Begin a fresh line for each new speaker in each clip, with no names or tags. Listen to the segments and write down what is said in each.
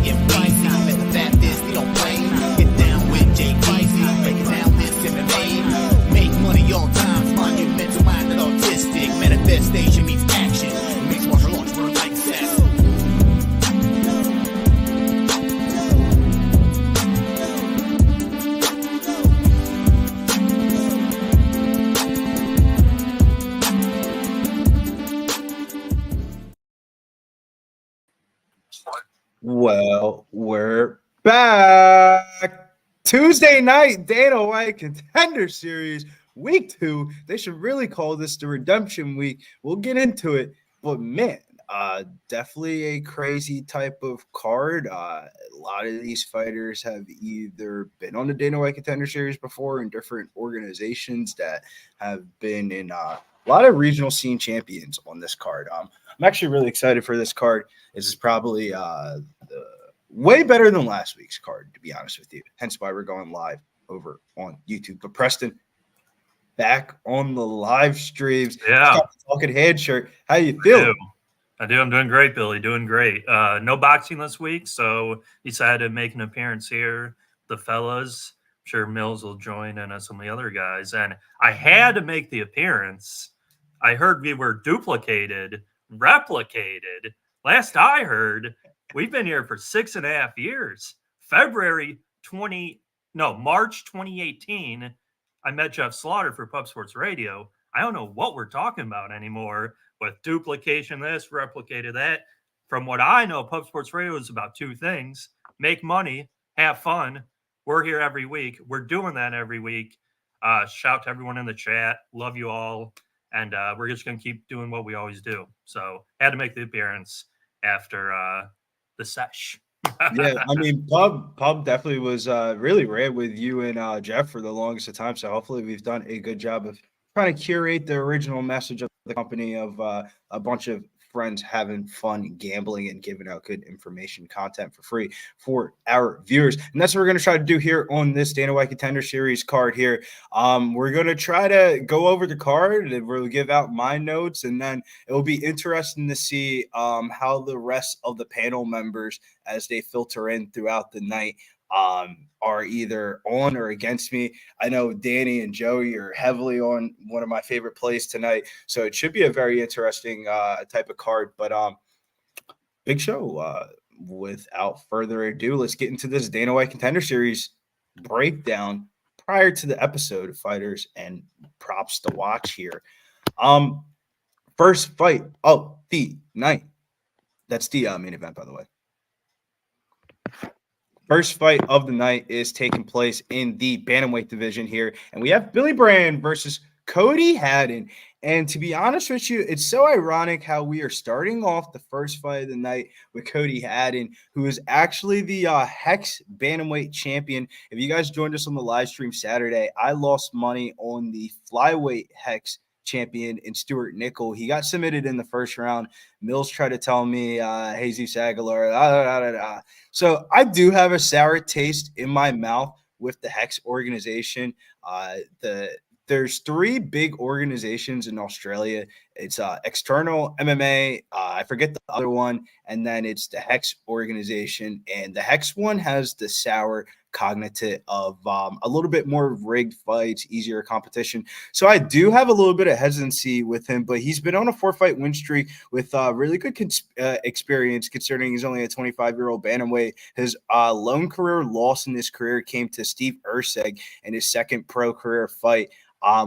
get pricey. Let the fact is we don't play. Get down with Jay Pricey. Break it down this MMA. Make money all time. Monumental minded autistic. Manifestation means action. It makes martial arts work like sex.
Well, we're back. Tuesday night, Dana White Contender Series, week 2. They should really call this the redemption week. We'll get into it, but man, definitely a crazy type of card. A lot of these fighters have either been on the Dana White Contender Series before in different organizations that have been in a lot of regional scene champions on this card. I'm actually really excited for this card. This is probably way better than last week's card, to be honest with you. Hence why we're going live over on YouTube. But Preston, back on the live streams.
Yeah.
Talking head shirt. How you feeling?
I do. I'm doing great, Billy. Doing great. No boxing this week, so decided to make an appearance here. The fellas. I'm sure Mills will join and some of the other guys. And I had to make the appearance. I heard we were replicated. Last I heard, we've been here for 6.5 years. March 2018, I met Jeff Slaughter for Pub Sports Radio. I don't know what we're talking about anymore with duplication this, replicated that. From what I know, Pub Sports Radio is about 2 things: make money, have fun. We're here every week. We're doing that every week. Shout to everyone in the chat. Love you all. And we're just going to keep doing what we always do. So had to make the appearance after the sesh.
Yeah, I mean, Pub definitely was really rare with you and Jeff for the longest of time. So hopefully we've done a good job of trying to curate the original message of the company of a bunch of friends having fun gambling and giving out good information content for free for our viewers. And that's what we're going to try to do here on this Dana White Contender Series card here. We're going to try to go over the card and we'll give out my notes, and then it will be interesting to see how the rest of the panel members, as they filter in throughout the night, are either on or against me. I know Danny and Joey are heavily on one of my favorite plays tonight, so it should be a very interesting type of card. But big show. Without further ado, let's get into this Dana White Contender Series breakdown prior to the episode of fighters and props to watch here. First fight of the night. That's the main event, by the way. First fight of the night is taking place in the Bantamweight division here. And we have Billy Brand versus Cody Haddon. And to be honest with you, it's so ironic how we are starting off the first fight of the night with Cody Haddon, who is actually the Hex Bantamweight champion. If you guys joined us on the live stream Saturday, I lost money on the Flyweight Hex champion in Stuart Nickel. He got submitted in the first round. Mills tried to tell me Jesus Aguilar. So I do have a sour taste in my mouth with the Hex organization. There's 3 big organizations in Australia. It's External MMA. I forget the other one. And then it's the Hex organization. And the Hex one has the sour cognitive of a little bit more rigged fights, easier competition. So I do have a little bit of hesitancy with him, but he's been on a 4-fight win streak with really good experience, considering he's only a 25-year-old bantamweight. His lone career loss in his career came to Steve Erceg in his second pro career fight.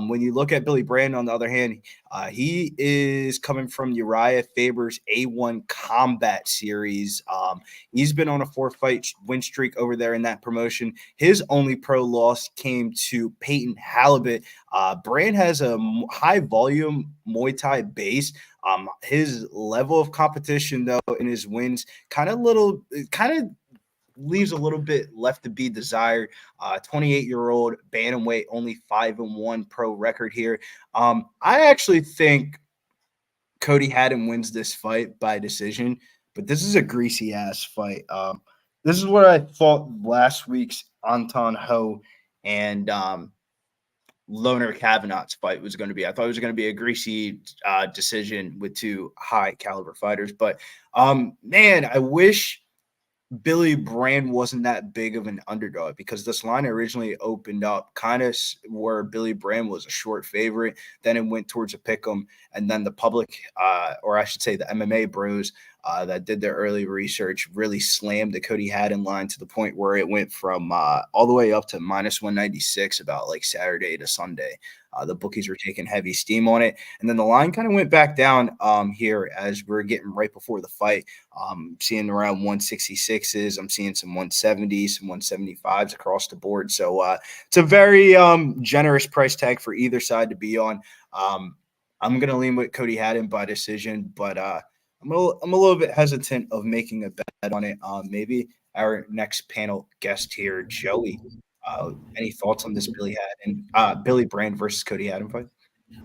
When you look at Billy Brand, on the other hand, he is coming from Uriah Faber's A1 Combat Series. He's been on a 4-fight win streak over there in that promotion. His only pro loss came to Peyton Halibut. Brand has a high-volume Muay Thai base. His level of competition, though, in his wins kind of leaves a little bit left to be desired. 28-year-old bantamweight, only 5-1 pro record here. I actually think Cody Haddon wins this fight by decision, but this is a greasy ass fight. This is what I thought last week's Anton Ho and Loner Kavanaugh's fight was going to be. I thought it was going to be a greasy decision with 2 high caliber fighters, but man, I wish Billy Brand wasn't that big of an underdog because this line originally opened up kind of where Billy Brand was a short favorite. Then it went towards a pick'em, and then the public, or I should say the MMA bros that did their early research really slammed the Cody Haddon line to the point where it went from all the way up to minus 196 about like Saturday to Sunday. The bookies were taking heavy steam on it. And then the line kind of went back down here as we're getting right before the fight. Seeing around 166s. I'm seeing some 170s, some 175s across the board. So it's a very generous price tag for either side to be on. I'm going to lean with Cody Haddon by decision, but I'm a little bit hesitant of making a bet on it. Maybe our next panel guest here, Joey. Any thoughts on this Billy Brand versus Cody Haddon fight?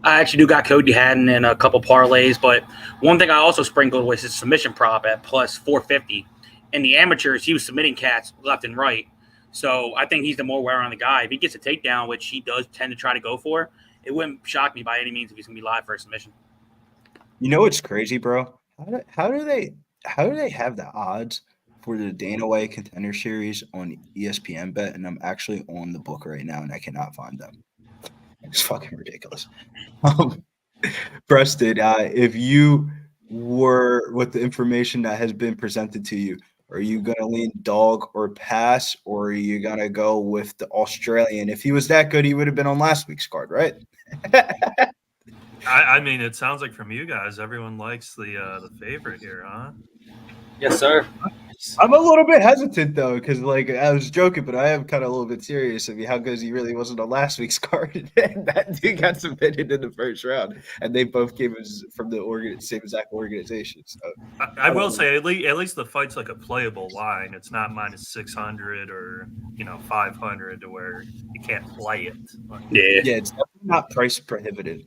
I actually do got Cody Haddon in a couple parlays, but one thing I also sprinkled was his submission prop at plus 450. In the amateurs, he was submitting cats left and right. So I think he's the more well-rounded guy. If he gets a takedown, which he does tend to try to go for, it wouldn't shock me by any means if he's going to be live for a submission.
You know what's crazy, bro? How do they have the odds for the Dana White Contender Series on ESPN Bet, and I'm actually on the book right now, and I cannot find them. It's fucking ridiculous. Preston, if you were with the information that has been presented to you, are you going to lean dog or pass, or are you going to go with the Australian? If he was that good, he would have been on last week's card, right?
I mean, it sounds like from you guys, everyone likes the favorite here, huh?
Yes, sir.
I'm a little bit hesitant though, because like I was joking, but I am kind of a little bit serious. I mean, how good he really wasn't on last week's card, and that dude got submitted in the first round, and they both came from the same exact organization. So
I will say at least the fight's like a playable line. It's not minus 600 or 500 to where you can't play it.
Yeah, it's definitely not price prohibitive.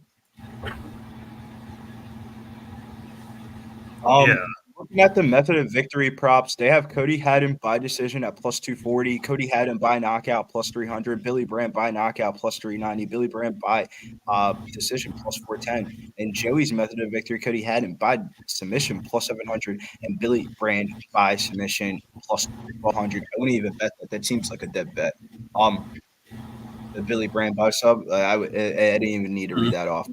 Looking at the method of victory props, they have Cody Haddon by decision at plus 240, Cody Haddon by knockout plus 300, Billy Brand by knockout plus 390, Billy Brand by decision plus 410, and Joey's method of victory, Cody Haddon by submission plus 700, and Billy Brand by submission plus 1200. I wouldn't even bet that. That seems like a dead bet. The Billy Brand by sub, I didn't even need to read that off.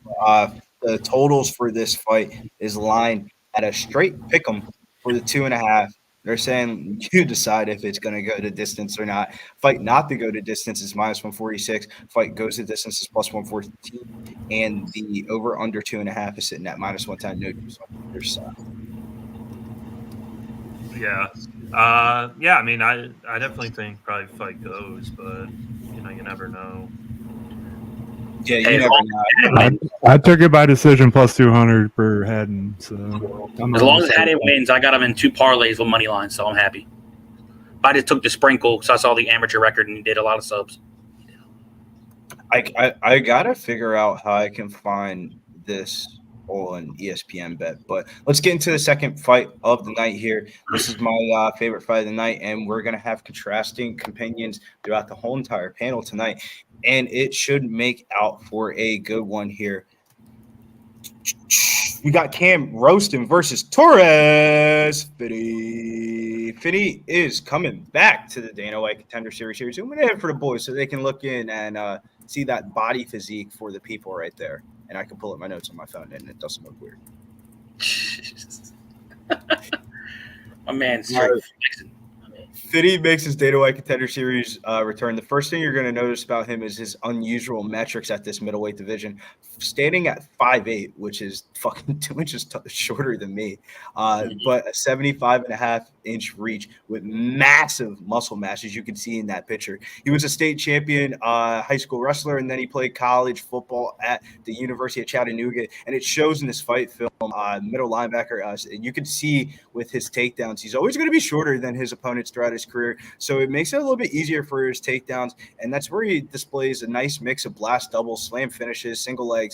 The totals for this fight is lined at a straight pick'em for the 2.5. They're saying you decide if it's going to go to distance or not. Fight not to go to distance is minus 146. Fight goes to distance is plus 114. And the over under 2.5 is sitting at minus 110. No juice on either side.
Yeah. I mean, I definitely think probably fight goes, but you never know.
Yeah, you never know.
I took it by decision plus 200 for Haddon. So
as long as Haddon wins, I got him in 2 parlays with money line, so I'm happy. But I just took the sprinkle because I saw the amateur record and he did a lot of subs.
I gotta figure out how I can find this on ESPN Bet, but let's get into the second fight of the night here. This is my favorite fight of the night, and we're gonna have contrasting companions throughout the whole entire panel tonight, and it should make out for a good one here. We got Rowston versus Torrez. Finney is coming back to the Dana White Contender Series. I'm going to head for the boys so they can look in and see that body physique for the people right there. And I can pull up my notes on my phone, and it doesn't look weird.
My man's
Finney makes his Dana White Contender Series return. The first thing you're going to notice about him is his unusual metrics at this middleweight division. Standing at 5'8", which is fucking 2 inches shorter than me, but a 75.5-inch reach with massive muscle mass, as you can see in that picture. He was a state champion high school wrestler, and then he played college football at the University of Chattanooga, and it shows in this fight film. Middle linebacker, you can see with his takedowns, he's always going to be shorter than his opponents throughout his career, so it makes it a little bit easier for his takedowns, and that's where he displays a nice mix of blast doubles, slam finishes, single legs.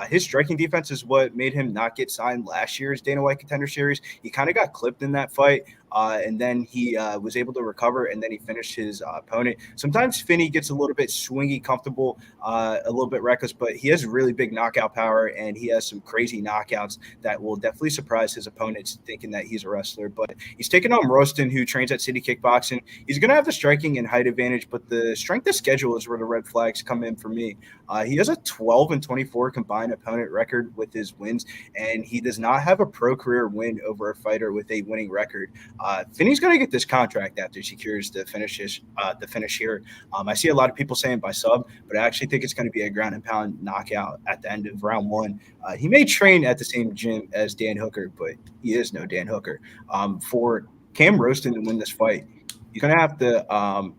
His striking defense is what made him not get signed last year's Dana White Contender Series. He kind of got clipped in that fight. and then he was able to recover, and then he finished his opponent. Sometimes Finney gets a little bit swingy, comfortable, a little bit reckless, but he has really big knockout power, and he has some crazy knockouts that will definitely surprise his opponents thinking that he's a wrestler. But he's taking on Rowston, who trains at City Kickboxing. He's going to have the striking and height advantage, but the strength of schedule is where the red flags come in for me. He has a 12-24 combined opponent record with his wins, and he does not have a pro career win over a fighter with a winning record. Finney's going to get this contract after he secures the finish here. I see a lot of people saying by sub, but I actually think it's going to be a ground and pound knockout at the end of round one. He may train at the same gym as Dan Hooker, but he is no Dan Hooker. For Cam Rowston to win this fight, he's going to have to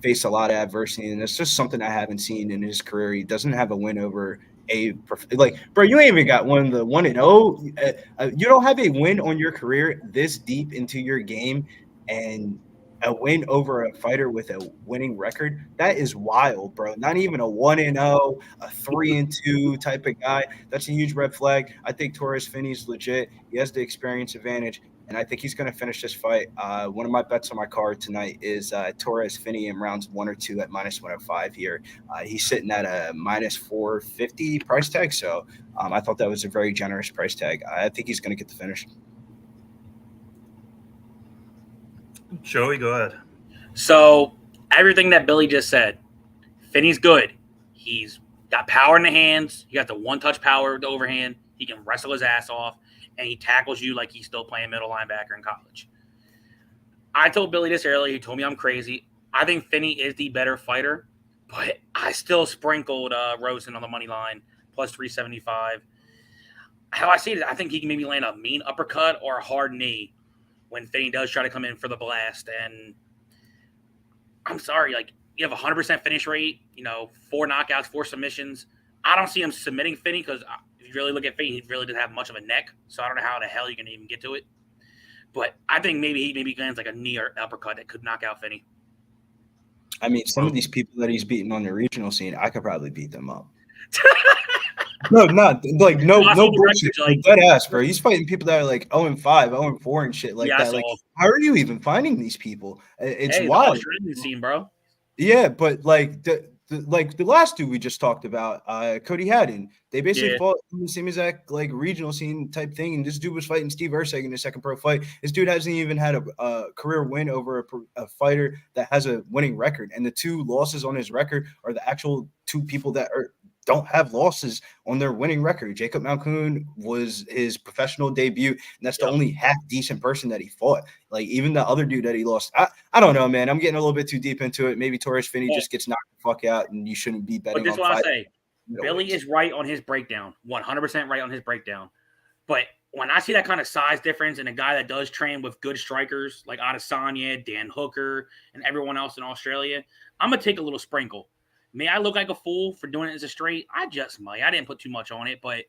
face a lot of adversity, and it's just something I haven't seen in his career. He doesn't have a win over bro, you ain't even got one of the 1-0. You don't have a win on your career this deep into your game, and a win over a fighter with a winning record. That is wild, bro. Not even a 1-0, a 3-2 type of guy. That's a huge red flag. I think Torrez Finney's legit. He has the experience advantage, and I think he's going to finish this fight. One of my bets on my card tonight is Torrez Finney in rounds 1 or 2 at -105 here. He's sitting at a -450 price tag, so I thought that was a very generous price tag. I think he's going to get the finish.
Joey, go ahead.
So everything that Billy just said, Finney's good. He's got power in the hands. He got the one-touch power with the overhand. He can wrestle his ass off, and he tackles you like he's still playing middle linebacker in college. I told Billy this earlier. He told me I'm crazy. I think Finney is the better fighter, but I still sprinkled Rowston on the money line, plus 375. How I see it, I think he can maybe land a mean uppercut or a hard knee when Finney does try to come in for the blast. And I'm sorry, like, you have a 100% finish rate, 4 knockouts, 4 submissions. I don't see him submitting Finney because if you really look at Finney, he really doesn't have much of a neck. So I don't know how the hell you can even get to it. But I think maybe he lands like a knee or uppercut that could knock out Finney.
I mean, some of these people that he's beating on the regional scene, I could probably beat them up. No bullshit. Like dead ass, bro. He's fighting people that are like 0-5, 0-4 and shit like that. Like, how are you even finding these people? It's wild.
The Australian scene, bro.
Yeah, but like the last two we just talked about, Cody Haddon, they basically fought in the same exact like regional scene type thing, and this dude was fighting Steve Erceg in his second pro fight. This dude hasn't even had a career win over a fighter that has a winning record, and the 2 losses on his record are the actual 2 people that don't have losses on their winning record. Jacob Malkoon was his professional debut, and that's the only half decent person that he fought. Like, even the other dude that he lost, I don't know, man. I'm getting a little bit too deep into it. Maybe Torrez Finney just gets knocked the fuck out, and you shouldn't be betting.
But this is what I say. Billy is right on his breakdown, 100% right on his breakdown. But when I see that kind of size difference in a guy that does train with good strikers like Adesanya, Dan Hooker, and everyone else in Australia, I'm going to take a little sprinkle. May I look like a fool for doing it as a straight? I just might. I didn't put too much on it, but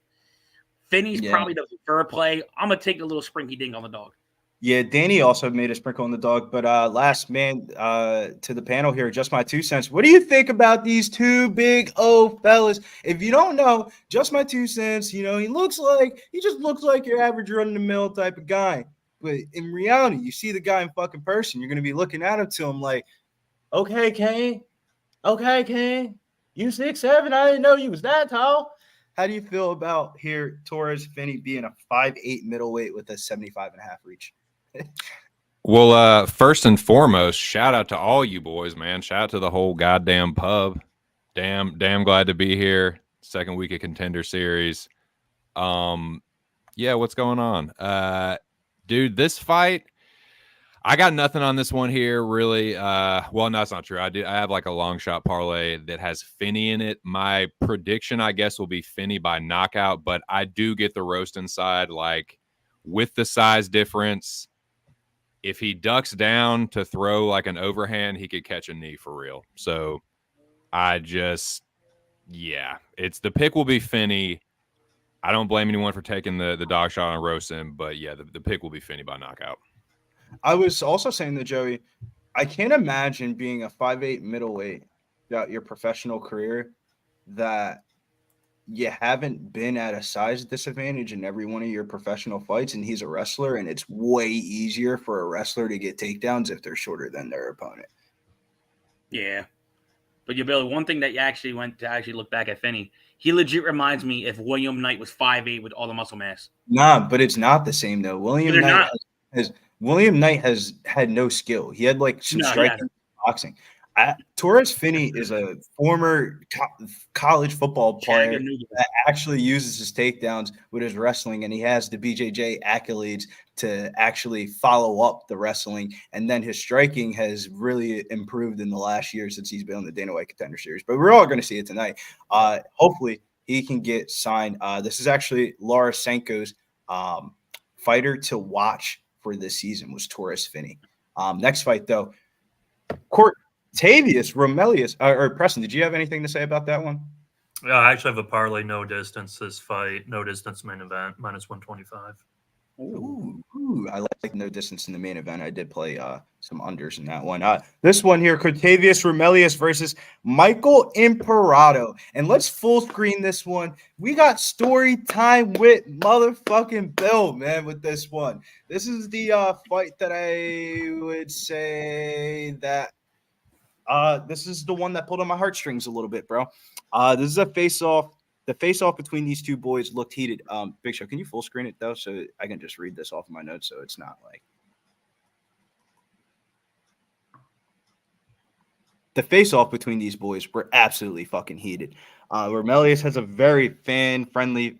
Finney's probably the preferred play. I'm going to take a little sprinky dink on the dog.
Yeah, Danny also made a sprinkle on the dog. But last man to the panel here, just my 2 cents. What do you think about these 2 big O fellas? If you don't know, just my 2 cents, he just looks like your average run-of-the-mill type of guy. But in reality, you see the guy in fucking person, you're going to be looking at him to him like, okay, Kane. Okay, King, you 6'7". I didn't know you was that tall. How do you feel about here Torrez Finney being a 5'8" middleweight with a 75.5 reach?
Well, first and foremost, shout out to all you boys, man. Shout out to the whole goddamn pub. Damn glad to be here. Second week of Contender series. Yeah, what's going on? Dude, this fight, I got nothing on this one here, really. Well, no, that's not true. I have like a long shot parlay that has Finney in it. My prediction, I guess, will be Finney by knockout, but I do get the Rowston side. Like, with the size difference, if he ducks down to throw like an overhand, he could catch a knee for real. So it's the pick will be Finney. I don't blame anyone for taking the dog shot on Rowston, but yeah, the pick will be Finney by knockout.
I was also saying to Joey, I can't imagine being a 5'8" middleweight throughout your professional career that you haven't been at a size disadvantage in every one of your professional fights, and he's a wrestler, and it's way easier for a wrestler to get takedowns if they're shorter than their opponent.
Yeah. But you, Billy, one thing that you actually went to actually look back at Finney, he legit reminds me if William Knight was 5'8" with all the muscle mass.
Nah, but it's not the same though.
They're not.
William Knight has had no skill. He had like some striking boxing. Torrez Finney is a former college football player that actually uses his takedowns with his wrestling, and he has the BJJ accolades to actually follow up the wrestling. And then his striking has really improved in the last year since he's been on the Dana White Contender Series. But we're all going to see it tonight. Hopefully he can get signed. This is actually Laura Senko's fighter to watch for this season was Torrez Finney. Next fight, though, Cortavious, Romelius, or Preston, did you have anything to say about that one?
Yeah, I actually have a parlay no distance this fight, no distance main event, -125.
Ooh, I like no distance in the main event. I did play some unders in that one. This one here, Cortavious, Romelius versus Michael Imperato. And let's full screen this one. We got story time with motherfucking Bill, man, with this one. This is the fight that I would say that this is the one that pulled on my heartstrings a little bit, bro. This is a face-off. The face-off between these two boys looked heated. Big Show, can you full screen it, though, so I can just read this off of my notes so it's not like – the face-off between these boys were absolutely fucking heated. Romelius has a very fan-friendly,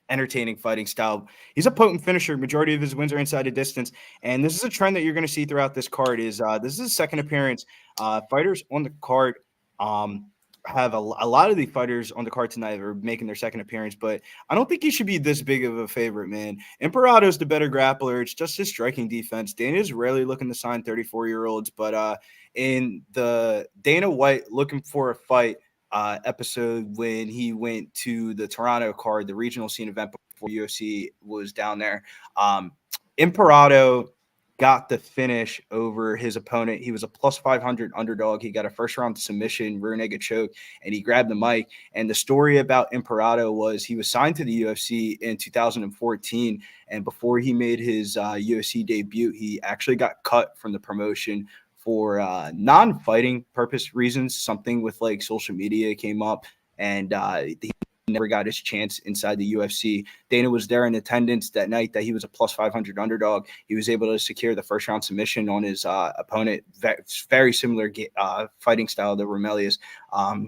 entertaining fighting style. He's a potent finisher. Majority of his wins are inside the distance, and this is a trend that you're going to see throughout this card. This is his second appearance. Fighters on the card have a lot of the fighters on the card tonight are making their second appearance, but I don't think he should be this big of a favorite, man. Imperato's the better grappler. It's just his striking defense. Dana's rarely looking to sign 34-year-olds, but in the Dana White looking for a fight episode when he went to the Toronto card, the regional scene event before UFC was down there, Imperato got the finish over his opponent. He was a plus 500 underdog. He got a first round submission, rear naked choke, and he grabbed the mic. And the story about Imperato was he was signed to the UFC in 2014. And before he made his UFC debut, he actually got cut from the promotion for non-fighting purpose reasons. Something with like social media came up, and he never got his chance inside the UFC. Dana was there in attendance that night that he was a plus 500 underdog. He was able to secure the first round submission on his opponent. Very similar fighting style to Romelius.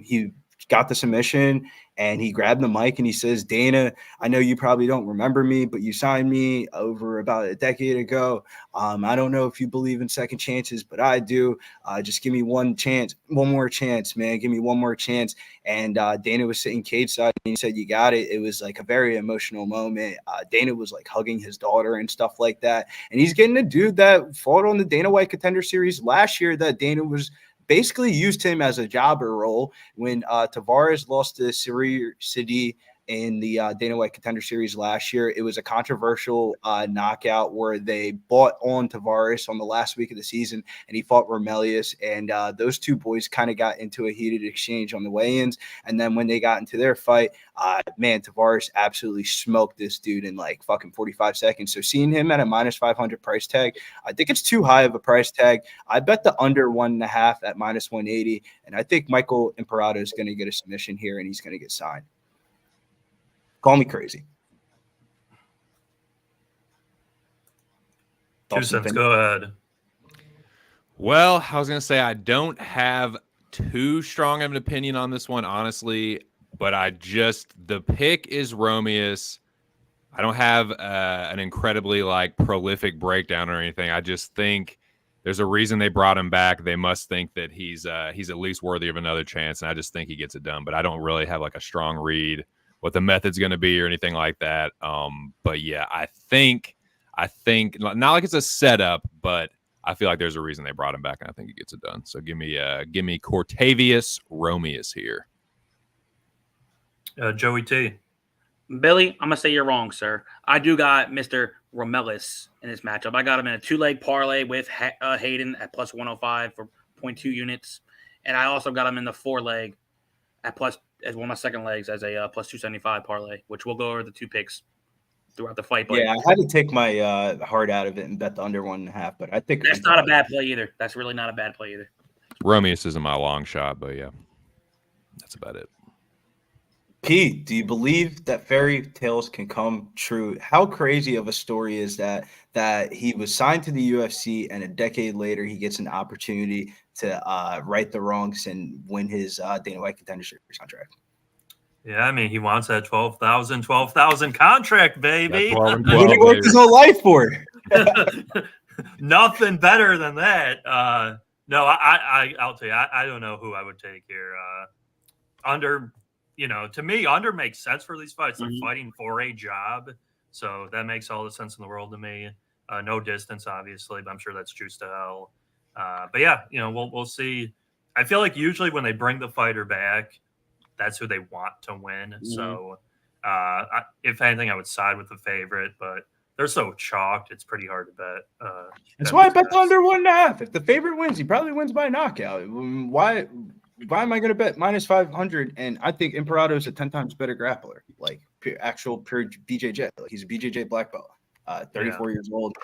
He got the submission and he grabbed the mic and he says, "Dana, I know you probably don't remember me, but you signed me over about a decade ago. I don't know if you believe in second chances, but I do. Just give me one more chance, man. Give me one more chance." And Dana was sitting cage side and he said, "You got it." It was like a very emotional moment. Dana was like hugging his daughter and stuff like that. And he's getting a dude that fought on the Dana White Contender Series last year that Dana was basically used him as a jobber role when Tavares lost to Siri Sidi in the Dana White Contender Series last year. It was a controversial knockout where they bought on Tavares on the last week of the season, and he fought Romelius, and those two boys kind of got into a heated exchange on the weigh-ins. And then when they got into their fight, man, Tavares absolutely smoked this dude in like fucking 45 seconds. So seeing him at a minus 500 price tag, I think it's too high of a price tag. I bet the under 1.5 at minus 180, and I think Michael Imperato is going to get a submission here, and he's going to get signed. Call me crazy.
2 cents. Go ahead.
Well, I was going to say I don't have too strong of an opinion on this one, honestly, but the pick is Romious. I don't have an incredibly like prolific breakdown or anything. I just think there's a reason they brought him back. They must think that he's at least worthy of another chance, and I just think he gets it done. But I don't really have like a strong read what the method's going to be or anything like that. But yeah, I think not like it's a setup, but I feel like there's a reason they brought him back, and I think he gets it done. So give me Cortavious Romious here.
Joey T.
Billy, I'm gonna say you're wrong, sir. I do got Mr. Romelius in this matchup. I got him in a 2-leg parlay with Haddon at plus 105 for 0.2 units, and I also got him in the 4-leg at plus as one of my second legs as a plus 275 parlay, which we'll go over the 2 picks throughout the fight. But
Yeah, I had to take my heart out of it and bet the under 1.5, but I think
that's not a bad play either. That's really not a bad play either.
Romious isn't my long shot, but yeah, that's about it.
Pete, do you believe that fairy tales can come true? How crazy of a story is that he was signed to the UFC and a decade later he gets an opportunity to right the wrongs and win his Dana White Contender Series contract?
Yeah, I mean, he wants that 12,000 contract, baby.
What
he worked his whole life for.
Nothing better than that. No, I'll tell you, I don't know who I would take here. Under, to me, under makes sense for these fights. They're fighting for a job, so that makes all the sense in the world to me. No distance, obviously, but I'm sure that's juice to hell. But yeah, we'll see. I feel like usually when they bring the fighter back, that's who they want to win. So, if anything, I would side with the favorite, but they're so chalked, it's pretty hard to bet.
That's why I bet the under 1.5. If the favorite wins, he probably wins by knockout. Why am I going to bet minus 500? And I think Imperato is a 10 times better grappler, like pure BJJ. Like he's a BJJ black belt, 34 years old.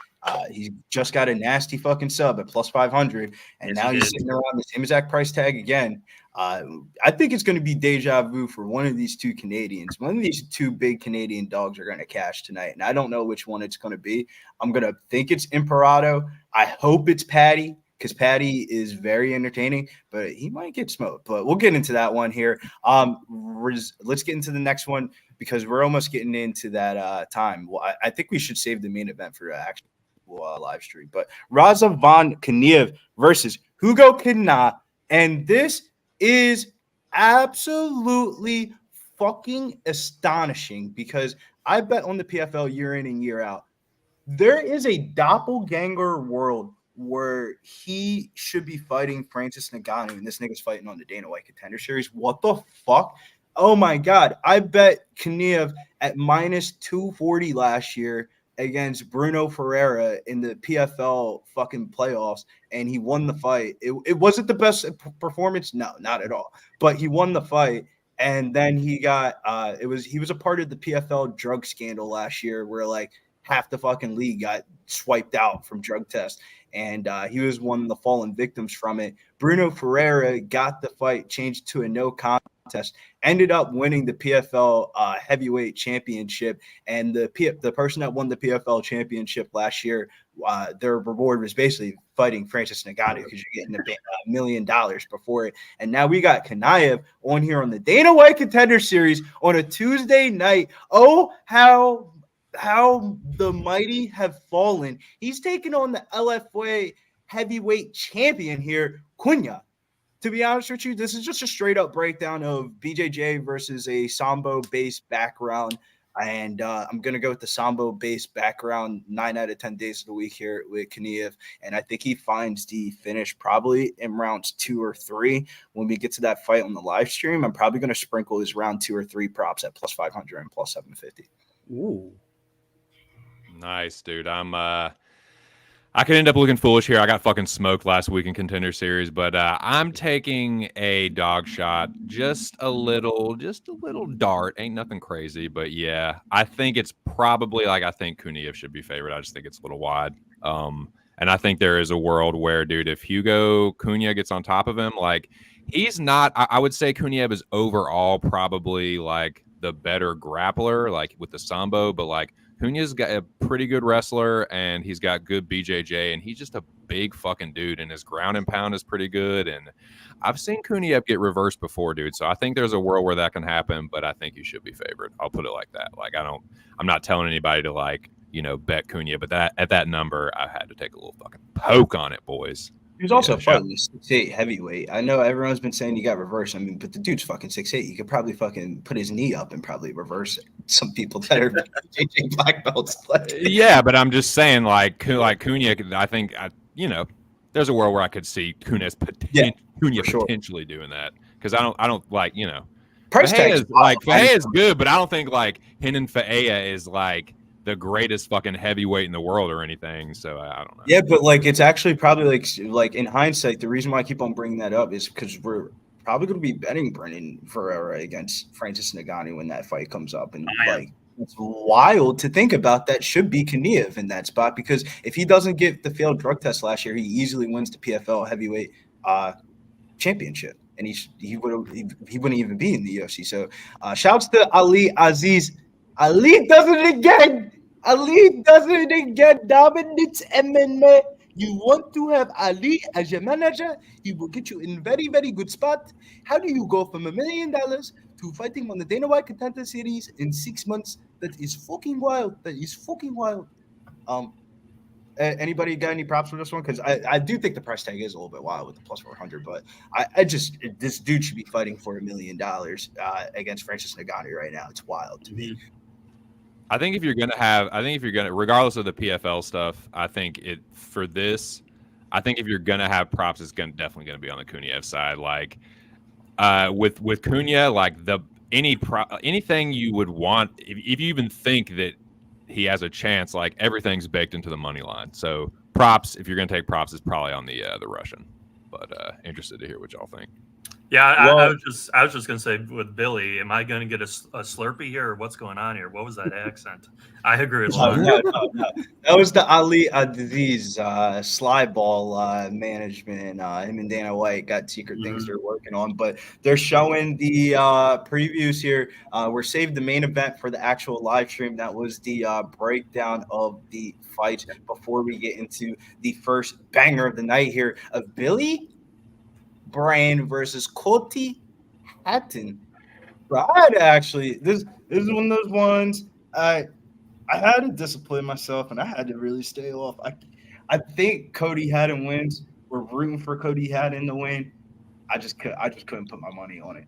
He just got a nasty fucking sub at plus 500, and now he's sitting around the same exact price tag again. I think it's going to be deja vu for one of these two Canadians. One of these two big Canadian dogs are going to cash tonight, and I don't know which one it's going to be. I'm going to think it's Imperato. I hope it's Patty, because Patty is very entertaining, but he might get smoked. But we'll get into that one here. Let's get into the next one because we're almost getting into that time. Well, I think we should save the main event for actual live stream. But Rizvan Kuniev versus Hugo Cunha, and this is absolutely fucking astonishing because I bet on the PFL year in and year out. There is a doppelganger world where he should be fighting Francis Ngannou, and this nigga's fighting on the Dana White Contender Series. What the fuck? Oh my God. I bet Kuniev at minus 240 last year against Bruno Ferreira in the PFL fucking playoffs, and he won the fight. It wasn't the best performance. No, not at all. But he won the fight. And then he got he was a part of the PFL drug scandal last year where like half the fucking league got swiped out from drug tests. And he was one of the fallen victims from it. Bruno Ferreira got the fight changed to a no contest, ended up winning the PFL heavyweight championship. And the person that won the PFL championship last year, their reward was basically fighting Francis Ngannou because you're getting $1 million before it. And now we got Kuniev on here on the Dana White Contender Series on a Tuesday night. Oh, how the mighty have fallen. He's taking on the LFA heavyweight champion here, Cunha. To be honest with you, this is just a straight up breakdown of BJJ versus a Sambo-based background. And I'm going to go with the Sambo-based background 9 out of 10 days of the week here with Kuniev. And I think he finds the finish probably in rounds 2 or 3. When we get to that fight on the live stream, I'm probably going to sprinkle his round 2 or 3 props at plus 500 and plus 750.
Ooh.
Nice, dude. I could end up looking foolish here. I got fucking smoked last week in Contender Series, but I'm taking a dog shot, just a little dart. Ain't nothing crazy, but yeah, I think it's probably I think Kuniev should be favored. I just think it's a little wide. And I think there is a world where, dude, if Hugo Cunha gets on top of him, he's not. I would say Kuniev is overall probably the better grappler, with the Sambo, but Cunha's got a pretty good wrestler, and he's got good BJJ, and he's just a big fucking dude, and his ground and pound is pretty good. And I've seen Cunha get reversed before, dude. So I think there's a world where that can happen, but I think you should be favored. I'll put it like that. I'm not telling anybody to bet Cunha, but at that number, I had to take a little fucking poke on it, boys.
He was also fighting 6'8" heavyweight. I know everyone's been saying you got reverse. I mean, but the dude's fucking 6'8". You could probably fucking put his knee up and probably reverse it. Some people that are JJ black belts.
Yeah, but I'm just saying, Cunha, I think, there's a world where I could see Cunha potentially doing that because I don't
Price tag is
Fahea is good, but I don't think Henan Fahea is the greatest fucking heavyweight in the world or anything. So I don't know. Yeah,
but it's actually probably in hindsight, the reason why I keep on bringing that up is because we're probably going to be betting Brennan Ferreira against Francis Ngannou when that fight comes up. And like, it's wild to think about. That should be Kuniev in that spot, because if he doesn't get the failed drug test last year, he easily wins the PFL heavyweight championship, and he wouldn't even be in the UFC. So shouts to Ali Aziz. Ali does it again. Ali does it again. Dominates MMA. You want to have Ali as your manager? He will get you in very, very good spot. How do you go from $1 million to fighting on the Dana White Contender Series in 6 months? That is fucking wild. That is fucking wild. Anybody got any props for this one? Because I do think the price tag is a little bit wild with the plus 400, but this dude should be fighting for $1 million against Francis Ngannou right now. It's wild to me.
I think if you're gonna, regardless of the PFL stuff, I think if you're gonna have props, it's definitely gonna be on the Kuniev side. Like with Cunha, like anything you would want, if you even think that he has a chance, like everything's baked into the money line. So props, if you're gonna take props, is probably on the Russian. But interested to hear what y'all think.
Yeah, I was just gonna say with Billy, am I gonna get a Slurpee here, or what's going on here? What was that accent? I agree with Lauren.
No. That was the Ali Aziz sly ball management. Him and Dana White got secret things they're working on, but they're showing the previews here. We're saved the main event for the actual live stream. That was the breakdown of the fights before we get into the first banger of the night here of Billy Brand versus Cody Haddon. Right, actually, this is one of those ones I had to discipline myself, and I had to really stay off. I think Cody Haddon wins. We're rooting for Cody Haddon to win. I just couldn't put my money on it.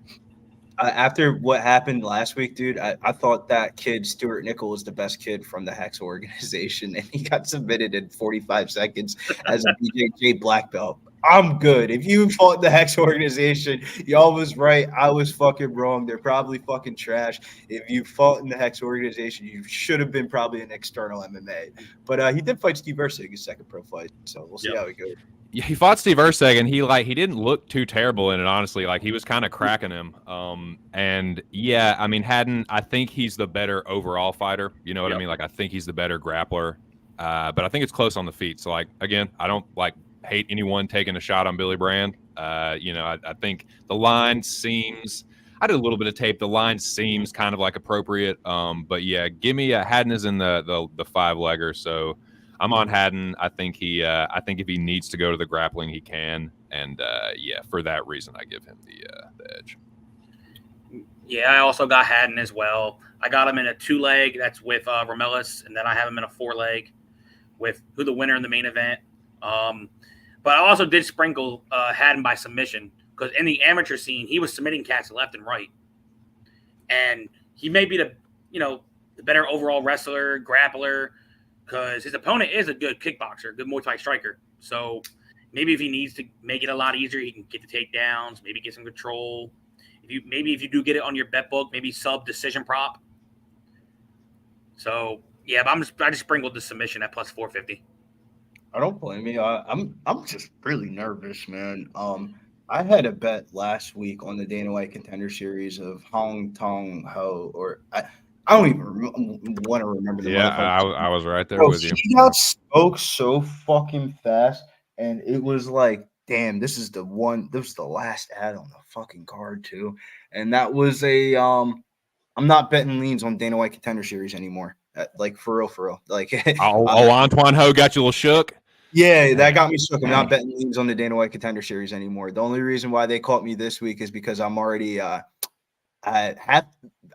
After what happened last week, dude, I thought that kid Stuart Nickel was the best kid from the Hex organization, and he got submitted in 45 seconds as a BJJ black belt. I'm good. If you fought the Hex organization, y'all was right. I was fucking wrong. They're probably fucking trash. If you fought in the Hex organization, you should have been probably an external MMA. But he did fight Steve Erceg, his second pro fight, so we'll see how it goes.
Yeah, he fought Steve Erceg, and he didn't look too terrible in it, honestly. Like, he was kind of cracking him. And yeah, I mean, Haddon, I think he's the better overall fighter. You know what I mean? Like, I think he's the better grappler. But I think it's close on the feet. So, like, again, I don't hate anyone taking a shot on Billy Brand. I think the line seems, I did a little bit of tape. The line seems kind of like appropriate. But yeah, give me Haddon is in the 5-legger. So I'm on Haddon. I think if he needs to go to the grappling, he can. And for that reason, I give him the edge.
Yeah, I also got Haddon as well. I got him in a 2-leg. That's with Romelius, and then I have him in a 4-leg with who the winner in the main event. But I also did sprinkle Haddon by submission, because in the amateur scene, he was submitting cats left and right. And he may be the better overall wrestler, grappler, because his opponent is a good kickboxer, good Muay Thai striker. So maybe if he needs to make it a lot easier, he can get the takedowns, maybe get some control. If you do get it on your bet book, maybe sub decision prop. So yeah, but I just sprinkled the submission at plus 450.
I don't blame me. I'm just really nervous, man. I had a bet last week on the Dana White Contender Series of Hong Tong Ho, or I don't even want to remember the.
Yeah, I was right there with you.
He got smoked so fucking fast, and it was like, damn, this is the one. This was the last ad on the fucking card too, and that was a. I'm not betting leans on Dana White Contender Series anymore. Like for real. Like
Antoine Ho got you a little shook.
Yeah, that got me shook. I'm not betting leans on the Dana White Contender Series anymore. The only reason why they caught me this week is because I'm already I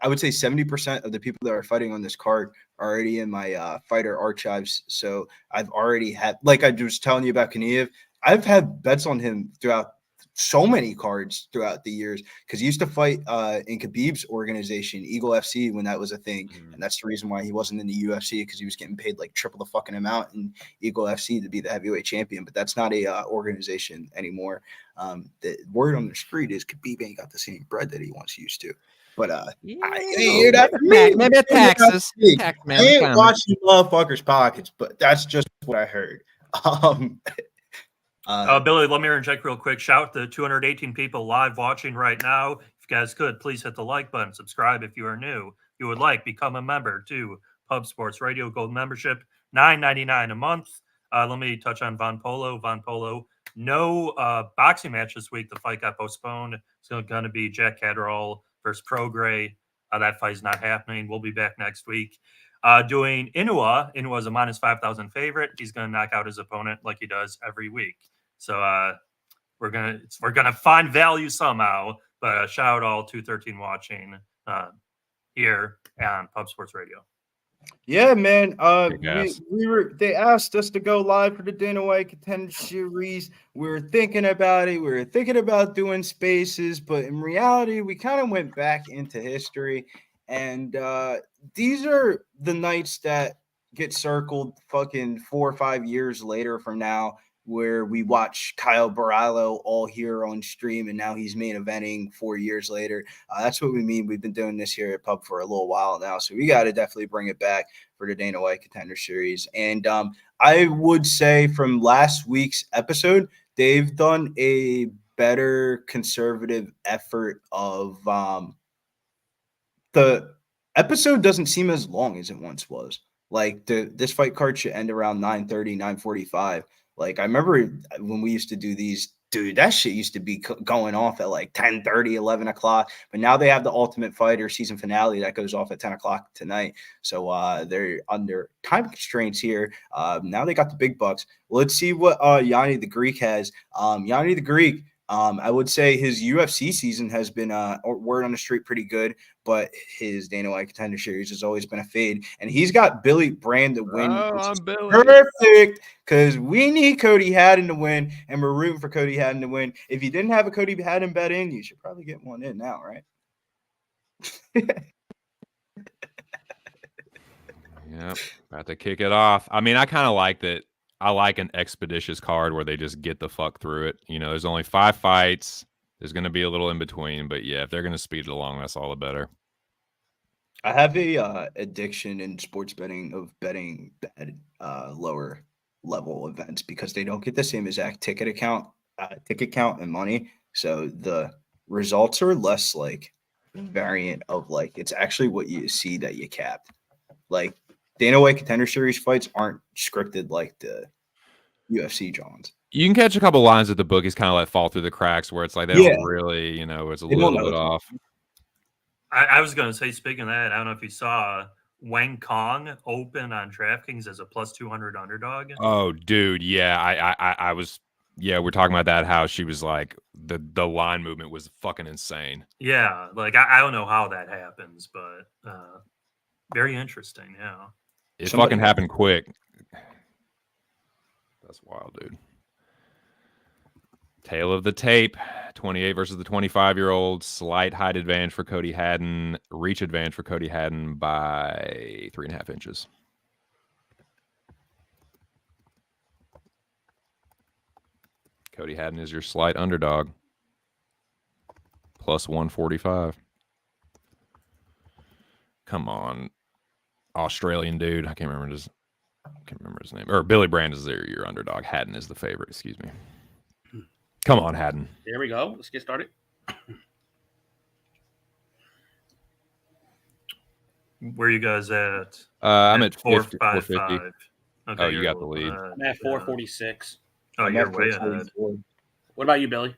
would say 70% of the people that are fighting on this card are already in my fighter archives. So I've already had, like I was telling you about Kuniev, I've had bets on him throughout so many cards throughout the years, because he used to fight in Khabib's organization, Eagle FC, when that was a thing. And that's the reason why he wasn't in the UFC, because he was getting paid like triple the fucking amount in Eagle FC to be the heavyweight champion. But that's not a organization anymore. The word on the street is Khabib ain't got the same bread that he once used to. But maybe taxes. I ain't watching motherfuckers' pockets, but that's just what I heard.
Billy, let me interject real quick. Shout to 218 people live watching right now. If you guys could, please hit the like button. Subscribe if you are new. If you would like, become a member to Pub Sports Radio Gold membership, $9.99 a month. Let me touch on Von Polo. Von Polo, no boxing match this week. The fight got postponed. It's going to be Jack Catterall versus Pro Gray. That fight's not happening. We'll be back next week. Doing Inoue. Inoue is a minus 5,000 favorite. He's going to knock out his opponent like he does every week. So we're gonna find value somehow. But shout out all 213 watching here on Pub Sports Radio.
Yeah, man.
Yes.
They asked us to go live for the Dana White Contender Series. We were thinking about it. We were thinking about doing spaces, but in reality, we kind of went back into history. And these are the nights that get circled fucking 4 or 5 years later from now, where we watch Kyle Barallo all here on stream, and now he's main eventing 4 years later. That's what we mean. We've been doing this here at Pub for a little while now, so we got to definitely bring it back for the Dana White Contender Series. And I would say from last week's episode, they've done a better conservative effort of the episode doesn't seem as long as it once was. Like this fight card should end around 9:30, 9:45. Like, I remember when we used to do these, dude, that shit used to be going off at like 10:30, 11 o'clock. But now they have the Ultimate Fighter season finale that goes off at 10 o'clock tonight. So they're under time constraints here. Now they got the big bucks. Let's see what Yanni the Greek has. Yanni the Greek, I would say his UFC season has been word on the street pretty good, but his Dana White Contender Series has always been a fade. And he's got Billy Brand to win. Perfect, because we need Cody Haddon to win, and we're rooting for Cody Haddon to win. If you didn't have a Cody Haddon bet in, you should probably get one in now, right?
Yep, about to kick it off. I mean, I kind of like that. I like an expeditious card where they just get the fuck through it. You know, there's only 5 fights. There's going to be a little in between, but yeah, if they're going to speed it along, that's all the better.
I have a addiction in sports betting of betting bad lower level events because they don't get the same exact ticket count and money. So the results are less like variant of like it's actually what you see that you capped. Like Dana White Contender Series fights aren't scripted like the UFC Johns.
You can catch a couple lines that the bookies kind of let fall through the cracks where it's like they don't really, you know, it's a little bit off.
I was going to say, speaking of that, I don't know if you saw Wang Kong open on DraftKings as a plus 200 underdog.
Oh, dude. Yeah. I was, yeah, we're talking about that, how she was like, the line movement was fucking insane.
Yeah. Like, I don't know how that happens, but very interesting. Yeah.
It fucking happened quick. That's wild, dude. Tail of the tape, 28 versus the 25-year-old. Slight height advantage for Cody Haddon. Reach advantage for Cody Haddon by 3.5 inches. Cody Haddon is your slight underdog. Plus 145. Come on. Australian dude. I can't remember his name. Or Billy Brand is your underdog. Haddon is the favorite. Excuse me. Come on, Haddon.
There we go. Let's get started.
Where are you guys at?
I'm at
455.
450.
Okay,
Oh, you got the lead.
I'm at 446.
Oh, you're way ahead.
What about you, Billy?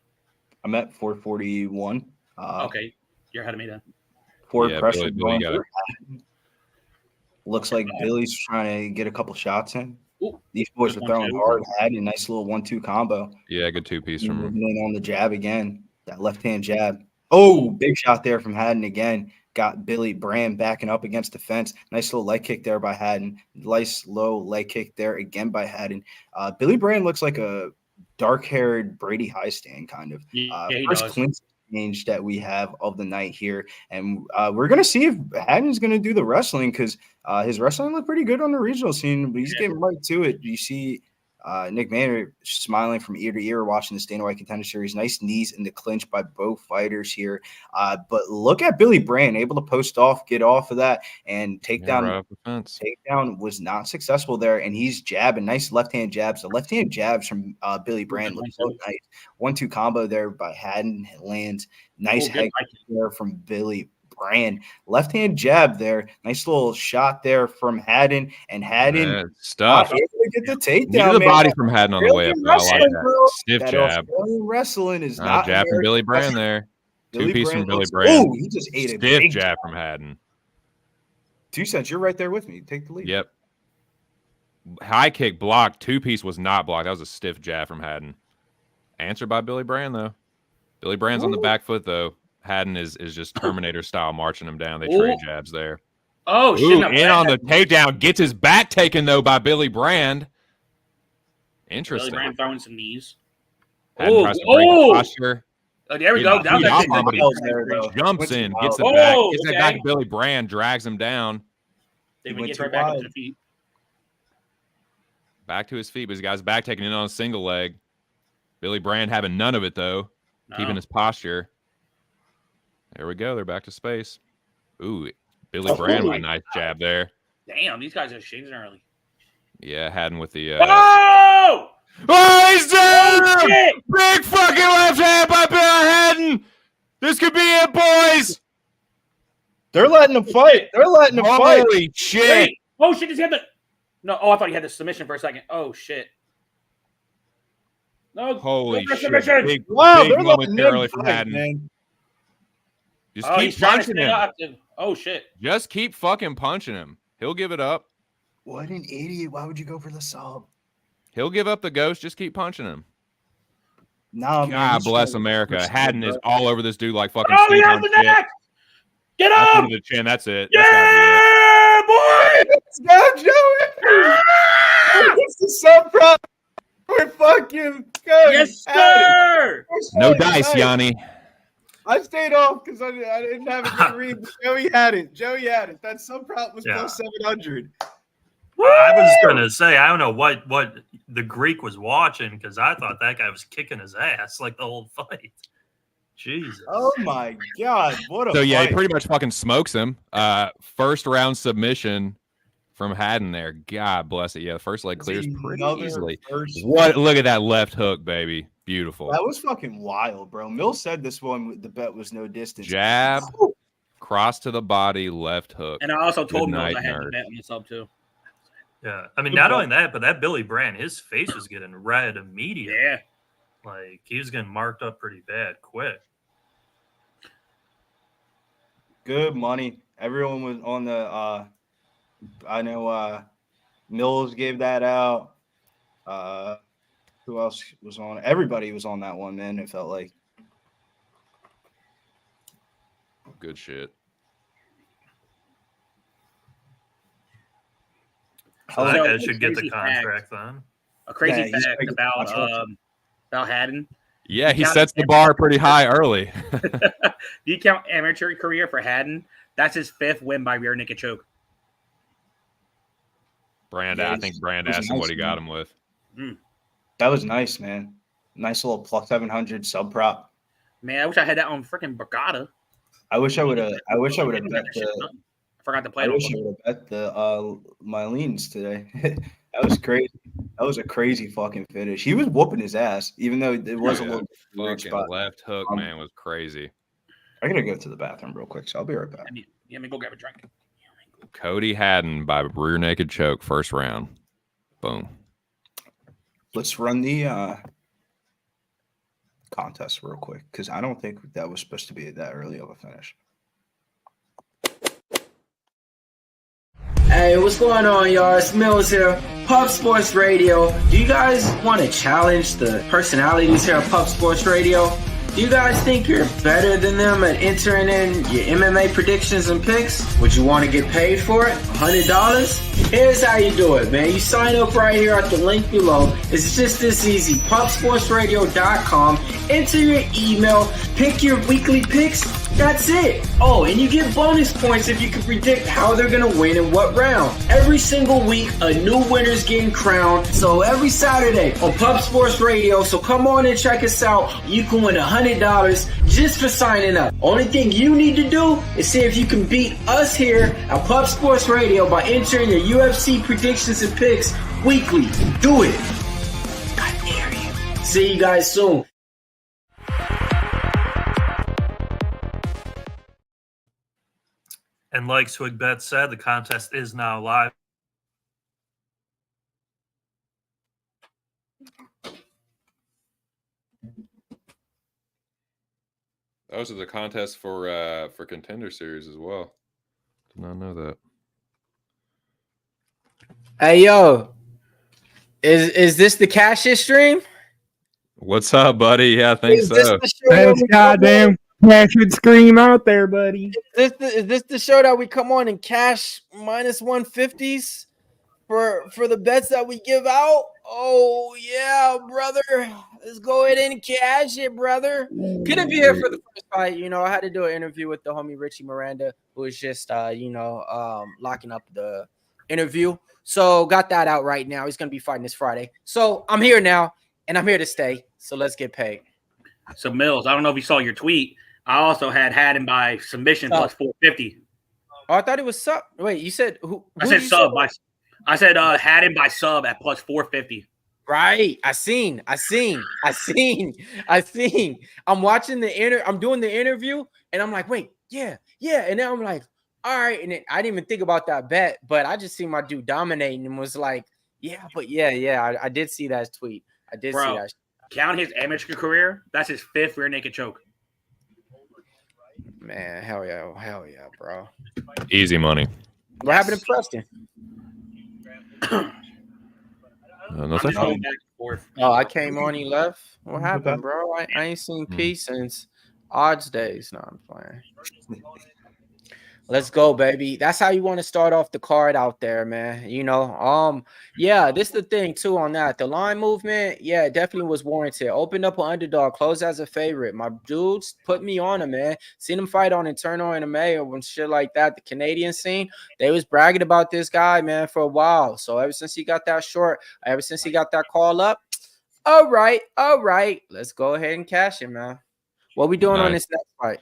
I'm at 441.
Okay, you're ahead of me then.
Pressure.
Billy got it.
Looks like Billy's trying to get a couple shots in.
Ooh,
these boys are throwing hard. Had a nice little 1-2 combo.
Yeah, good 2-piece from him.
On the jab again. That left-hand jab. Oh, big shot there from Haddon again. Got Billy Brand backing up against the fence. Nice little leg kick there by Haddon. Nice low leg kick there again by Haddon. Billy Brand looks like a dark-haired Brady Highstand kind of. First clinch change that we have of the night here. And we're going to see if Haddon's going to do the wrestling because his wrestling looked pretty good on the regional scene, but he's getting right to it. You see Nick Maynard smiling from ear to ear watching the Dana White Contender Series. Nice knees in the clinch by both fighters here. But look at Billy Brand, able to post off, get off of that, and takedown. Takedown was not successful there, and he's jabbing. Nice left-hand jabs. The left-hand jabs from Billy Brand look so nice. 1-2 combo there by Haddon lands. Nice head there from Billy Brand. Left-hand jab there. Nice little shot there from Haddon. And Haddon
stuff.
Get the takedown.
Near the body from Haddon on the way up. I like that. Stiff jab.
Wrestling is not
jab from Billy Brand there. Two-piece from Billy Brand.
Oh, he just ate a
stiff
big
jab from Haddon.
2 cents. You're right there with me. Take the lead.
Yep. High kick blocked. 2-piece was not blocked. That was a stiff jab from Haddon. Answered by Billy Brand, though. Billy Brand's on the back foot, though. Haddon is just Terminator style marching him down. They trade jabs there.
Oh, shit.
In on the takedown. Gets his back taken, though, by Billy Brand. Interesting.
Billy Brand throwing some knees.
Haddon tries to break the posture.
Oh, there we go. Down
he jumps in, gets the back, gets that guy to Billy Brand, drags him down.
They would get right back up to the feet.
Back to his feet, but his guy's back taking in on a single leg. Billy Brand having none of it, though. Keeping his posture. There we go. They're back to space. Ooh, Billy Brand with a nice jab there.
Damn, these guys are shades early.
Yeah, Haddon with the
Oh!
Oh, he's down! Big fucking left hand by Bill Haddon. This could be it, boys.
They're letting him fight.
Holy shit.
Wait. Oh, shit. Does he have the... No. Oh, I thought he had the submission for a second. Oh, shit. No.
Holy shit. Big moment early from Haddon. Man. Just keep punching him.
Oh, shit.
Just keep fucking punching him. He'll give it up.
What an idiot. Why would you go for the sub?
He'll give up the ghost. Just keep punching him.
No,
God bless America. Haddon is all over this dude like fucking
Steve. He has the neck. Get up.
That's the chin. That's it.
Yeah, boy.
Let's go, Joey. It's the sub prop. We're fucking good.
Yes, sir.
No dice, Yanni.
I stayed off because I didn't have a good read. Joey had it. That sub prop was plus 700.
I was going to say, I don't know what the Greek was watching because I thought that guy was kicking his ass like the whole fight. Jesus.
Oh, my God. What a
So, yeah,
fight.
he pretty much fucking smokes him. First round submission from Haddon there. God bless it. Yeah, the first leg clears pretty easily. Look at that left hook, baby. Beautiful.
That was fucking wild, bro. Mills said this one, the bet was no distance.
Jab, cross to the body, left hook.
And I also told Mills I had to bet on the sub, too.
Yeah, I mean, not only that, but that Billy Brand, his face was getting red immediately.
Yeah.
Like, he was getting marked up pretty bad quick.
Good money. Everyone was on the I know Mills gave that out. Who else was on? Everybody was on that one, man. It felt like.
Good shit.
So that guy should get the contract then.
A crazy fact about Haddon.
Yeah, he sets the bar pretty high early.
You count amateur career for Haddon, that's his 5th win by rear naked choke.
I think Brand asked him what he got him with.
That was nice, man. Nice little plus 700 sub prop.
Man, I wish I had that on freaking Borgata.
I wish I would have bet the.
I forgot to play
I wish I would have bet the my leans today. That was crazy. That was a crazy fucking finish. He was whooping his ass, even though it was a little weird spot.
Left hook, man, was crazy.
I gotta go to the bathroom real quick, so I'll be right back.
Let me go grab a drink.
Cody Haddon by rear naked choke, first round. Boom.
Let's run the contest real quick because I don't think that was supposed to be that early of a finish.
Hey, what's going on, y'all? It's Mills here, Pub Sports Radio. Do you guys want to challenge the personalities here at Pub Sports Radio? Do you guys think you're better than them at entering in your MMA predictions and picks? Would you want to get paid for it? $100? Here's how you do it, man. You sign up right here at the link below. It's just this easy. PubSportsRadio.com. Enter your email, pick your weekly picks, That's it. Oh, and you get bonus points if you can predict how they're going to win in what round. Every single week, a new winner's getting crowned. So every Saturday on Pub Sports Radio. So come on and check us out. You can win $100 just for signing up. Only thing you need to do is see if you can beat us here at Pub Sports Radio by entering your UFC predictions and picks weekly. Do it. I dare you. See you guys soon.
And like Swigbet said, the contest is now live.
Those are the contests for Contender Series as well. Did not know that.
Hey yo, is this the Cassius stream?
What's up, buddy? Yeah, I think
Is
so.
this the show that
Best
we come on?
goddamn cash would scream out there, buddy.
Is this the show that we come on and cash minus 150s for the bets that we give out? Oh yeah, brother. Let's go ahead and cash it, brother. Couldn't be here for the first fight. You know, I had to do an interview with the homie Richie Miranda, who was just locking up the interview. So got that out right now. He's gonna be fighting this Friday. So I'm here now, and I'm here to stay. So let's get paid.
So Mills, I don't know if you saw your tweet. I also had Haddon by submission plus 450.
Oh, I thought it was sub. Wait, you said who
I said
you
sub. I said Haddon by sub at plus 450.
Right. I seen. I'm watching I'm doing the interview, and I'm like, wait, yeah. And then I'm like, all right. And then I didn't even think about that bet, but I just seen my dude dominating and was like, yeah. I did see that tweet. I did see that.
Count his amateur career. That's his 5th rear naked choke.
Man, hell yeah, bro.
Easy money.
What happened to Preston?
Nothing.
Going back and forth.
Oh, I came on, he left. What happened, bro? I ain't seen peace since odds days. No, I'm playing. Let's go, baby. That's how you want to start off the card out there, man. You know, yeah, this is the thing too on that. The line movement, yeah, it definitely was warranted. Opened up an underdog, closed as a favorite. My dudes put me on him, man. Seen him fight on Internal MMA or shit like that. The Canadian scene, they was bragging about this guy, man, for a while. So ever since he got that call up, all right. Let's go ahead and cash it, man. What we doing on this next fight?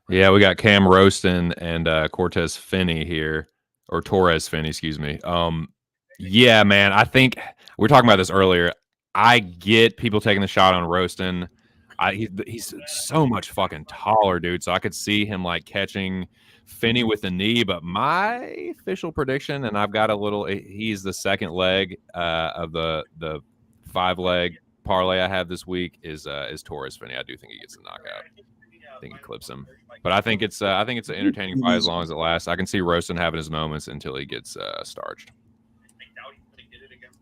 Yeah, we got Cam Rowston and Cortez Finney here, or Torrez Finney, excuse me. Yeah, man, I think we were talking about this earlier. I get people taking the shot on Rowston. He's so much fucking taller, dude. So I could see him like catching Finney with the knee. But my official prediction, and I've got a little. He's the second leg of the 5-leg parlay I have this week is Torrez Finney. I do think he gets the knockout. I think he clips him. But I think it's an entertaining fight as long as it lasts. I can see Rowston having his moments until he gets starched.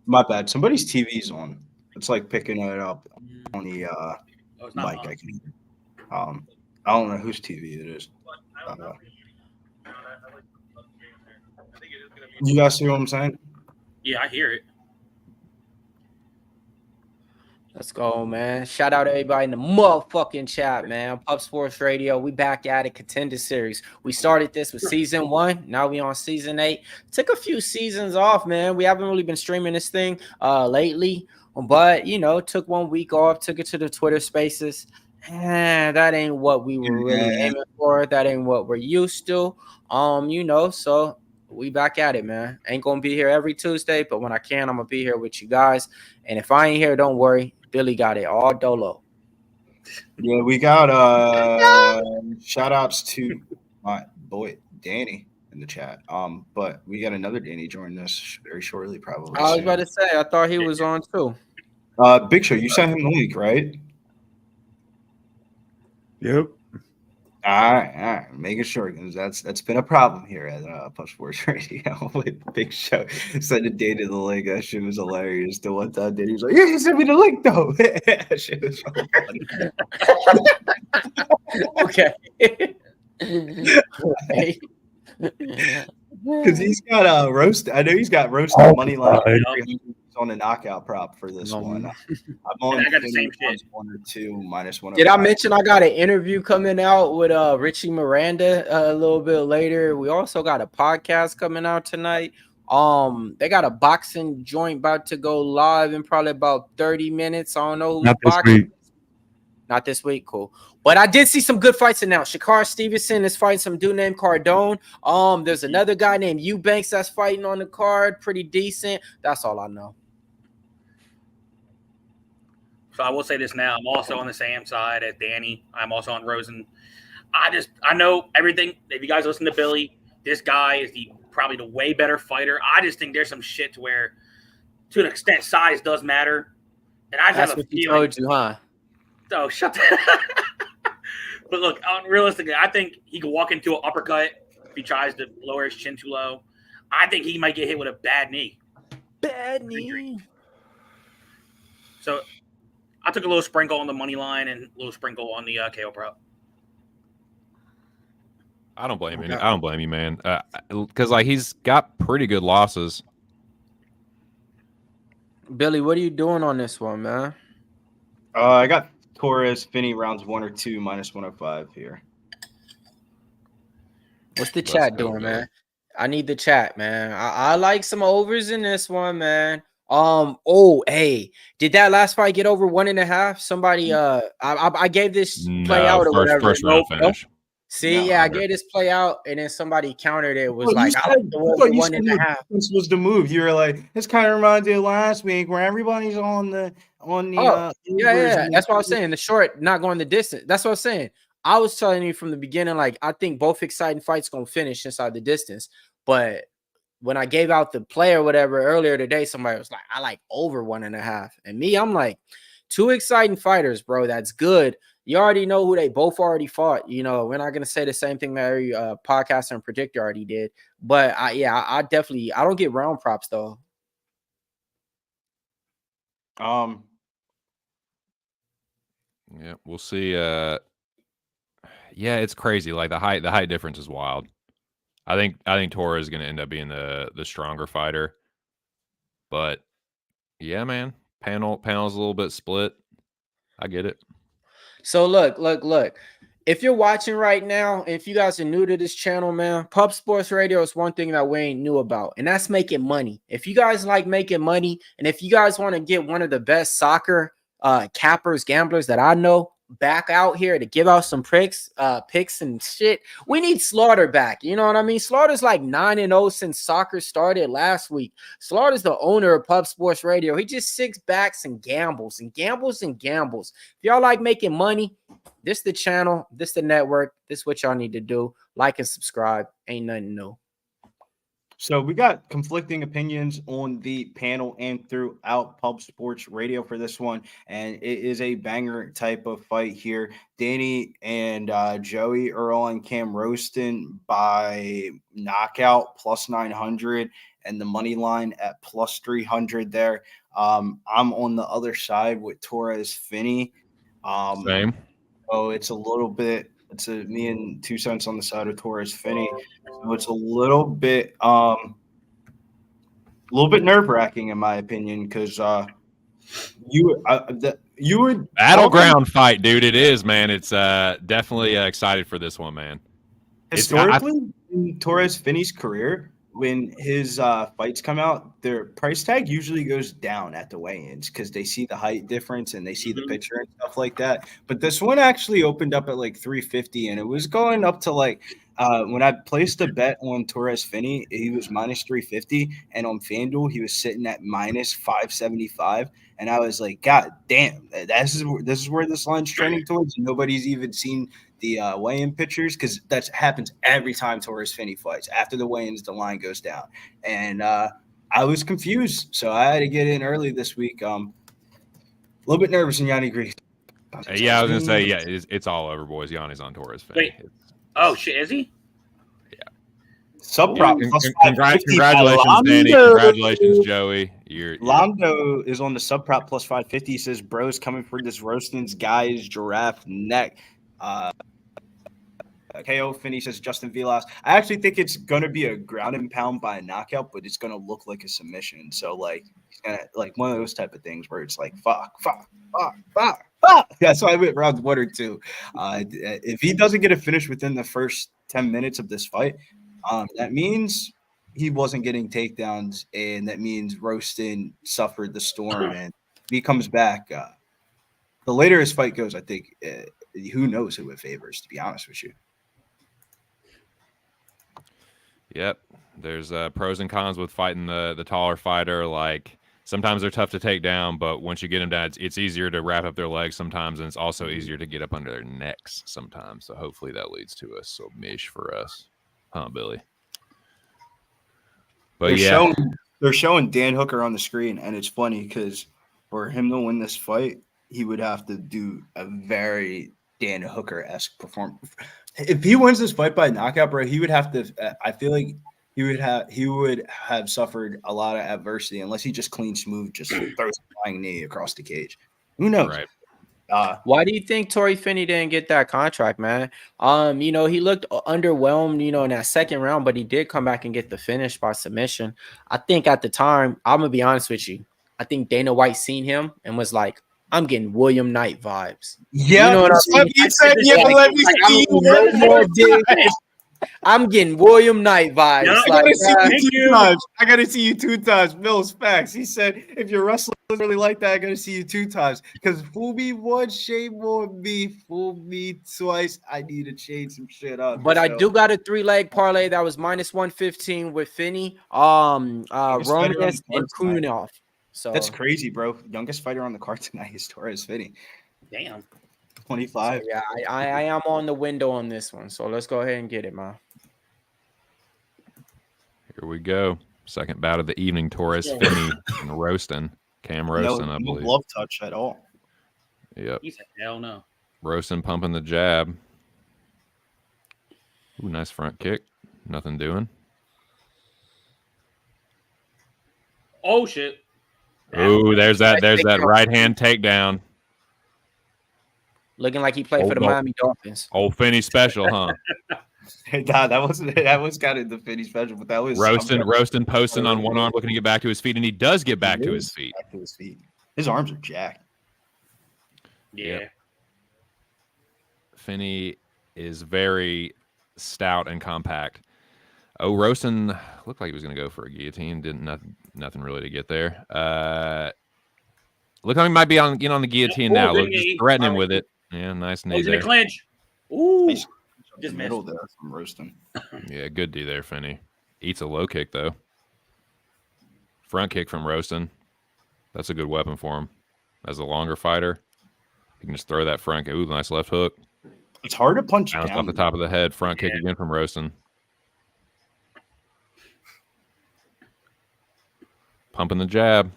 My bad. Somebody's TV's on. It's like picking it up on the mic. I can. I don't know whose TV it is. You guys see what I'm saying?
Yeah, I hear it.
Let's go, man. Shout out to everybody in the motherfucking chat, man. Pub Sports Radio. We back at it, Contender Series. We started this with season 1. Now we on season 8. Took a few seasons off, man. We haven't really been streaming this thing lately. But, you know, took 1 week off. Took it to the Twitter spaces. That ain't what we were really aiming for. That ain't what we're used to. You know, so we back at it, man. Ain't gonna be here every Tuesday, but when I can, I'm gonna be here with you guys. And if I ain't here, don't worry. Billy got it all dolo.
Yeah, we got shout outs to my boy Danny in the chat. But we got another Danny joining us very shortly, probably.
I was about to say, I thought he was on too.
Big Show, you sent him the link, right?
Yep.
All right. Making sure, because that's been a problem here at Pub Sports Radio with Big Show. Sent a Danny the link. That shit was hilarious. The one time Danny was like, "Yeah, you sent me the link though." That shit was so
funny. Okay.
Because he's got roast. I know he's got roasted money line on the knockout prop for this one. I'm on
I got the
Finney
same shit.
1 or 2 minus 1.
Did I mention I got an interview coming out with Richie Miranda a little bit later? We also got a podcast coming out tonight. They got a boxing joint about to go live in probably about 30 minutes. I don't know who's
Not this
boxing.
week.
Not this week, cool. But I did see some good fights announced. Shakar Stevenson is fighting some dude named Cardone. There's another guy named Eubanks that's fighting on the card, pretty decent. That's all I know.
So I will say this now. I'm also on the same side as Danny. I'm also on Rosen. I know everything. If you guys listen to Billy, this guy is probably the way better fighter. I just think there's some shit to where, to an extent, size does matter. And I
That's
have a
what he
feeling.
told you, huh?
Oh, shut the But look, realistically, I think he could walk into an uppercut if he tries to lower his chin too low. I think he might get hit with a bad knee.
Bad knee.
So I took a little sprinkle on the money line and a little sprinkle on the KO prop.
I don't blame you. I don't blame you, man. Because like he's got pretty good losses.
Billy, what are you doing on this one, man?
I got Torrez, Finney rounds 1 or 2 minus 105 here.
What's the chat doing, man? I need the chat, man. I like some overs in this one, man. Hey, did that last fight get over 1.5? Somebody, I gave this play out or whatever.
First round finish.
See, I gave this play out, and then somebody countered it. Was like, I like the over 1.5.
This was the move. You were like, this kind of reminds me of last week where everybody's on the.
Yeah. That's what I was saying. The short, not going the distance. That's what I was saying. I was telling you from the beginning, like, I think both exciting fights gonna finish inside the distance. But when I gave out the play or whatever earlier today, somebody was like, I like over 1.5. And me, I'm like, 2 exciting fighters, bro. That's good. You already know who they both already fought. You know, we're not gonna say the same thing that every podcaster and predictor already did. But I definitely don't get round props though.
Yeah, we'll see. Yeah, it's crazy. Like the height difference is wild. I think Torrez is going to end up being the stronger fighter. But yeah, man, panel's a little bit split. I get it.
So look. If you're watching right now, if you guys are new to this channel, man, Pub Sports Radio is one thing that we ain't new about, and that's making money. If you guys like making money, and if you guys want to get one of the best soccer cappers, gamblers that I know back out here to give out some picks and shit, we need Slaughter back. You know what I mean? Slaughter's like 9-0 since soccer started last week. Slaughter's the owner of Pub Sports Radio. He just sits back and gambles and gambles and gambles. If y'all like making money, this the channel, this the network, this what y'all need to do. Like and subscribe. Ain't nothing new.
So we got conflicting opinions on the panel and throughout Pub Sports Radio for this one, and it is a banger type of fight here. Danny and Joey are on Cam Rowston by knockout plus 900, and the money line at plus 300 there. I'm on the other side with Torrez Finney.
Same.
Oh, it's a little bit. It's me and 2 cents on the side of Torrez Finney. So it's a little bit nerve-wracking in my opinion, because you would
battleground fight, dude. It is, man. It's definitely excited for this one, man.
Historically, in Torrez Finney's career, when his fights come out, their price tag usually goes down at the weigh-ins because they see the height difference and they see the picture and stuff like that. But this one actually opened up at like 350, and it was going up to like when I placed a bet on Torrez Finney, he was minus 350, and on FanDuel he was sitting at minus 575. And I was like, God damn, this is where this line's trending towards. Nobody's even seen the weigh-in pictures, because that happens every time Torrez Finney fights. After the weigh-ins, the line goes down. And I was confused, so I had to get in early this week. A little bit nervous in Yanni Greece.
Yeah, I was going to say, yeah, it's all over, boys. Yanni's on Torrez Finney.
Wait. Oh, shit, is he?
Sub prop.
Congratulations, Danny. Congratulations, Joey.
Londo is on the sub prop plus 550. He says, bro's coming for this Rowston's guy's giraffe neck. KO. Finney says Justin Vilas. I actually think it's going to be a ground and pound by a knockout, but it's going to look like a submission. So, like, he's going to, like, one of those type of things where it's like, fuck. Yeah, so I went round 1 or 2. If he doesn't get a finish within the first 10 minutes of this fight, that means he wasn't getting takedowns, and that means Rowston suffered the storm, and if he comes back, the later his fight goes, I think who knows who it favors, to be honest with you.
Yep. There's pros and cons with fighting the taller fighter. Like, sometimes they're tough to take down, but once you get them down, it's easier to wrap up their legs sometimes, and it's also easier to get up under their necks sometimes. So hopefully that leads to a submission for us. Huh, Billy? But
they're showing Dan Hooker on the screen, and it's funny because for him to win this fight, he would have to do a very Dan Hooker-esque performance. If he wins this fight by knockout, bro, he would have to. I feel like he would have suffered a lot of adversity unless he just clean smooth, just throws a flying knee across the cage. Who knows?
Right.
Why do you think Torrey Finney didn't get that contract, man? He looked underwhelmed, in that second round, but he did come back and get the finish by submission. I think at the time, I'm gonna be honest with you, I think Dana White seen him and was like, I'm getting William Knight vibes.
Yeah,
you know what I mean?
He said, "Yeah, let me see you."
No more digs. I'm getting William Knight vibes.
Yeah,
I gotta see you 2 times. Mills facts. He said, if you're wrestling really like that, I gotta see you 2 times. Because fool me once, shame on me. Fool me twice. I need to change some shit up.
But I do got a 3-leg parlay that was minus 115 with Finney, Romious, and Kuniev. So
that's crazy, bro. Youngest fighter on the card tonight is Torrez Finney.
Damn.
25.
So yeah, I am on the window on this one. So let's go ahead and get it, man.
Here we go. Second bout of the evening. Torrez Finney and Rowston. Cam Rowston, I believe.
No love touch at all.
Yep.
He said, hell no.
Rowston pumping the jab. Ooh, nice front kick. Nothing doing.
Oh shit.
Ooh, there's that right hand takedown.
Looking like he played for the Miami Dolphins.
Old Finney special, huh?
that was kind of the Finney special, but that was
Rowston posting on one arm, looking to get back to his feet, and he does get back to his feet.
His arms are jacked.
Yeah.
Yep. Finney is very stout and compact. Oh, Rowston looked like he was going to go for a guillotine. Nothing really to get there. Look like he might be on the guillotine now. Look, just threatening with it. Yeah, nice knee there.
In the clinch. Ooh.
Just middle there from Rowston.
Yeah, good D there, Finney. Eats a low kick, though. Front kick from Rowston. That's a good weapon for him. As a longer fighter, he can just throw that front kick. Ooh, nice left hook.
It's hard to punch
Bounced
down.
off the top of the head. Front kick again from Rowston. Pumping the jab.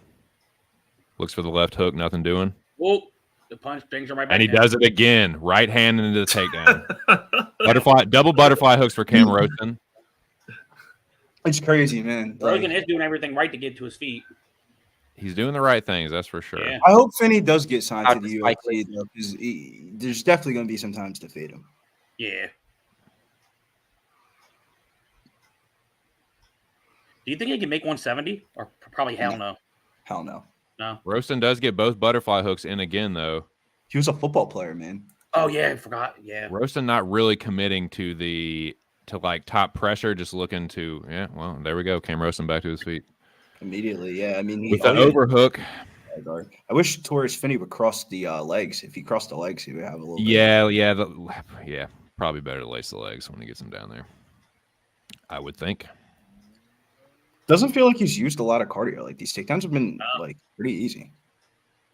Looks for the left hook. Nothing doing.
Whoa. The punch brings him right back.
And he does it again. Right hand into the takedown. Double butterfly hooks for Cam Rowston.
It's crazy, man.
Rogan is doing everything right to get to his feet.
He's doing the right things, that's for sure.
Yeah.
I hope Finney does get signed to the UFC, though, because there's definitely going to be some times to fade him.
Yeah. Do you think he can make 170? Or probably hell no.
Hell no.
No.
Rowston does get both butterfly hooks in again, though.
He was a football player, man.
Oh, yeah, I forgot. Yeah.
Rowston not really committing to top pressure, just looking to, well, there we go. Cam Rowston back to his feet.
Immediately, yeah. I mean,
with the overhook.
I wish Torrez Finney would cross the legs. If he crossed the legs, he would have a little bit.
Yeah, probably better to lace the legs when he gets him down there. I would think.
Doesn't feel like he's used a lot of cardio. Like, these takedowns have been pretty easy.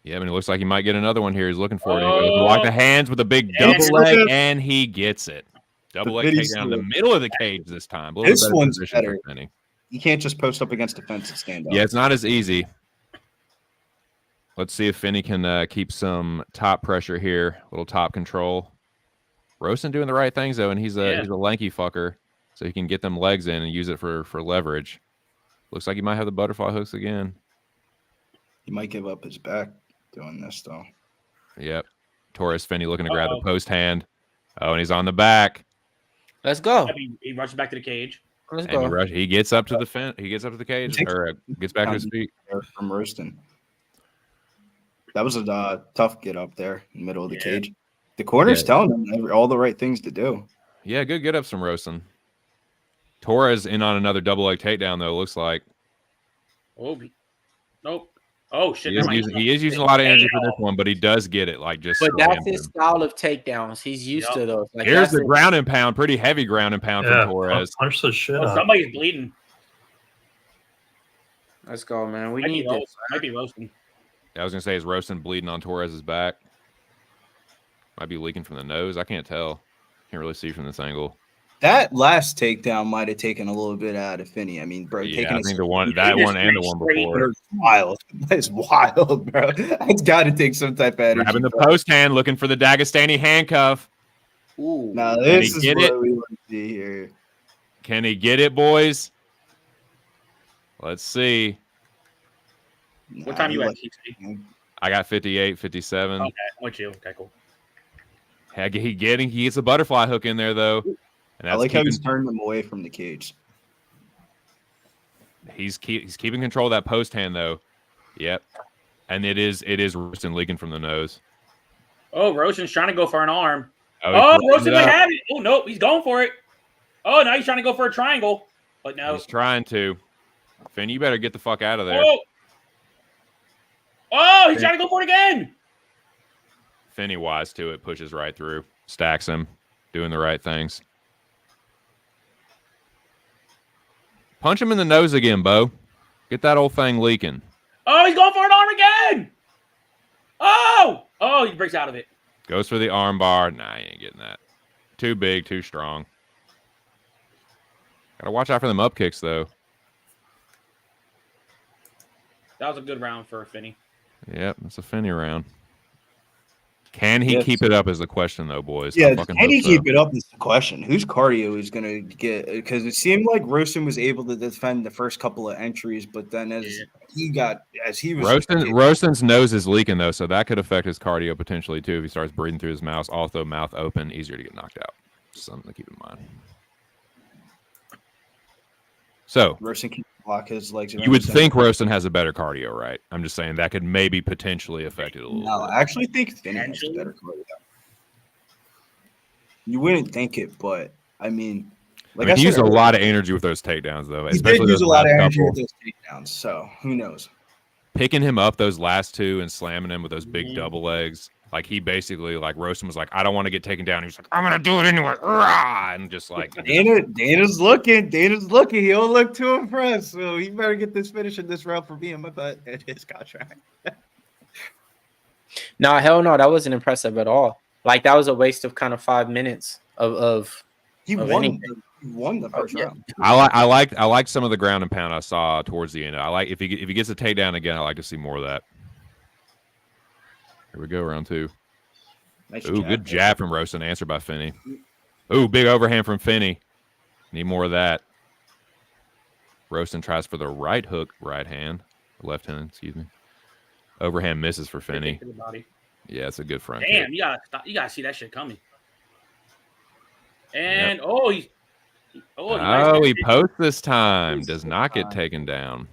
Yeah, I mean, it looks like he might get another one here. He's looking for it. Lock the hands with a big double leg, and he gets it. Double leg takedown in the middle of the cage this time.
This one's better. You can't just post up against the fence and stand up.
Yeah, it's not as easy. Let's see if Finney can keep some top pressure here. A little top control. Rowston doing the right things, though, and he's a lanky fucker, so he can get them legs in and use it for leverage. Looks like he might have the butterfly hooks again.
He might give up his back doing this, though.
Yep. Torrez Finney looking to grab the post hand. Oh, and he's on the back.
Let's go.
He rushes back to the cage.
Let's
And
go.
he gets up to the fence. He gets up to the cage, or gets back to his feet.
From Rowston. That was a tough get up there in the middle of the cage. The corner's telling him all the right things to do.
Yeah, good get ups from Rowston. Torrez in on another double leg takedown, though, looks like.
Nope. Oh, shit.
He is using a lot of energy for this one, but he does get it.
But that's his style of takedowns. He's used to those.
Here's the ground and pound. Pretty heavy ground and pound from Torrez.
Punch the shit out.
Somebody's bleeding.
Let's go, man. We need this.
Might be Rowston.
I was going to say, is Rowston bleeding on Torres's back? Might be leaking from the nose. I can't tell. Can't really see from this angle.
That last takedown might have taken a little bit out of Finney. I mean, bro,
I think that one and the one before.
It's wild. It's wild, bro. It's got to take some type of energy.
Grabbing the post hand, looking for the Dagestani handcuff.
Ooh.
Now this is what we want to see here.
Can he get it, boys? Let's see.
What time you at, TC?
I got 58, 57.
Okay, I'm with you. Okay, cool.
He gets a butterfly hook in there, though. And
I like how he's turned him away from the cage.
He's keeping control of that post hand, though. Yep. And it is Rowston leaking from the nose.
Oh, Rowston's trying to go for an arm.
Oh,
Rowston might have it. Oh, no, he's going for it. Oh, now he's trying to go for a triangle. But no.
He's trying to. Finn, you better get the fuck out of there.
Oh, he's trying to go for it again.
Finney wise to it, pushes right through, stacks him, doing the right things. Punch him in the nose again, Bo. Get that old thing leaking.
Oh, he's going for an arm again. Oh, he breaks out of it.
Goes for the arm bar. Nah, he ain't getting that. Too big, too strong. Gotta watch out for them up kicks, though.
That was a good round for Finney.
Yep, it's a Finney round. Can he keep it up is the question, though, boys.
Yeah, can he keep it up is the question. Whose cardio is going to get – because it seemed like Rowston was able to defend the first couple of entries, but then
Rowston's nose is leaking, though, so that could affect his cardio potentially, too, if he starts breathing through his mouth. Also, mouth open, easier to get knocked out. Something to keep in mind. So
Rowston can block his legs.
You would think Rowston has a better cardio, right? I'm just saying that could maybe potentially affect it a little.
No, I actually think Finney has a better cardio. You wouldn't think it, but I mean,
he used a lot of energy with those takedowns, though.
He did use a lot of energy with those takedowns, so who knows?
Picking him up those last two and slamming him with those big double legs. Like he basically, like Rowston was like, I don't want to get taken down. He was like, I'm gonna do it anyway. And just like
Dana's looking. He don't look too impressed. So he better get this finish in this round for being my butt at his contract.
No, hell no, that wasn't impressive at all. Like that was a waste of kind of 5 minutes of
he won the first round.
I like some of the ground and pound I saw towards the end. I like if he gets a takedown again, I like to see more of that. Here we go, round two. Nice good jab from Rowston, answered by Finney. Ooh, big overhand from Finney. Need more of that. Rowston tries for the right hook, right hand. Left hand, excuse me. Overhand misses for Finney. Yeah, it's a good front kick.
Damn, you gotta see that shit coming. And
he posts this time. Does not get taken down.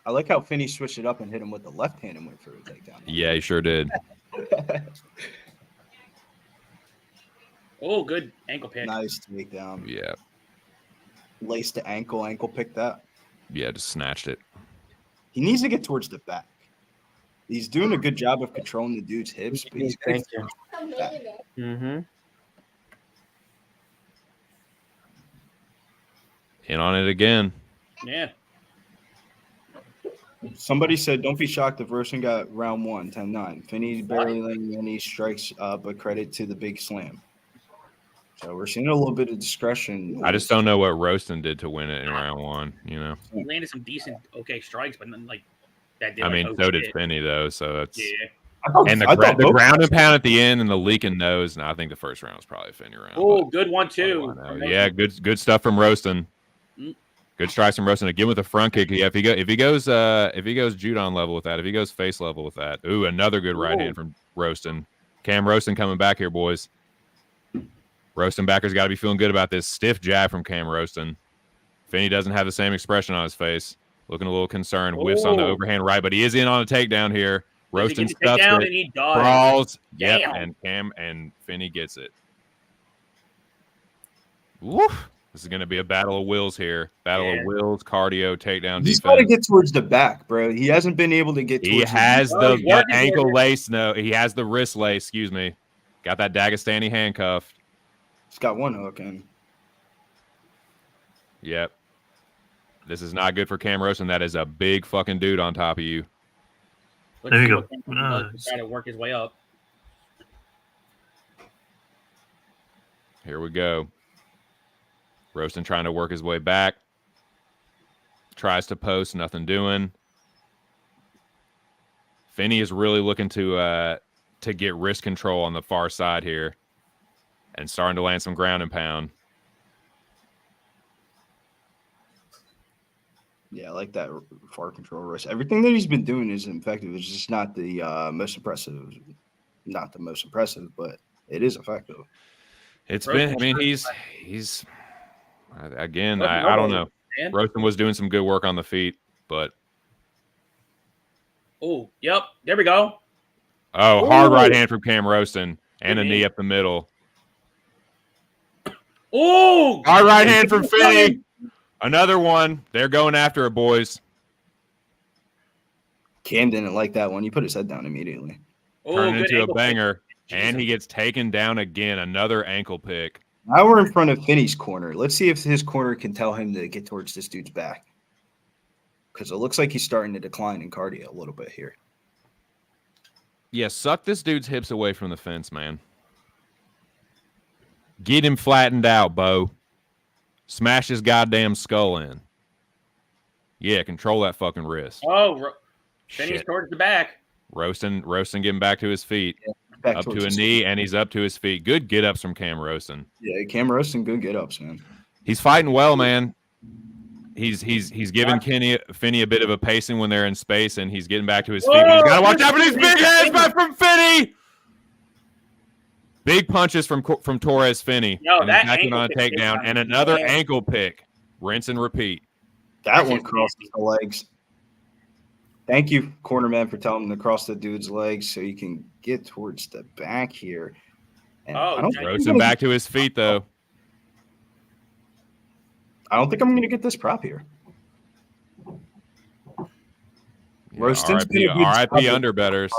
I like how Finney switched it up and hit him with the left hand and went for a takedown.
Yeah, he sure did.
Good ankle pick.
Nice takedown.
Yeah.
Laced the ankle picked that.
Yeah, just snatched it.
He needs to get towards the back. He's doing a good job of controlling the dude's hips, but he's
Mm-hmm.
In on it again.
Yeah.
Somebody said, don't be shocked if Rowston got round 1, 10-9. Finney's barely laying any strikes, but credit to the big slam. So we're seeing a little bit of discretion.
I just don't know what Rowston did to win it in round 1, you know.
He landed some decent, strikes, but then, that did.
I mean, so did Finney, though, so that's...
Yeah.
And the ground and pound at the end and the leaking nose, and I think the first round was probably a Finney round.
Oh, good one, too.
Yeah, good stuff from Rowston. Good strikes from Rowston again with a front kick. Yeah, if he goes Judon level with that, if he goes face level with that, another good right hand from Rowston. Cam Rowston coming back here, boys. Rowston backers got to be feeling good about this. Stiff jab from Cam Rowston. Finney doesn't have the same expression on his face. Looking a little concerned. Whiffs on the overhand right, but he is in on a takedown here. Rowston stuffs it.
And he does.
Crawls. Yep,
Damn.
and Cam and Finney gets it. Woof. This is going to be a battle of wills here. Battle of wills, cardio, takedown
He's
defense.
got to get towards the back, bro. He hasn't been able to get towards
He has the
working
ankle
towards it.
lace. No, he has the wrist lace. Excuse me. Got that Dagestani handcuff.
He's got one hook in.
Yep. This is not good for Cam Rowston. That is a big fucking dude on top of you.
There you go.
Trying to work his way up.
Here we go. Rowston trying to work his way back. Tries to post, nothing doing. Finney is really looking to get wrist control on the far side here and starting to land some ground and pound.
Yeah, I like that far control wrist. Everything that he's been doing is effective. It's just not the most impressive. Not the most impressive, but it is effective.
It's been, I mean, he's again, I don't know. Rowston was doing some good work on the feet, but.
Oh, yep. There we go.
Oh, hard right hand from Cam Rowston and a knee up the middle.
Oh,
hard right hand from Finney. Another one. They're going after it, boys.
Cam didn't like that one. He put his head down immediately.
Turned into a banger, and he gets taken down again. Another ankle pick.
Now we're in front of Finney's corner. Let's see if his corner can tell him to get towards this dude's back. Because it looks like he's starting to decline in cardio a little bit here.
Yeah, suck this dude's hips away from the fence, man. Get him flattened out, Bo. Smash his goddamn skull in. Yeah, control that fucking wrist.
Oh, Finney's towards the back.
Rowston getting back to his feet.
Yeah,
up to a knee, and he's up to his feet. Good get-ups from Cam Rowston.
Yeah, Cam Rowston, good get-ups, man.
He's fighting well, man. He's giving Finney a bit of a pacing when they're in space, and he's getting back to his feet. He's got to watch out for these big hands back from Finney. Big punches from Torrez Finney.
No,
and
that
he's
ankle
on a
pick
takedown, and another ankle pick. Rinse and repeat.
That one crosses the legs. Thank you, cornerman, for telling him to cross the dude's legs so he can get towards the back here. And
throws him back to his feet, though.
I don't think I'm going to get this prop here.
Yeah,
Rowston's
RIP underbetters.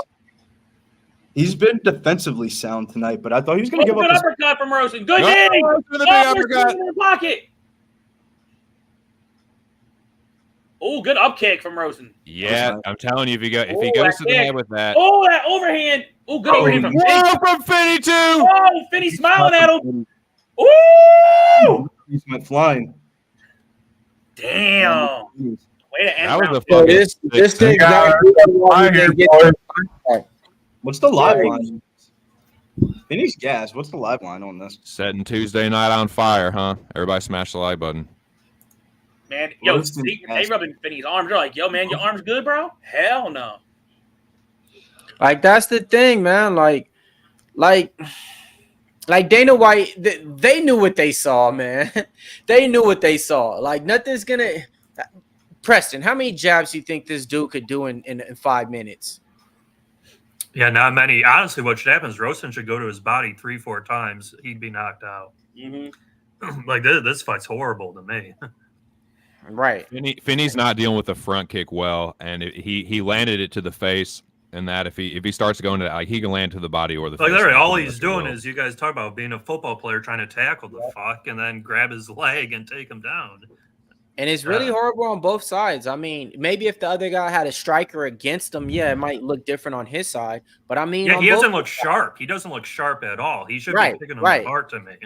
He's been defensively sound tonight, but I thought he was going to give up
Good
his
uppercut from Rowston. Good
knee.
knee.
The big uppercut.
In the pocket. Oh, good up kick from Rowston.
Yeah, I'm telling you, if he goes to the head with that.
Oh, that overhand. Oh, good overhand from Finney.
From Finney, too.
Oh, Finney smiling at him. Ooh.
He went flying.
Damn. Way to end
That was
round
a
two.
fucking
This thing
What's the live line? Finney's gas. What's the live line on this?
setting Tuesday night on fire, huh? Everybody smash the like button.
Man, yo,
Rowston
they rubbing Finney's arms. They're like, yo, man, your arm's good, bro? Hell no.
Like, that's the thing, man. Like Dana White, they knew what they saw, man. They knew what they saw. Like, nothing's gonna. Preston, how many jabs do you think this dude could do in 5 minutes?
Yeah, not many. Honestly, what should happen is Rowston should go to his body 3-4 times. He'd be knocked out.
Mm-hmm.
Like, this fight's horrible to me.
Right.
Finney's not dealing with the front kick well, and he landed it to the face. And that if he starts going to that, like, he can land to the body or the
Like,
face.
literally, all he's doing is you guys talk about being a football player trying to tackle the fuck and then grab his leg and take him down.
And it's really horrible on both sides. I mean, maybe if the other guy had a striker against him, yeah, it might look different on his side. But I mean,
yeah, he doesn't look sharp. He doesn't look sharp at all. He should be picking him apart to me.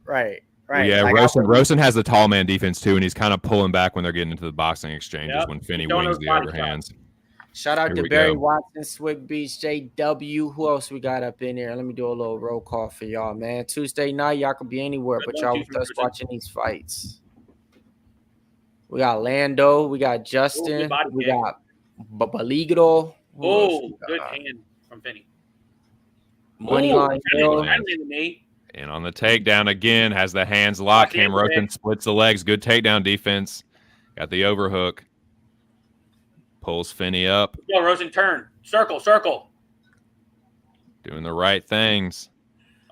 Right.
Yeah,
like,
Rowston has the tall man defense too, and he's kind of pulling back when they're getting into the boxing exchanges when Finney wings the overhands.
Shout out
Here
to
we
Barry
go.
Watson, Swick Beach, JW. Who else we got up in there? Let me do a little roll call for y'all, man. Tuesday night, y'all could be anywhere, but y'all with us watching these fights. We got Lando, we got Justin, we got Baligro.
Oh, good hand from Finney.
Moneyline Hill.
Friendly to me.
And on the takedown again, has the hands locked. Cam Rowston splits the legs. Good takedown defense. Got the overhook. Pulls Finney up.
Go, Rowston, turn. Circle.
Doing the right things.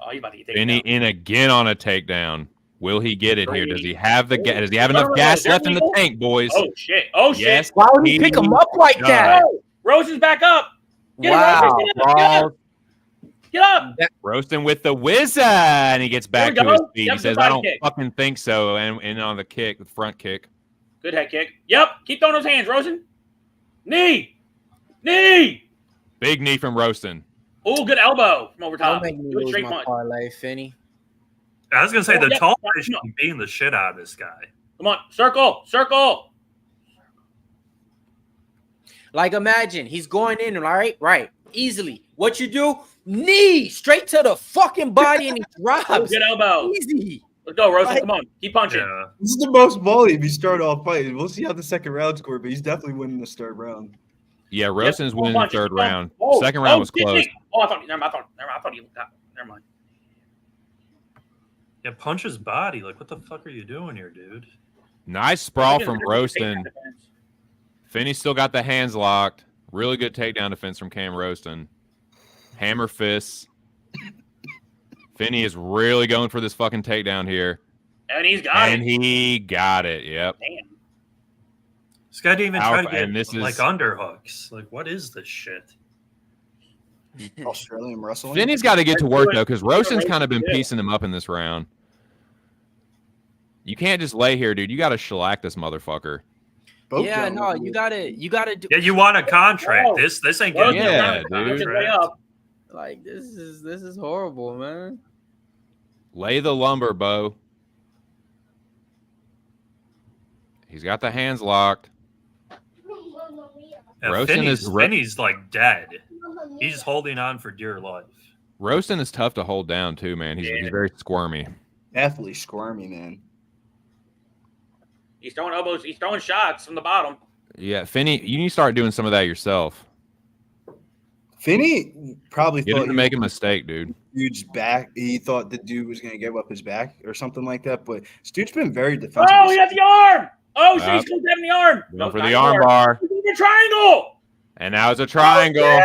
Oh, he's about to get taken
Finney
down.
in again on a takedown. Will he get it here? Does he have the Does he have enough gas left in the tank, boys?
Oh shit! Oh shit!
Yes,
Why would he pick him up like that?
Oh, Rowston's back up.
Wow,
Get up!
Rowston with the whizza, and he gets back to his feet.
Yep,
He says, "I don't fucking think so." And on the kick, the front kick.
Good head kick. Yep. Keep throwing those hands, Rowston. Knee. Big
knee from Rowston.
Oh, good elbow from over top.
Don't make me lose my parlay, Finney.
I was gonna say the tall guy should be beating the shit out of this guy.
Come on, circle.
Like imagine he's going in, right, easily. What you do? Knee straight to the fucking body, and he drops.
Good elbow.
Easy.
Let's go, Rowston. Come on, keep punching.
Yeah.
This is the most volume he started off fighting. We'll see how the second round score, but he's definitely winning the third round.
Yeah, Rowston's winning the third round.
Oh,
Second round was close.
Oh, I thought you got. Never mind.
Yeah, punch his body. Like, what the fuck are you doing here, dude?
Nice sprawl from Rowston. Finney still got the hands locked. Really good takedown defense from Cam Rowston. Hammer fists. Finney is really going for this fucking takedown here.
And he's got it.
And he got it. Yep.
Damn.
This guy didn't even try to get
and this
like
is
underhooks. Like, what is this shit?
Australian wrestling.
Finney's got to get to work though, because Rowston's kind of been piecing him up in this round. You can't just lay here, dude. You got to shellac this motherfucker.
Both
Yeah,
gentlemen.
no, you gotta do.
Yeah, you want a contract.
Oh.
This ain't good.
Yeah,
Punch his
dude.
way up.
Like this is horrible, man.
Lay the lumber, Bo. He's got the hands locked.
Yeah,
Rowston
Finney's like dead. He's holding on for dear life.
Rowston is tough to hold down too, man. He's very squirmy.
Definitely squirmy, man.
He's throwing elbows. He's throwing shots from the bottom.
Yeah, Finney, you need to start doing some of that yourself.
Finney probably
Get
thought
him to make a mistake, dude.
dude's back. He thought the dude was going to give up his back or something like that. But this dude's been very defensive.
Oh, he got the arm. Oh, shit, he's going to the arm.
Going for the arm bar.
The triangle.
And now it's a triangle.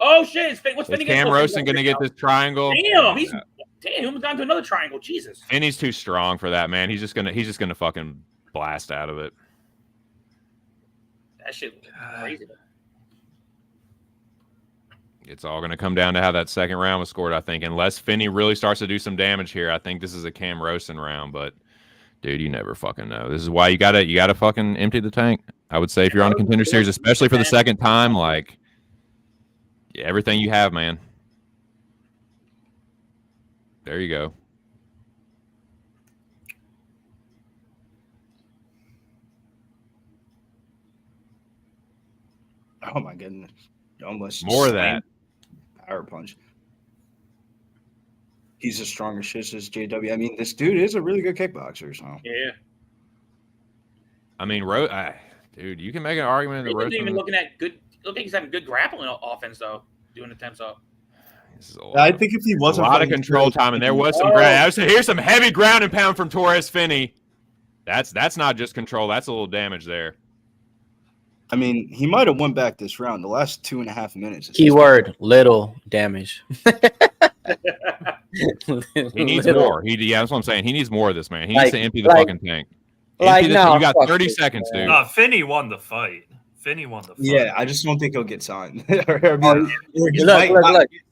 Oh, shit. What's
Is
Finney
Cam Rowston going to get this triangle?
Damn, he almost gone to another triangle. Jesus.
Finney's too strong for that, man. He's just gonna fucking blast out of it.
That shit was crazy.
It's all gonna come down to how that second round was scored, I think. Unless Finney really starts to do some damage here, I think this is a Cam Rowston round. But dude, you never fucking know. This is why you gotta fucking empty the tank. I would say if you're on a Contender series, especially for the second time, like everything you have, man. There you go.
Oh my goodness! Almost
More of that
power punch. He's as strong as shit as JW. I mean, this dude is a really good kickboxer. So
Yeah.
I mean, dude, you can make an argument.
He wasn't even looking at good. Look like he's having good grappling offense though, doing attempts up.
I think if he wasn't
a lot of control time, and there was some ground. I would say here's some heavy ground and pound from Torrez Finney. That's not just control. That's a little damage there.
I mean, he might have won back this round. The last 2.5 minutes.
Keyword: little damage.
He needs more. That's what I'm saying. He needs more of this, man. He needs to empty the fucking tank.
Like, no,
you got 30 seconds, dude.
Finney won the fight. Finney won the fight.
Yeah, I just don't think he'll get signed.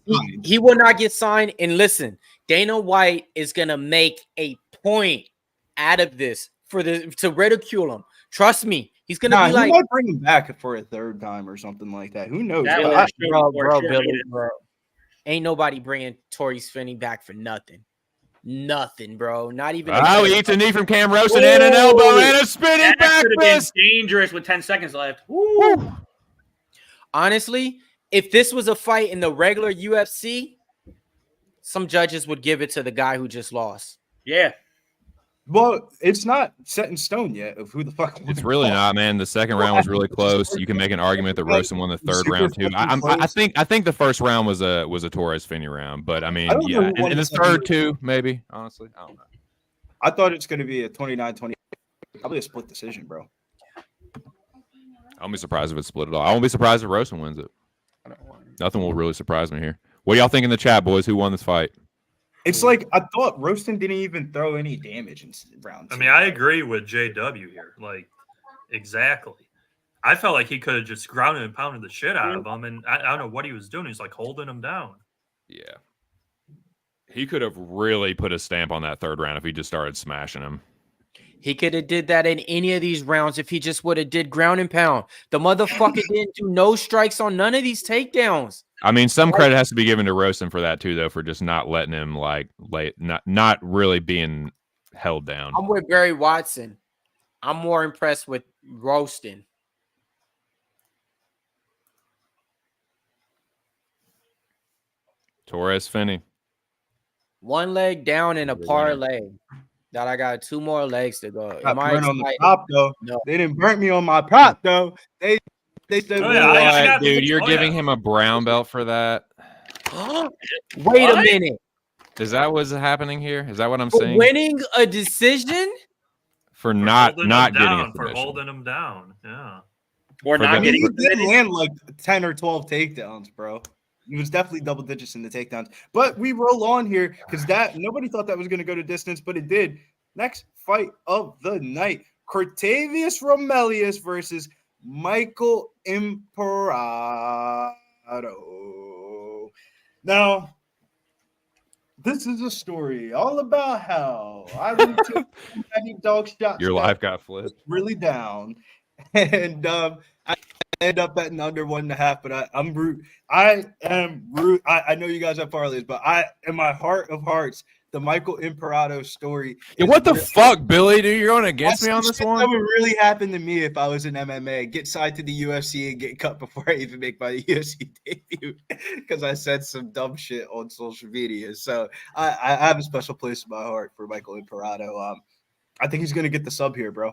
Look. He will not get signed. And listen, Dana White is gonna make a point out of this to ridicule him. Trust me, he's gonna be like,
he might bring him back for a third time or something like that. Who knows?
Bro, ain't nobody bringing Torrez Finney back for nothing. Nothing, bro. Not even.
Oh, he eats a knee from Cam Rowston and an elbow and a spinning back fist.
Dangerous with 10 seconds left.
Woo. Honestly, if this was a fight in the regular UFC, some judges would give it to the guy who just lost.
Yeah.
Well, it's not set in stone yet of who the fuck.
It's really not, man. The second round was really close. You can make an argument that Rowston won the third round too. I think the first round was a Torrez Finney round, but I mean, yeah, and the third too, maybe. Honestly, I don't know.
I thought it's going to be a 29-20, probably a split decision, bro.
I won't be surprised if it's split at all. I won't be surprised if Rowston wins it. Nothing will really surprise me here. What do y'all think in the chat, boys? Who won this fight?
It's like I thought Rowston didn't even throw any damage in round 2.
I mean, I agree with JW here. Like, exactly. I felt like he could have just grounded and pounded the shit out of him, and I don't know what he was doing. He's like holding him down.
Yeah. He could have really put a stamp on that third round if he just started smashing him.
He could have did that in any of these rounds if he just would have did ground and pound. The motherfucker didn't do no strikes on none of these takedowns.
I mean, some credit has to be given to Rowston for that too, though, for just not letting him not really being held down.
I'm with Barry Watson. I'm more impressed with Rowston.
Torrez Finney.
One leg down in a parlay. That I got 2 more legs to go.
Got burnt on the prop though. No. They didn't burn me on my prop though. They said,
what, dude, you're giving him a brown belt for that.
Wait a minute.
Is that what's happening here? Is that what I'm saying?
Winning a decision
for not getting a
for holding him down. Yeah.
Or
not getting. He did land like 10 or 12 takedowns, bro. He was definitely double digits in the takedowns. But we roll on here because nobody thought that was going to go to distance, but it did. Next fight of the night: Cortavious Romelius versus Michael Imperato. Now, this is a story all about how I went to dog shots.
Your life got flipped.
Really down. And I ended up betting under 1.5, but I'm rude. I am rude. I know you guys have parlays, but in my heart of hearts, the Michael Imperato story.
Yeah, what the fuck, Billy? Dude, you're going against me on this one?
That would really happen to me if I was in MMA. Get signed to the UFC and get cut before I even make my UFC debut because I said some dumb shit on social media. So I have a special place in my heart for Michael Imperato. I think he's going to get the sub here, bro.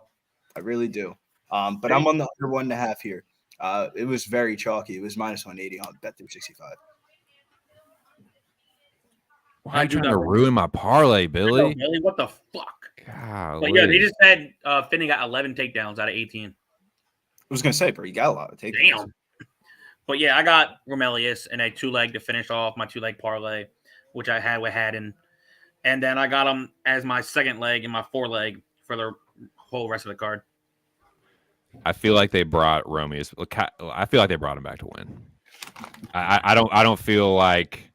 I really do. But I'm on the under 1.5 here. It was very chalky. It was minus 180 on Bet365.
Why are you trying to ruin my parlay, Billy?
Billy, what the fuck?
God.
But yeah, they just said Finney got 11 takedowns out of 18.
I was gonna say, bro, you got a lot of takedowns.
Damn. But yeah, I got Romelius and a 2-leg to finish off my 2-leg parlay, which I had with Haddon, and then I got him as my second leg and my 4-leg for the whole rest of the card.
I feel like they brought Romious. I feel like they brought him back to win. I don't feel like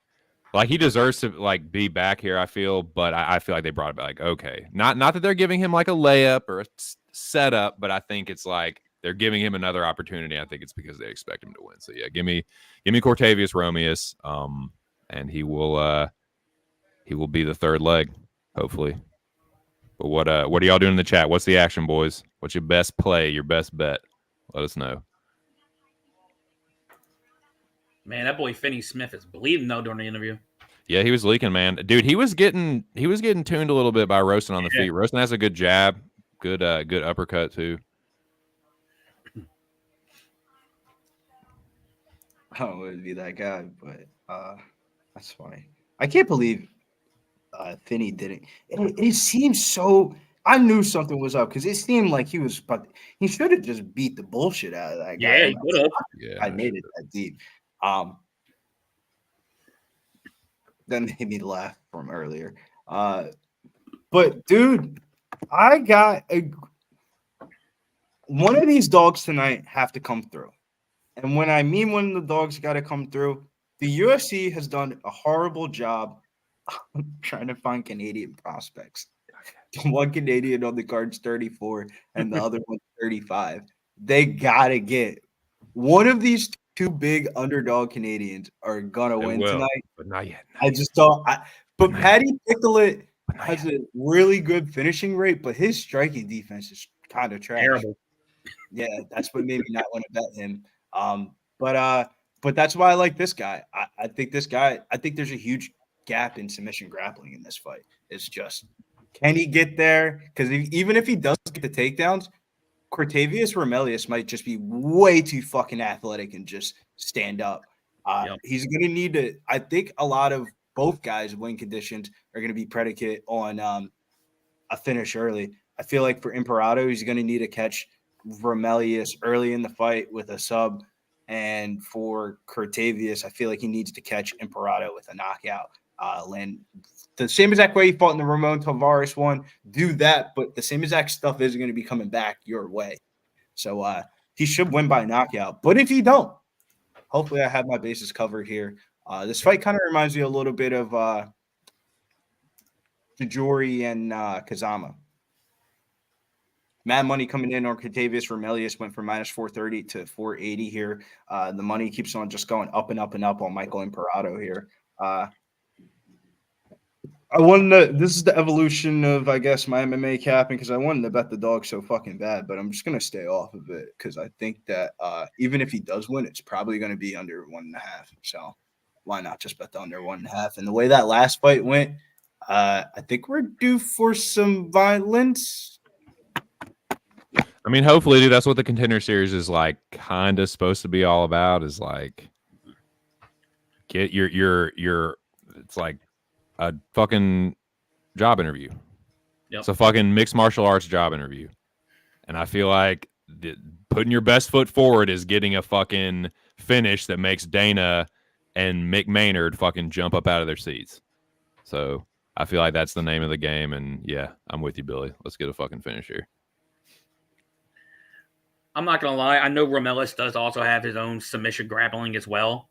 he deserves to be back here. I feel, but I feel like they brought it back. Okay, not that they're giving him like a layup or a setup, but I think it's like they're giving him another opportunity. I think it's because they expect him to win. So yeah, give me Cortavious Romious, and he will be the third leg, hopefully. But what are y'all doing in the chat? What's the action, boys? What's your best play, your best bet? Let us know.
Man, that boy Finney Smith is bleeding though during the interview.
Yeah, he was leaking, man. Dude, he was getting tuned a little bit by Rowston on the feet. Rowston has a good jab, good uppercut too.
I don't want to be that guy, but that's funny. I can't believe Finney didn't. It seems so. I knew something was up because it seemed like he was. But he should have just beat the bullshit out of that guy.
Yeah, he could have.
I made it that deep. That made me laugh from earlier. But dude, I got one of these dogs tonight have to come through. And when I mean one of the dogs got to come through, the UFC has done a horrible job trying to find Canadian prospects. One Canadian on the card's 34 and the other one's 35. They got to get one of these two big underdog Canadians are gonna win tonight,
but not yet.
I just don't. But Paddy Pytlik has a really good finishing rate, but his striking defense is kind of trash.
Terrible.
Yeah, that's what made me not want to bet him. But that's why I like this guy. I think this guy. I think there's a huge gap in submission grappling in this fight. It's just Can he get there? Because even if he does get the takedowns, Cortavious Romelius might just be way too fucking athletic and just stand up. He's going to need to. I think a lot of both guys' win conditions are going to be predicate on a finish early. I feel like for Imperato, he's going to need to catch Romelius early in the fight with a sub. And for Cortavious, I feel like he needs to catch Imperato with a knockout. Land the same exact way he fought in the Ramon Tavares one. Do that, but the same exact stuff is going to be coming back your way. So he should win by knockout. But if he don't, hopefully I have my bases covered here. This fight kind of reminds me a little bit of Tajori and Kazama. Mad money coming in on Cortavious Romelius went from minus 430 to 480 here. The money keeps on just going up and up and up on Michael Imperato here. I wanted to, this is the evolution of, I guess, my MMA capping because I wanted to bet the dog so fucking bad, but I'm just going to stay off of it because I think that even if he does win, it's probably going to be under 1.5. So why not just bet the under 1.5? And the way that last fight went, I think we're due for some violence.
I mean, hopefully, dude, that's what the Contender Series is like kind of supposed to be all about is like get your it's like a fucking job interview.
Yep.
It's a fucking mixed martial arts job interview. And I feel like putting your best foot forward is getting a fucking finish that makes Dana and Mick Maynard fucking jump up out of their seats. So I feel like that's the name of the game. And yeah, I'm with you, Billy. Let's get a fucking finish here.
I'm not going to lie. I know Romelius does also have his own submission grappling as well.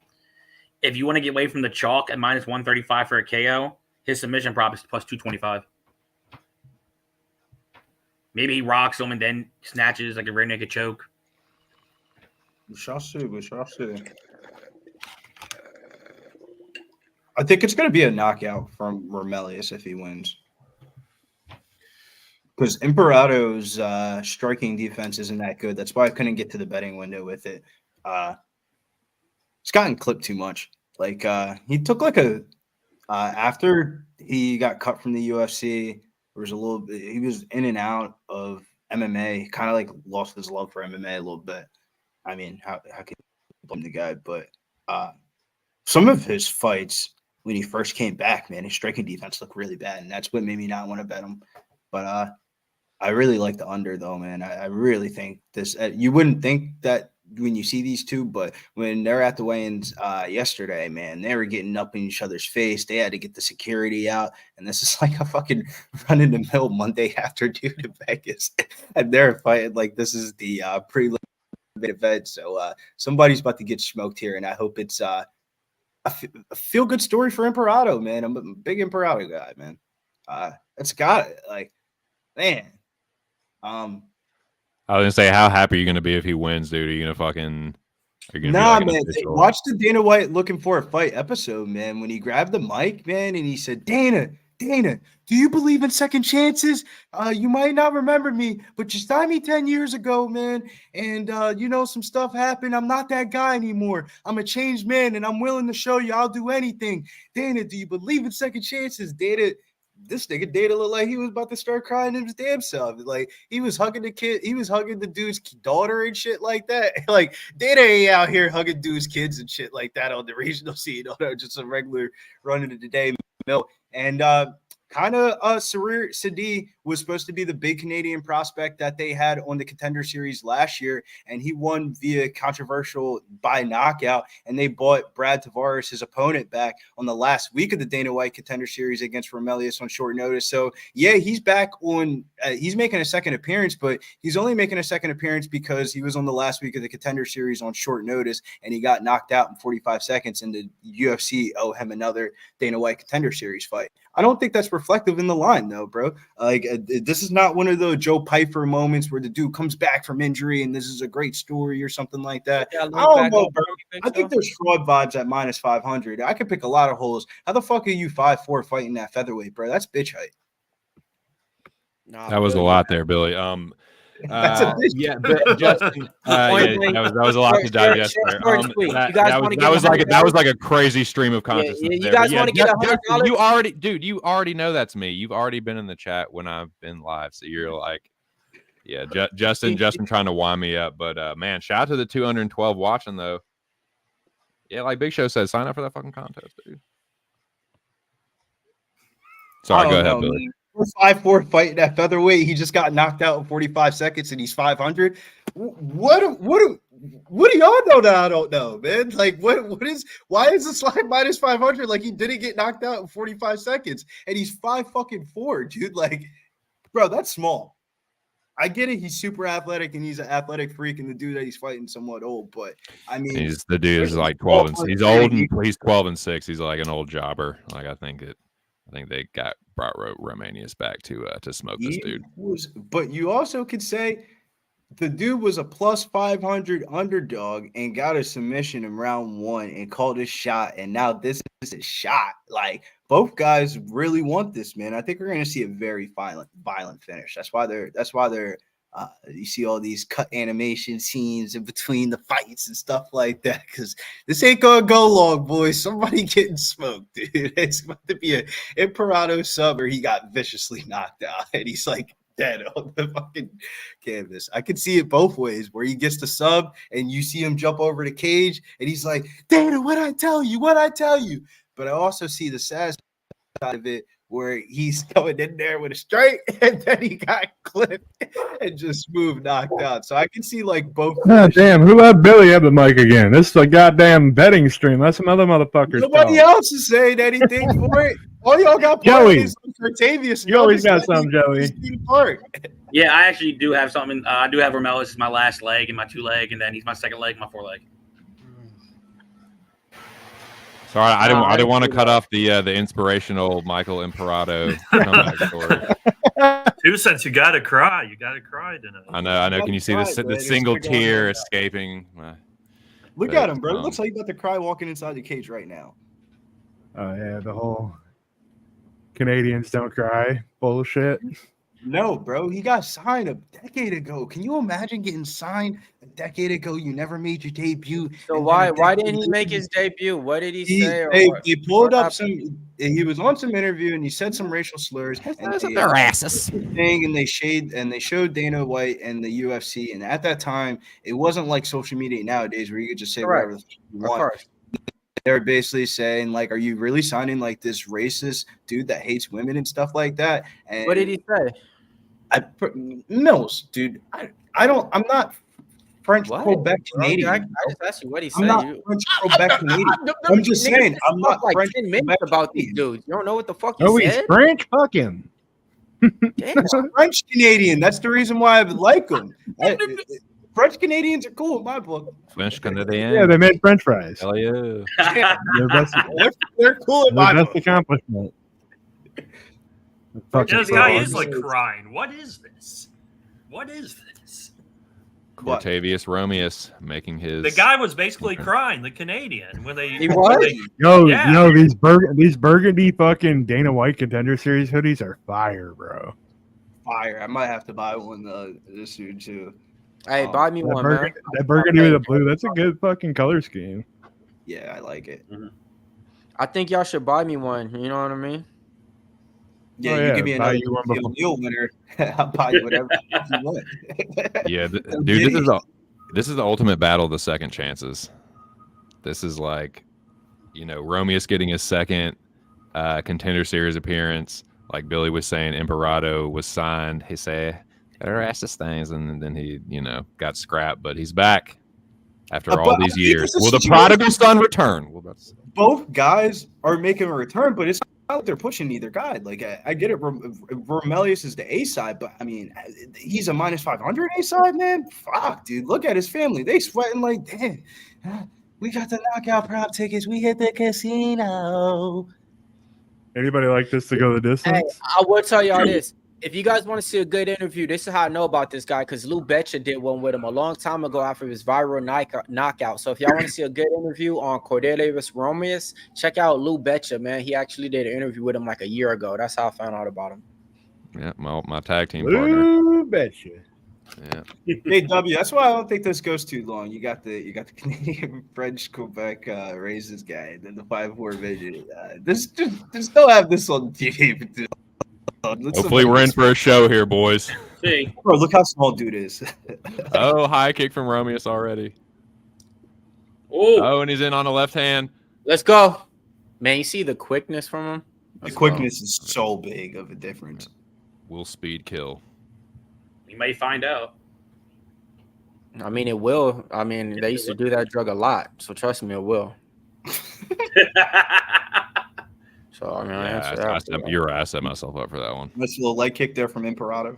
If you want to get away from the chalk at minus 135 for a KO, his submission prop is plus 225. Maybe he rocks him and then snatches like a rear naked choke.
We shall see. I think it's going to be a knockout from Romelius if he wins. Because Imperato's striking defense isn't that good. That's why I couldn't get to the betting window with it. It's gotten clipped too much. Like he took like a after he got cut from the UFC, there was a little bit. He was in and out of MMA. Kind of like lost his love for MMA a little bit. I mean, how can you blame the guy? But some of his fights when he first came back, man, his striking defense looked really bad, and that's what made me not want to bet him. But I really like the under, though, man. I really think this. You wouldn't think that when you see these two, but when they're at the weigh-ins yesterday, man, they were getting up in each other's face. They had to get the security out, and this is like a fucking run-in-the-mill Monday afternoon in Vegas, and they're fighting like this is the prelim event. So somebody's about to get smoked here, and I hope it's a feel-good story for Imperato, man. I'm a big Imperato guy, man. It's got it, like, man.
I was gonna say, how happy are you gonna be if he wins, dude? Are you gonna fucking?
Nah, man. Watch the Dana White looking for a fight episode, man. When he grabbed the mic, man, and he said, Dana, do you believe in second chances? You might not remember me, but you signed me 10 years ago, man. And some stuff happened. I'm not that guy anymore. I'm a changed man, and I'm willing to show you I'll do anything. Dana, do you believe in second chances? Dana. This nigga Data looked like he was about to start crying in his damn self. Like he was hugging the kid, he was hugging the dude's daughter and shit like that. Like Data ain't out here hugging dude's kids and shit like that on the regional scene. Just a regular run of the day mill. And kind of Sarir Sadi was supposed to be the big Canadian prospect that they had on the Contender Series last year, and he won via controversial by knockout, and they bought Brad Tavares, his opponent, back on the last week of the Dana White Contender Series against Romelius on short notice. So, yeah, he's back on he's making a second appearance, but he's only making a second appearance because he was on the last week of the Contender Series on short notice, and he got knocked out in 45 seconds, and the UFC owe him another Dana White Contender Series fight. I don't think that's reflective in the line, though, bro. Like, this is not one of the Joe Pyfer moments where the dude comes back from injury and this is a great story or something like that. Yeah, I don't know, bro. I think there's fraud vibes at minus 500. I could pick a lot of holes. How the fuck are you 5'4" fighting that featherweight, bro? That's bitch height.
That was a lot there, Billy. Yeah, but Justin. That was a lot to digest there. That was like a crazy stream of consciousness.
You guys want to get $100?
You already know that's me. You've already been in the chat when I've been live, so you're like, yeah, Justin trying to wind me up. But man, shout out to the 212 watching though. Yeah, like Big Show says, sign up for that fucking contest, dude. Sorry, go ahead, Billy.
5'4" fighting at featherweight. He just got knocked out in 45 seconds, and he's 500. What do y'all know that I don't know, man? Like, why is the slide minus 500? Like, he didn't get knocked out in 45 seconds, and he's 5'4", dude. Like, bro, that's small. I get it. He's super athletic, and he's an athletic freak, and the dude that he's fighting somewhat old. But I mean,
the dude is like 12 and he's old, and he's 12 and 6. He's like an old jobber. Like I think they brought Romelius back to smoke this dude.
But you also could say the dude was a plus 500 underdog and got a submission in round 1 and called his shot, and now this is a shot. Like, both guys really want this, man. I think we're going to see a very violent finish. That's why they're you see all these cut animation scenes in between the fights and stuff like that, because this ain't gonna go long, boys. Somebody getting smoked, dude. It's about to be an Imperato sub where he got viciously knocked out and he's like dead on the fucking canvas. I could see it both ways, where he gets the sub and you see him jump over the cage and he's like, Dana, what'd I tell you? But I also see the sad side of it, where he's going in there with a straight and then he got clipped and just smooth knocked out. So I can see like both.
God damn, who let Billy have the mic again? This is a goddamn betting stream. Let some other motherfuckers
Nobody else is saying anything for it. All y'all got
Joey.
Cortavious.
You always got some, Joey.
Yeah, I actually do have something. I do have Romelius as my last leg and my 2 leg, and then he's my second leg, my 4 leg.
Sorry, I didn't want to cut off the inspirational Michael Imperato comeback story.
2 cents, you gotta cry. You gotta cry tonight.
I know. Can you see the single tear escaping?
Look at him, bro. It looks like he's about to cry walking inside the cage right now.
Oh yeah, the whole Canadians don't cry bullshit.
No, bro. He got signed a decade ago. Can you imagine getting signed a decade ago? You never made your debut.
So why didn't he make his debut? What did he say?
He pulled up some. He was on some interview and he said some racial slurs.
And they're asses.
And they showed Dana White and the UFC. And at that time, it wasn't like social media nowadays where you could just say whatever you want. They were basically saying, like, are you really signing like this racist dude that hates women and stuff like that? And
what did he say?
Mills, dude. I'm not French Quebec Canadian.
I just asked you what he said.
I'm not French Quebec Canadian. I'm just saying, I'm not
like
French
10 minutes about these dudes. You don't know what the fuck he said?
He's French? Fuck him.
He's French Canadian. That's the reason why I like him. French Canadians are cool in my book.
French Canadian.
Yeah, they made French fries.
Hell yeah.
They're cool in my book.
Best accomplishment.
This guy is like crying. What is this?
Cortavious Romious making his.
The guy was basically crying. The Canadian when they.
He was.
Yo, these burgundy fucking Dana White Contender Series hoodies are fire, bro.
Fire. I might have to buy one this year too.
Hey, buy me one, man.
That burgundy with the blue, that's a good fucking color scheme.
Yeah, I like it.
Mm-hmm. I think y'all should buy me one. You know what I mean?
Yeah, you give me another Neil winner. I'll buy you whatever you want.
Yeah, dude, this is the ultimate battle of the second chances. This is like, Romious getting his second Contender Series appearance. Like Billy was saying, Imperato was signed. He said, "Better ask us things," and then he, got scrapped. But he's back after all these years. Will the prodigal son return?
Both guys are making a return, but it's not like they're pushing either guy. Like I get it. Romelius is the A side, but I mean, he's a minus 500 A side, man. Fuck, dude. Look at his family. They sweating like, damn. We got the knockout prop tickets. We hit the casino.
Anybody like this to go the distance?
Hey, I will tell y'all this. If you guys want to see a good interview, this is how I know about this guy, because Lou Betcha did one with him a long time ago after his viral knockout. So if y'all want to see a good interview on Cortavious Romious, check out Lou Betcha, man. He actually did an interview with him like a year ago. That's how I found out about him.
Yeah, my tag team partner.
Lou Betcha.
Yeah.
Hey W, that's why I don't think this goes too long. You got the Canadian French Quebec raises guy, and then the 5-4 vision. Just don't have this on TV.
Hopefully, we're in for a show here, boys.
See.
Bro, look how small dude is.
Oh, high kick from Romious already.
Oh,
Oh, and he's in on the left hand.
Let's go. Man, you see the quickness from him?
The
Let's
quickness is so big of a difference.
Will speed kill.
we may find out.
go. I mean, it will. I mean, they used to do that drug a lot. So trust me, it will. So, I mean, I answer that.
You're right. I set myself up for that one.
Nice little leg kick there from Imperato.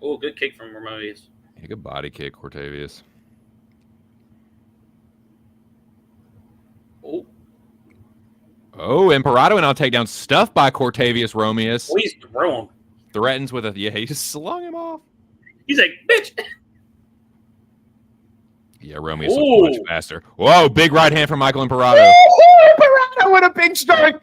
Oh, good kick from Romelius.
Yeah, good body kick, Cortavious.
Oh,
Oh, Imperato and I'll take down stuff by Cortavious Romious.
he's throwing.
Threatens with a he just slung him off.
He's like, bitch.
Yeah, Romious looks much faster. Whoa, big right hand from Michael Imperato.
Imperato with a big strike.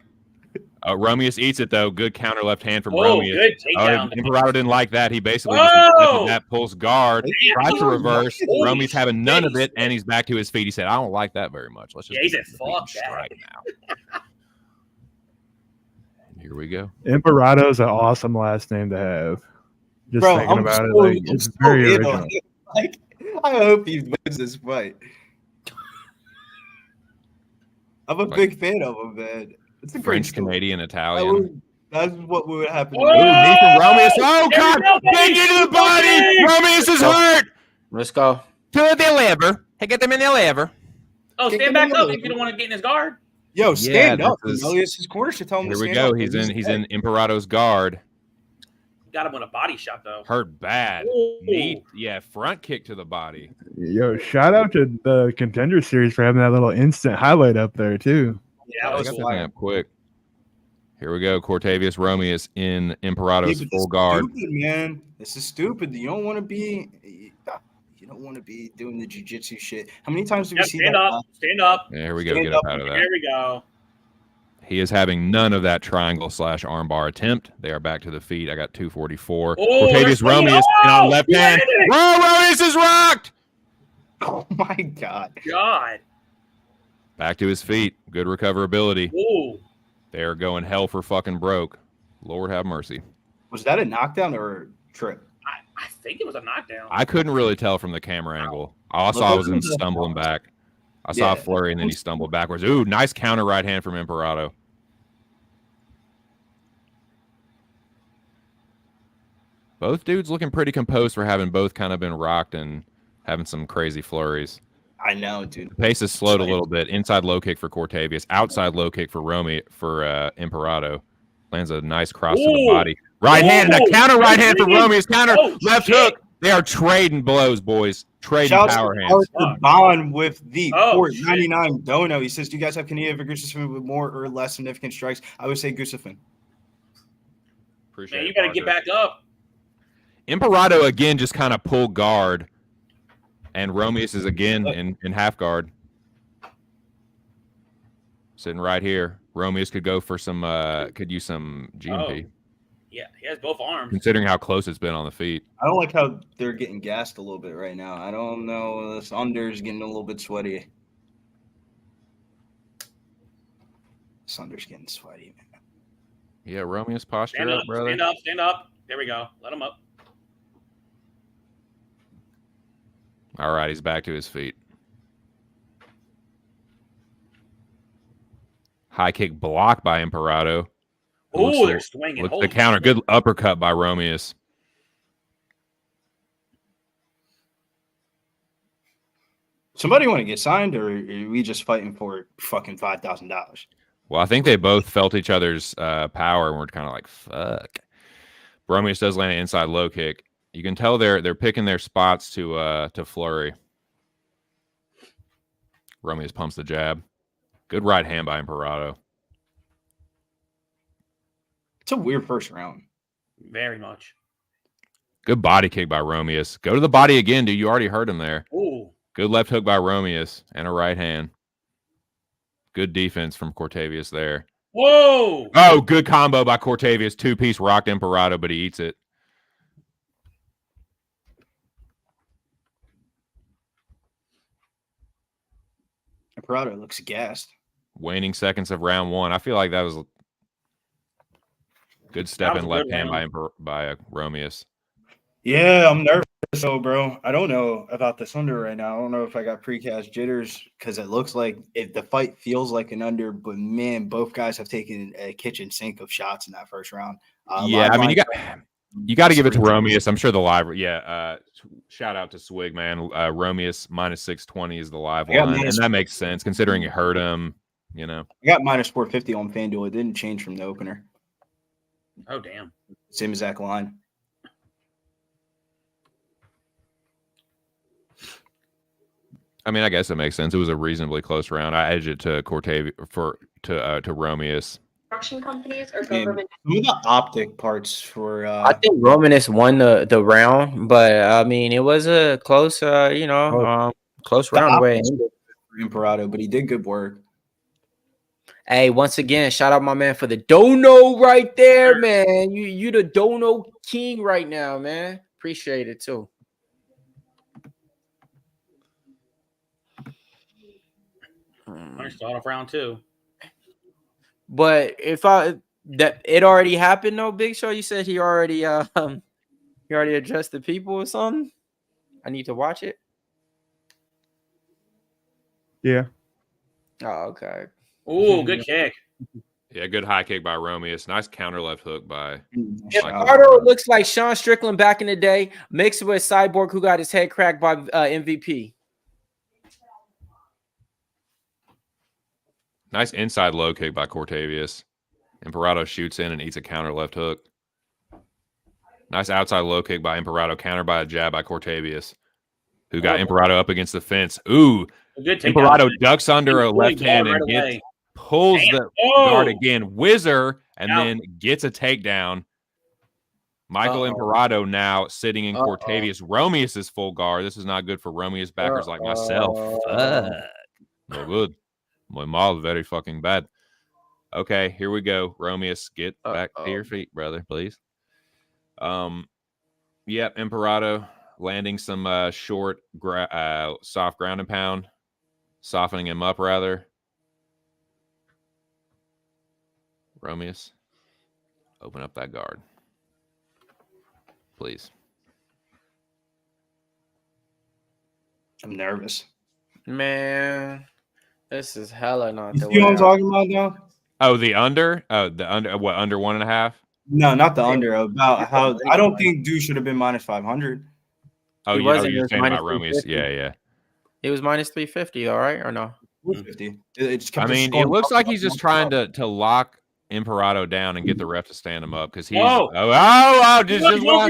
Romious eats it though. Good counter left hand from
Oh,
Romious.
good takedown.
Imperato didn't like that. He basically
Whoa!
that pulls guard, tries to reverse.
Holy
Romious having none of
shit.
it, and he's back to his feet. He said, "I don't like that very much. Let's just
Yeah, he said,
get the
fuck
beat
that."
strike now." Here we go.
Imperato's an awesome last name to have. Just
Bro,
thinking
I'm
about
so,
it, like
I'm
it's
so
very
in on
original.
it. Like, I hope he wins this fight. I'm a big fan of him, man. It's a great
French,
story.
Canadian, Italian.
That's what would happen.
Whoa!
Ooh, knee from Romious. Oh,
There we
God!
go,
Big
baby!
into the body!
Okay!
Romious is hurt!
Let's go.
To the liver. Hey, get them in the liver.
Oh,
Kick
stand
him
back
in
up
the-
if you don't want to get in his guard.
Yo, stand
Yeah,
up.
this is-
Romelius, his corner should tell him
Here
to
we
stand
go.
up.
He's in Imperato's guard.
Got him on a body shot, though.
Hurt bad.
Ooh.
Knee, front kick to the body.
Yo, shout out to the Contender series for having that little instant highlight up there too.
Yeah,
I
that was
got
cool.
that up quick. Here we go. Cortavious Romious in Imperato's
Yeah, but
full
this is
guard.
Stupid, man. This is stupid. You don't want to be. You don't want to be doing the jiu-jitsu shit. How many times do we
Yep,
see
stand
that?
up. Stand up.
Yeah, here we go.
Stand
Get
up.
up out of that.
There we go.
He is having none of that triangle / armbar attempt. They are back to the feet. I got 244.
Oh, they're
Cortavious
swinging.
Romious in on
Oh,
left
he
hand.
landed it.
Romious is rocked.
Oh my god.
God.
Back to his feet. Good recoverability.
Ooh.
They are going hell for fucking broke. Lord have mercy.
Was that a knockdown or a trip?
I think it was a knockdown.
I couldn't really tell from the camera angle. All I saw was him stumbling back. I saw a
Yeah.
flurry and then he stumbled backwards. Ooh, nice counter right hand from Imperato. Both dudes looking pretty composed for having both kind of been rocked and having some crazy flurries.
I know, dude.
The pace has slowed a little bit. Inside low kick for Cortavious. Outside low kick for Imperato. Lands a nice cross to the
Ooh.
body. Right hand and a
Ooh.
counter right hand for
Bring it.
Romious. Counter
Oh,
left
shit.
hook. They are trading blows, boys. Trading
Shouts
power
to
hands.
Arthur Bond with the
Oh,
Port
shit.
99 dono. He says, do you guys have Kuniev or Gustafsson with more or less significant strikes? I would say Gustafsson.
Appreciate
Man,
it,
you got to get
Parker.
back up.
Imperato again just kind of pulled guard, and Romious is again in half guard. Sitting right here. Romious could go for some could use some GMP,
Yeah, he has both arms.
considering how close it's been on the feet.
I don't like how they're getting gassed a little bit right now. I don't know. This under is getting a little bit sweaty. This under's getting sweaty, man.
Yeah, Romious posture
Stand
up,
up,
brother.
stand up, stand up. There we go. Let him up.
All right, he's back to his feet. High kick blocked by Imperato.
Oh, they're swinging.
Looks
Holy
the counter.
shit.
Good uppercut by Romious.
Somebody want to get signed, or are we just fighting for fucking $5,000?
Well, I think they both felt each other's power and were kind of like, fuck. Romious does land an inside low kick. You can tell they're picking their spots to flurry. Romious pumps the jab. Good right hand by Imperato.
It's a weird first round.
Very much.
Good body kick by Romious. Go to the body again, dude. You already heard him there.
Ooh.
Good left hook by Romious and a right hand. Good defense from Cortavious there.
Whoa.
Oh, good combo by Cortavious. Two-piece rocked Imperato, but he eats it.
Imperato looks gassed.
Waning seconds of round one. I feel like that was a good step in left hand by Romious.
Yeah, I'm nervous. So, bro, I don't know about this under right now. I don't know if I got precast jitters because it looks like the fight feels like an under, but man, both guys have taken a kitchen sink of shots in that first round.
Yeah, I mean, you got to give it to Romious. I'm sure the live. Yeah, shout out to Swig, man. Romious minus 620 is the live line, and that makes sense considering it hurt him. You know,
I got minus 450 on FanDuel. It didn't change from the opener.
Oh damn!
Same exact line.
I mean, I guess it makes sense. It was a reasonably close round. I edged it to Cortavious to Romious.
Construction companies or government?
Some of the optic parts for
I think Romulus won the round, but I mean it was a close, close round away.
Imperato, but he did good work.
Hey, once again, shout out my man for the dono right there, man. You the dono king right now, man. Appreciate it too.
I start off round two.
But if that it already happened, though, Big Show. You said he already addressed the people or something. I need to watch it.
Yeah.
Oh, okay.
Ooh, good kick.
Yeah, good high kick by Romious. Nice counter left hook by.
Ricardo looks like Sean Strickland back in the day, mixed with Cyborg, who got his head cracked by MVP.
Nice inside low kick by Cortavious. Imperato shoots in and eats a counter left hook. Nice outside low kick by Imperato, countered by a jab by Cortavious, who got Imperato up against the fence. Ooh, Imperato ducks under a left hand and pulls the guard again. Whizzer, and then gets a takedown. Michael Imperato now sitting in Cortavious. Romious is full guard. This is not good for Romious backers like myself. No good. My mom very fucking bad. Okay, here we go. Romious, get back to your feet, brother, please. Yep, Imperato landing some short, soft ground and pound, softening him up rather. Romious, open up that guard, please.
I'm nervous,
man. This is hella not the way.
You know what I'm talking about now?
Oh, the under? Oh, the under. What, under 1.5?
No, not the under. About how I don't think Dude should have been minus 500.
Oh, you're saying about Romious. Yeah.
It was minus 350, all right, or no?
450.
I mean, it looks like he's just trying to lock Imperato down and get the ref to stand him up because he's just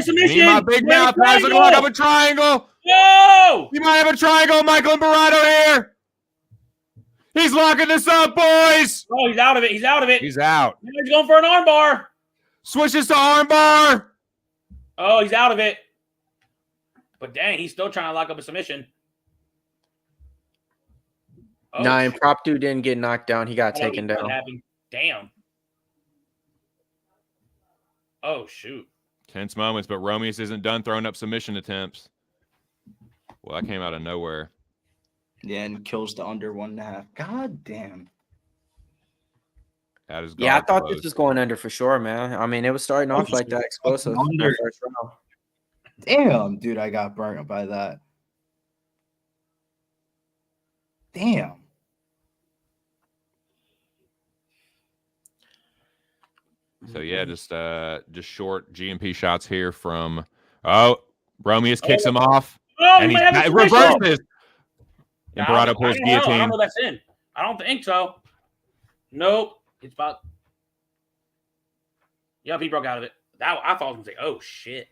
me, my big mouth. Guys, look like a triangle.
No,
you might have a triangle, Michael Imperato here. He's locking this up, boys.
Oh, he's out of it. He's out of it.
He's out.
He's going for an armbar.
Switches to armbar.
Oh, he's out of it. But dang, he's still trying to lock up a submission.
Oh, nah, Imperato didn't get knocked down. He got taken down.
Damn. Oh, shoot.
Tense moments, but Romious isn't done throwing up submission attempts. Well, that came out of nowhere.
Yeah, and kills the under 1.5. God damn.
Yeah, I thought this was going under for sure, man. I mean, it was starting off like that explosive.
Damn, dude, I got burnt by that. Damn.
So yeah, just short GMP shots here from Romious kicks him off. And he reverses. Imperato pulls guillotine.
I don't know that's in. I don't think so. Nope. It's about. Yep, he broke out of it. I thought I was going to say, oh, shit.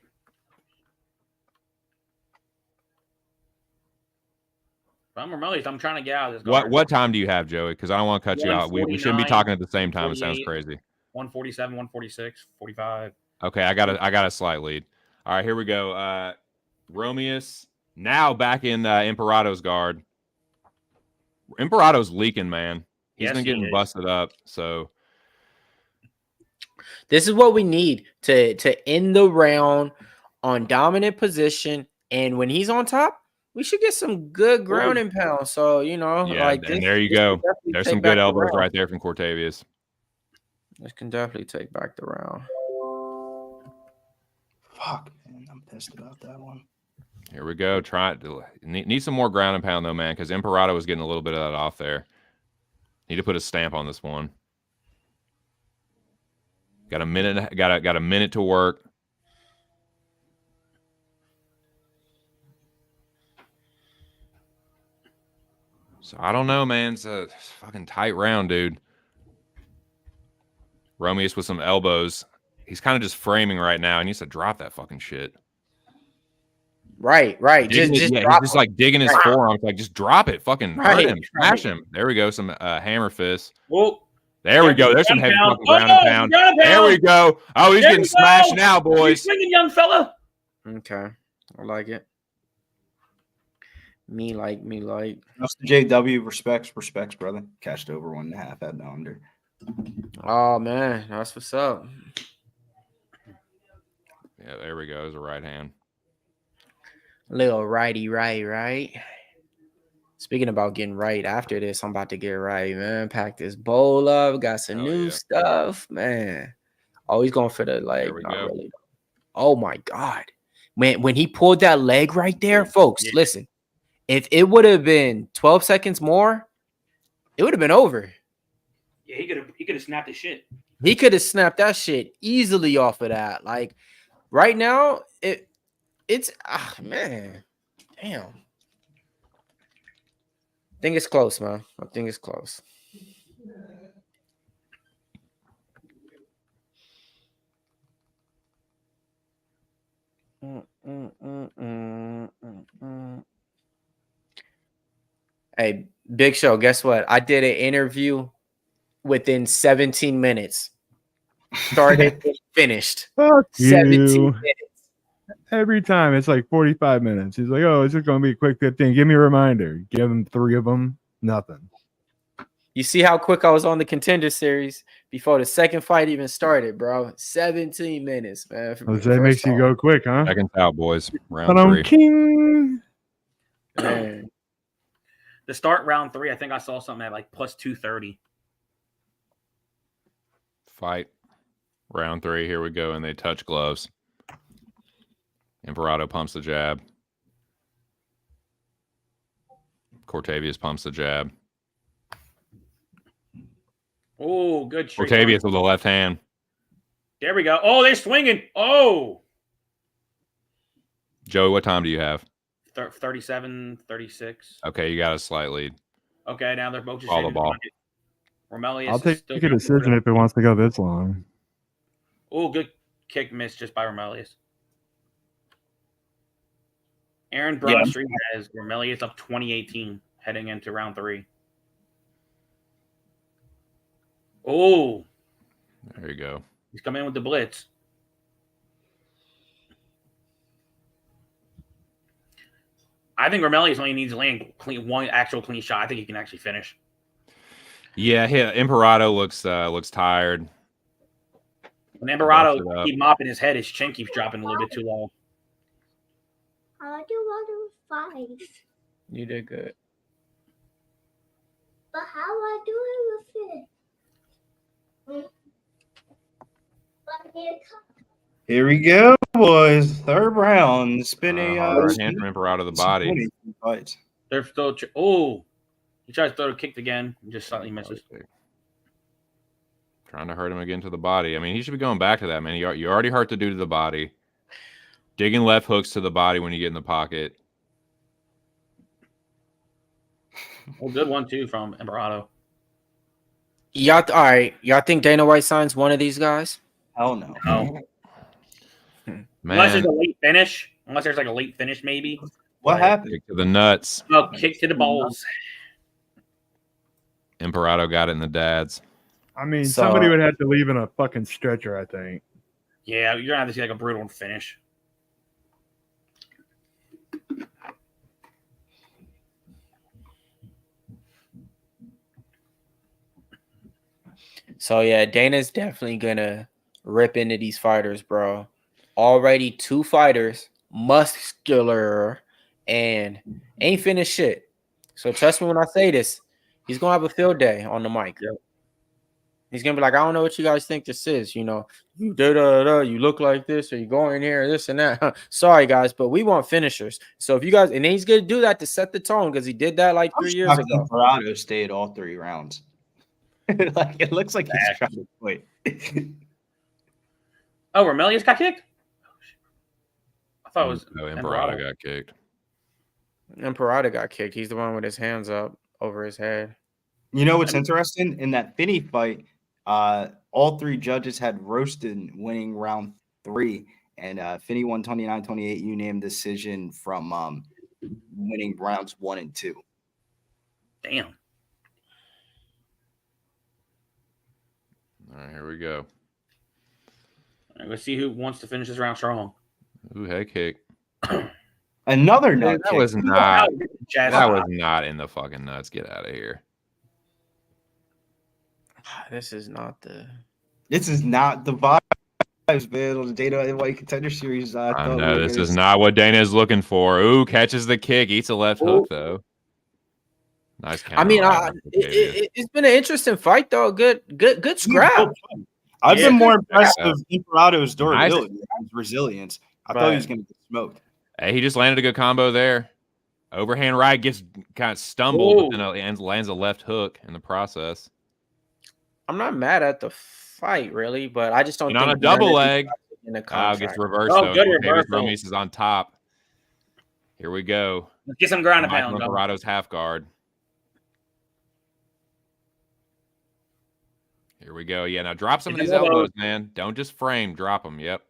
If I'm Romelius, I'm trying to get out of this.
What time do you have, Joey? Because I don't want to cut you out. We shouldn't be talking at the same time. It sounds crazy.
147, 146, 45.
Okay, I got a slight lead. All right, here we go. Romious now back in Imperato's guard. Imperato's leaking, man. He's been getting busted up. So
this is what we need to end the round on dominant position. And when he's on top, we should get some good ground and pound. So,
Yeah,
like
and
this,
there you
this
go.
can definitely
There's
take
some
back
good
the
elbows
round.
right there from Cortavious.
This can definitely take back the round.
Fuck, man. I'm pissed about that one.
Here we go. Need some more ground and pound though, man, because Imperato was getting a little bit of that off there. Need to put a stamp on this one. Got a minute. Got a minute to work. So I don't know, man. It's a fucking tight round, dude. Romious with some elbows. He's kind of just framing right now. He needs to drop that fucking shit.
Right. Just
He's
drop
just
it.
like digging his forearms. Like, just drop it. Fucking hurt him. Smash him. There we go. Some hammer fists.
Whoa.
There we go. There's some heavy fucking ground and pound. There we go. Oh, he's getting smashed now, boys.
Swinging, young fella.
Okay. I like it. Me like.
That's the JW. Respects, brother. Cashed over 1.5 at the under.
Oh, man. That's what's up.
Yeah, there we go. There's a right hand.
Little righty right. Speaking about getting right, after this, I'm about to get right, man. Pack this bowl up. Got some new stuff, man. Oh, he's going for the leg.
There we
Not
go.
really. Oh, my God. When he pulled that leg right there, folks, listen. If it would have been 12 seconds more, it would have been over.
Yeah, he could have snapped his shit.
He could have snapped that shit easily off of that. Like, right now, it's man. Damn. I think it's close, man. I think it's close. Hey, Big Show, guess what? I did an interview within 17 minutes. Started and finished.
Fuck
17
you.
minutes.
Every time it's like 45 minutes. He's like, oh, it's just going to be a quick 15. Give me a reminder. Give him 3 of them. Nothing.
You see how quick I was on the Contender series before the second fight even started, bro. 17 minutes, man.
That makes you go quick, huh?
Seconds out, boys. Round
Hello,
3.
King.
Man.
To start round 3, I think I saw something at like plus 230.
Fight. Round 3. Here we go. And they touch gloves. Imperato pumps the jab. Cortavious pumps the jab.
Oh, good shot.
Cortavious with the left hand.
There we go. Oh, they're swinging. Oh.
Joey, what time do you have?
37, 36.
Okay, you got a slight lead.
Okay, now they're both just
Ball the ball.
Romelius.
I'll take a decision if it wants to go this long.
Oh, good kick miss just by Romelius. Aaron Broadstreet has Romelius up 2018 heading into round 3. Oh.
There you go.
He's coming in with the blitz. I think Romelius only needs to land one actual clean shot. I think he can actually finish.
Yeah, Imperato looks tired.
When Imperato keep mopping his head, his chin keeps dropping a little bit too low.
I do want to fight,
You did good.
but how I do it with it?
Here we go, boys. Third round. Spinning.
Hard hand from Imperato the body.
Fights.
They're still. Oh, he tries to throw the kick again, and just slightly misses.
Trying to hurt him again to the body. I mean, he should be going back to that, man. You already hurt the dude to the body. Digging left hooks to the body when you get in the pocket.
Oh,
Good one too from Imperato.
Y'all, all right. Y'all think Dana White signs one of these guys?
Hell no.
No. Unless there's a late finish. Unless there's like a late finish, maybe.
What happened?
Kick to the nuts.
Oh, kick to the balls.
Imperato got it in the dads.
I mean,
So-
somebody would have to leave in a fucking stretcher, I think.
Yeah, you're gonna have to see like a brutal finish.
So yeah, Dana's definitely gonna rip into these fighters, bro. Already 2 fighters, muscular and ain't finished shit. So trust me when I say this, he's gonna have a field day on the mic.
Yep.
He's gonna be like, I don't know what you guys think this is. You know, you you look like this, or you go in here, this and that. Sorry, guys, but we want finishers. So if you guys, and he's gonna do that to set the tone because he did that like 3 years ago.
Imperato stayed all 3 rounds. Like it looks like he's trying to quit.
Oh, Romelius got kicked? I thought it was
Imperato got kicked.
Imperato got kicked. He's the one with his hands up over his head.
You know what's interesting? In that Finney fight, all 3 judges had Rowston winning round 3, and Finney won 29-28 unanimous decision from winning rounds 1 and 2.
Damn.
All right, here we go.
All right, let's see who wants to finish this round strong.
Ooh, head kick.
Another nut
That
kick.
was not.
Jazz
That was not in the fucking nuts. Get out of here.
This is not the
vibes, man, on the Dana White Contender Series.
I know this is not what Dana is looking for. Ooh, catches the kick, eats a left hook though. Nice counter.
I mean, it's been an interesting fight though. Good scrap.
I've been more impressed with Imperato's durability, his resilience. I thought he was going to get smoked.
Hey, he just landed a good combo there. Overhand right, gets kind of stumbled, but then lands a left hook in the process.
I'm not mad at the fight, really, but I just don't think
on a double leg. Gets reversed, though.
Good reversal.
Romious is on top. Here we go.
Let's get some ground and pound.
Imperato's half guard. Here we go. Yeah, now drop some of these elbows, man. Don't just frame. Drop them. Yep.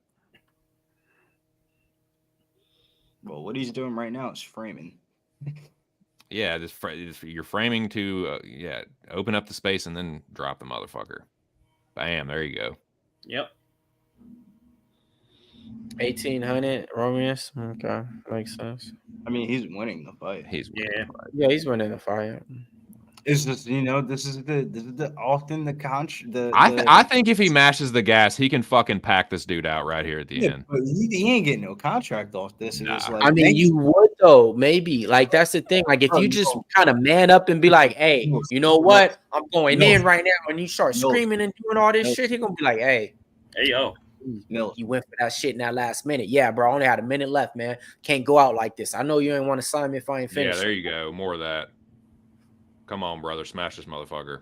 Well, what he's doing right now is framing.
Yeah, you're framing to open up the space and then drop the motherfucker. Bam, there you go.
Yep.
1800 Romious. Okay, makes sense.
I mean, he's winning the fight.
He's winning the fight.
Yeah, he's winning the fight.
It's just, this is the often the conch.
I think if he mashes the gas, he can fucking pack this dude out right here at the end.
But he ain't getting no contract off this.
Nah.
Like,
I mean, you would though, maybe. Like that's the thing. Like if you just kind of man up and be like, "Hey, you know what? I'm going in right now," and you start screaming and doing all this shit, he gonna be like, "Hey,
yo."
You went for that shit in that last minute. Yeah, bro. I only had a minute left, man. Can't go out like this. I know you ain't want to sign me if I ain't finished.
Yeah, there you go. More of that. Come on, brother. Smash this motherfucker.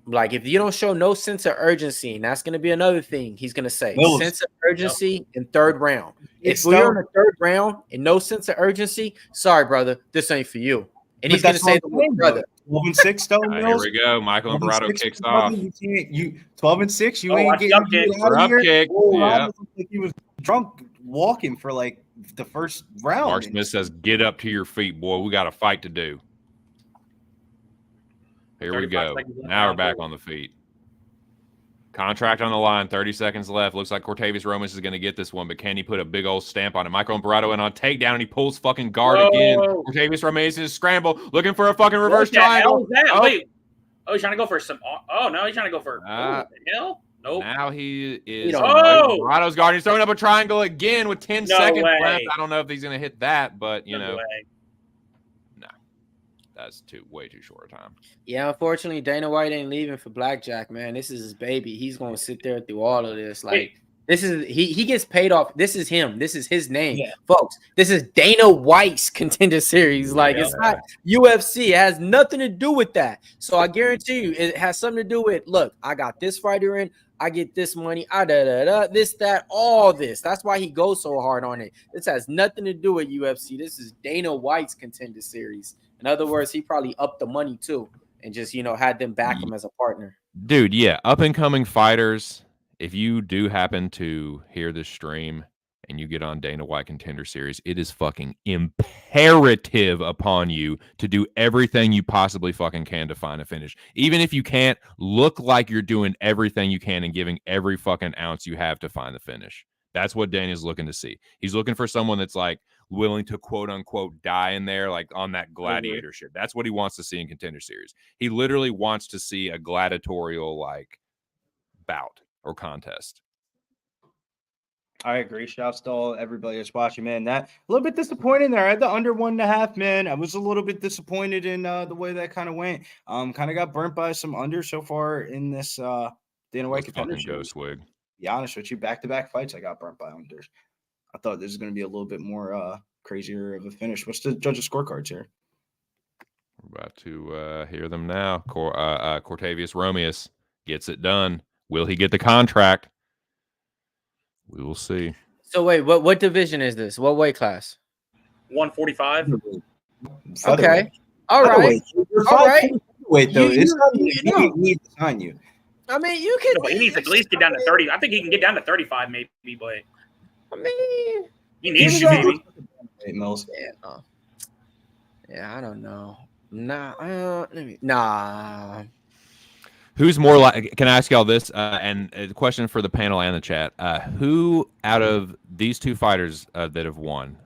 Like, if you don't show no sense of urgency, and that's going to be another thing he's going to say. Sense of urgency in 3rd round. If we're in the 3rd round and no sense of urgency, sorry, brother, this ain't for you. And he's going to say, brother.
12-6, though.
Here we go. Michael Imperato kicks off.
12-6. You ain't getting
rough kick. Yeah.
Like he was drunk walking for like the first round.
Mark Smith says, "Get up to your feet, boy. We got a fight to do." Here we go. Now we're back on the feet. Contract on the line. 30 seconds left. Looks like Cortavious Romious is going to get this one, but can he put a big old stamp on it? Michael Imperato in on takedown, and he pulls fucking guard again. Cortavious Romious is scramble, looking for a fucking reverse triangle.
Wait. Oh, he's trying to go for some. Oh, no, he's trying to go for. What the hell? Nope.
Now he is. Imperato's guard. He's throwing up a triangle again with 10 seconds left. I don't know if he's going to hit that, but, no. That's way too short a time.
Yeah, unfortunately, Dana White ain't leaving for blackjack, man. This is his baby. He's gonna sit there through all of this. Like, this is he gets paid off. This is him. This is his name, folks. This is Dana White's Contender Series. Like, it's not UFC. It has nothing to do with that. So I guarantee you, it has something to do with. Look, I got this fighter in. I get this money. This, that, all this. That's why he goes so hard on it. This has nothing to do with UFC. This is Dana White's Contender Series. In other words, he probably upped the money too and just, had them back him as a partner.
Dude, yeah. Up and coming fighters, if you do happen to hear this stream and you get on Dana White Contender Series, it is fucking imperative upon you to do everything you possibly fucking can to find a finish. Even if you can't, look like you're doing everything you can and giving every fucking ounce you have to find the finish. That's what Dana's looking to see. He's looking for someone that's like willing to quote unquote die in there, like on that gladiator shit. That's what he wants to see in Contender Series. He literally wants to see a gladiatorial like bout or contest.
I agree. Shouts to all everybody that's watching, man. That a little bit disappointing there. I had the under 1.5, man. I was a little bit disappointed in the way that kind of went. Kind of got burnt by some under so far in this Dana White
Let's
Contender
fucking go,
series.
Swig.
Be honest with you, back-to-back fights, I got burnt by unders. I thought this was going to be a little bit more crazier of a finish. What's the judges' scorecards here?
We're about to hear them now. Cortavious Romious gets it done. Will he get the contract? We will see.
So wait, what division is this? What weight class?
145.
Okay. All right. All right.
Wait, though.
You
Need to sign you.
I mean, you can.
No, but he needs to at least get down to 30. I think he can get down to 35, maybe, but
I mean,
he needs to,
Hey,
maybe.
Mills.
Yeah, I don't know. Nah.
Who's more like? Can I ask y'all this? And a question for the panel and the chat. Who out of these two fighters that have won,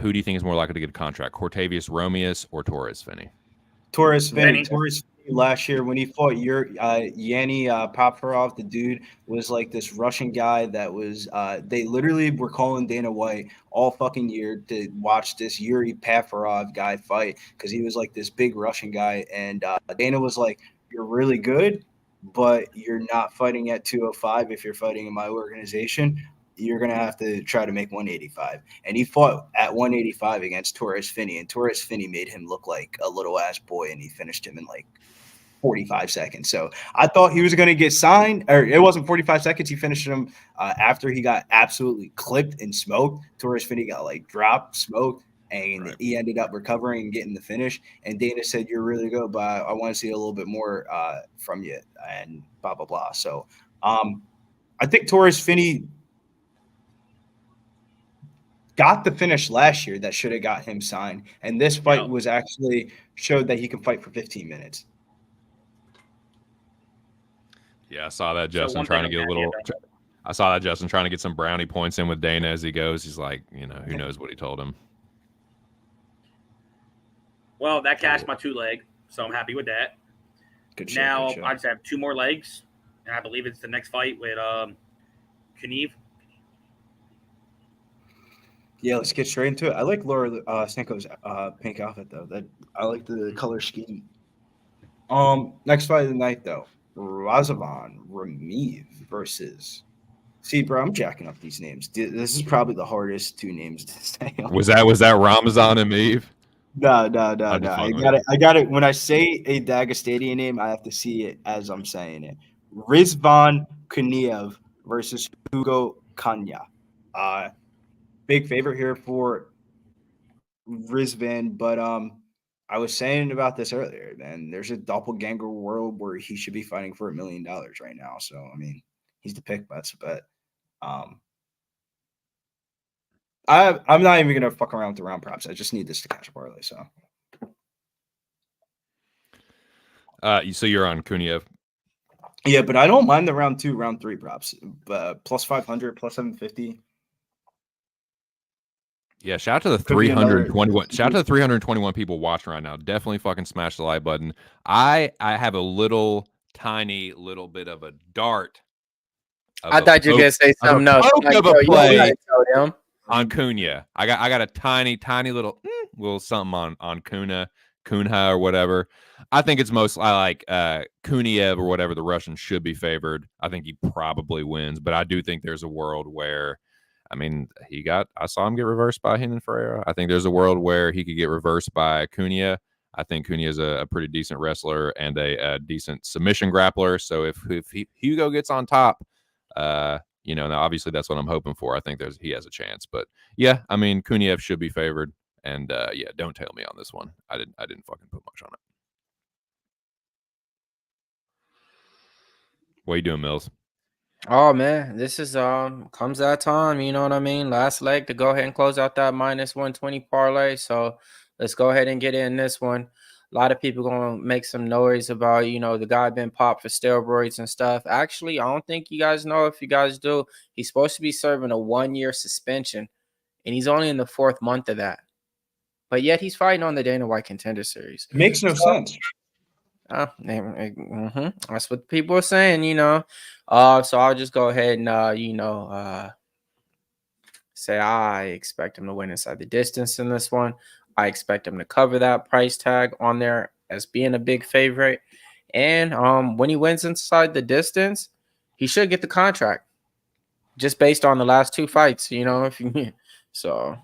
who do you think is more likely to get a contract? Cortavious Romious or Torrez Finney?
Torrez Finney.
Finney.
Torrez Finney last year when he fought Yanni Paparov, the dude was like this Russian guy that was they literally were calling Dana White all fucking year to watch this Yuri Paparov guy fight because he was like this big Russian guy, and Dana was like, "You're really good, but you're not fighting at 205 if you're fighting in my organization. You're going to have to try to make 185. And he fought at 185 against Torrez Finney, and Torrez Finney made him look like a little ass boy, and he finished him in like 45 seconds. So I thought he was going to get signed, or it wasn't 45 seconds. He finished him after he got absolutely clipped and smoked. Torrez Finney got like dropped, smoked, and he ended up recovering and getting the finish. And Dana said, "You're really good, but I want to see a little bit more from you," and blah, blah, blah. So I think Torrez Finney got the finish last year that should have got him signed. And this fight was actually showed that he can fight for 15 minutes.
Yeah, I saw that Justin trying to get a little. I saw that Justin trying to get some brownie points in with Dana as he goes. He's like, who knows what he told him.
Well, that cashed my 2 leg, so I'm happy with that.
Good shit,
now
good shit.
I just have 2 more legs, and I believe it's the next fight with Kuniev.
Yeah, let's get straight into it. I like Laura Stanko's pink outfit though. I like the color scheme. Next fight of the night though, Rizvan Romious versus. See, bro, I'm jacking up these names. This is probably the hardest 2 names to say.
Was that Ramazan and Eve?
No. I got it. When I say a Dagestanian name, I have to see it as I'm saying it. Rizvan Kuniev versus Hugo Cunha. Big favorite here for Rizvan, but I was saying about this earlier, man. There's a doppelganger world where he should be fighting for $1 million right now. So I mean, he's the pick, that's a bet. I'm not even gonna fuck around with the round props. I just need this to catch a parlay. So
so you're on Kuniev.
yeah, but I don't mind the round 2, round 3 props. Plus 500, plus 750.
Yeah, shout out to the 321. Shout out to the 321 people watching right now. Definitely fucking smash the like button. I have a tiny little bit of a dart.
I thought you were gonna say something else.
Of a play
him.
on Cunha. I got a tiny little something on Cunha or whatever. I think it's most like Kuniev or whatever. The Russian should be favored. I think he probably wins, but I do think there's a world where. I mean, I saw him get reversed by Haddon Ferreira. I think there's a world where he could get reversed by Cunha. I think Cunha is a pretty decent wrestler and a decent submission grappler. So if Hugo gets on top, now obviously that's what I'm hoping for. I think he has a chance. But yeah, I mean, Kuniev should be favored. And yeah, don't tail me on this one. I didn't fucking put much on it. What are you doing, Mills?
Oh man, this is comes that time, you know what I mean? Last leg to go ahead and close out that minus 120 parlay. So let's go ahead and get in this one. A lot of people gonna make some noise about, the guy been popped for steroids and stuff. Actually, I don't think you guys know. If you guys do, he's supposed to be serving a 1-year suspension, and he's only in the 4th month of that. But yet he's fighting on the Dana White Contender Series.
Makes no sense.
That's what people are saying, So I'll just go ahead and say I expect him to win inside the distance in this one. I expect him to cover that price tag on there as being a big favorite. And when he wins inside the distance, he should get the contract just based on the last 2 fights, so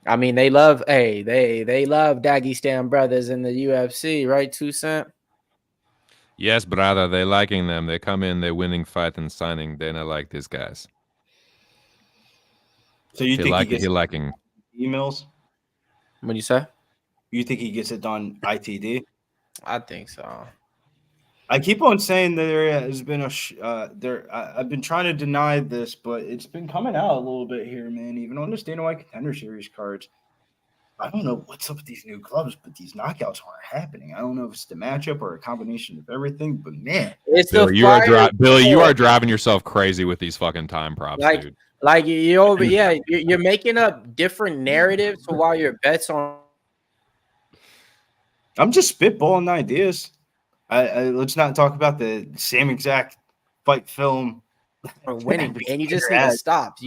I mean they love they love Dagestan brothers in the UFC, right? 2 Cent?
Yes, brother, they liking them. They come in, they winning fight and signing. They not like these guys.
So you think he
liking
emails?
What do you say?
You think he gets it done ITD?
I think so.
I keep on saying that there has been I've been trying to deny this, but it's been coming out a little bit here, man. Even on this Dana White Contender Series cards, I don't know what's up with these new clubs, but these knockouts aren't happening. I don't know if it's the matchup or a combination of everything, but man,
it's
Billy, you are driving yourself crazy with these fucking time props, dude.
Like you're making up different narratives for why your bets on.
I'm just spitballing ideas. Let's not talk about the same exact fight film.
Winning, and you just need to stop.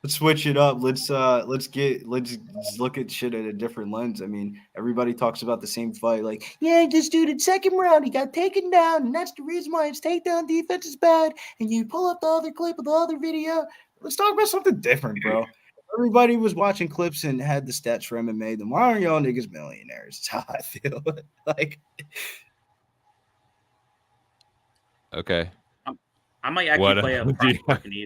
Let's switch it up. Let's look at shit at a different lens. I mean, everybody talks about the same fight. Like, yeah, this dude in second round, he got taken down, and that's the reason why his takedown defense is bad. And you pull up the other clip of the other video. Let's talk about something different, bro. Everybody was watching clips and had the stats for MMA. Then why aren't y'all niggas millionaires? That's how I feel. Like,
okay,
I might actually play a Kuniev.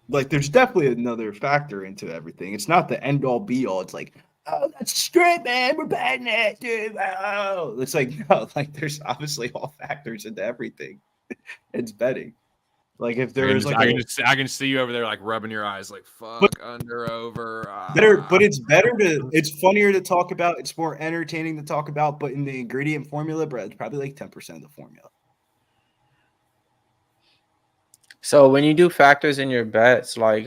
Like, there's definitely another factor into everything. It's not the end all be all. It's like, oh, that's straight, man. We're betting it, dude. Oh, it's like, no, like, there's obviously all factors into everything. It's betting. Like, if there was
I can see you over there, like, rubbing your eyes, like, fuck, under, over.
But it's funnier to talk about. It's more entertaining to talk about. But in the ingredient formula, bro, it's probably like 10% of the formula.
So when you do factors in your bets, like,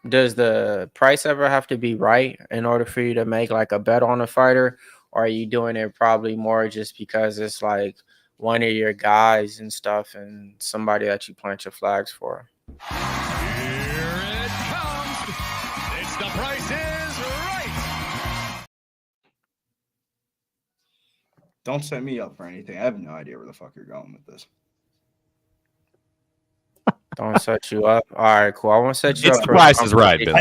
does the price ever have to be right in order for you to make like a bet on a fighter? Or are you doing it probably more just because it's like one of your guys and stuff and somebody that you plant your flags for?
Here it comes. It's the Price is Right.
Don't set me up for anything. I have no idea where the fuck you're going with this.
Don't set you up. All right, cool. I want to set you
It's
up.
the Price is Right, Billy.
I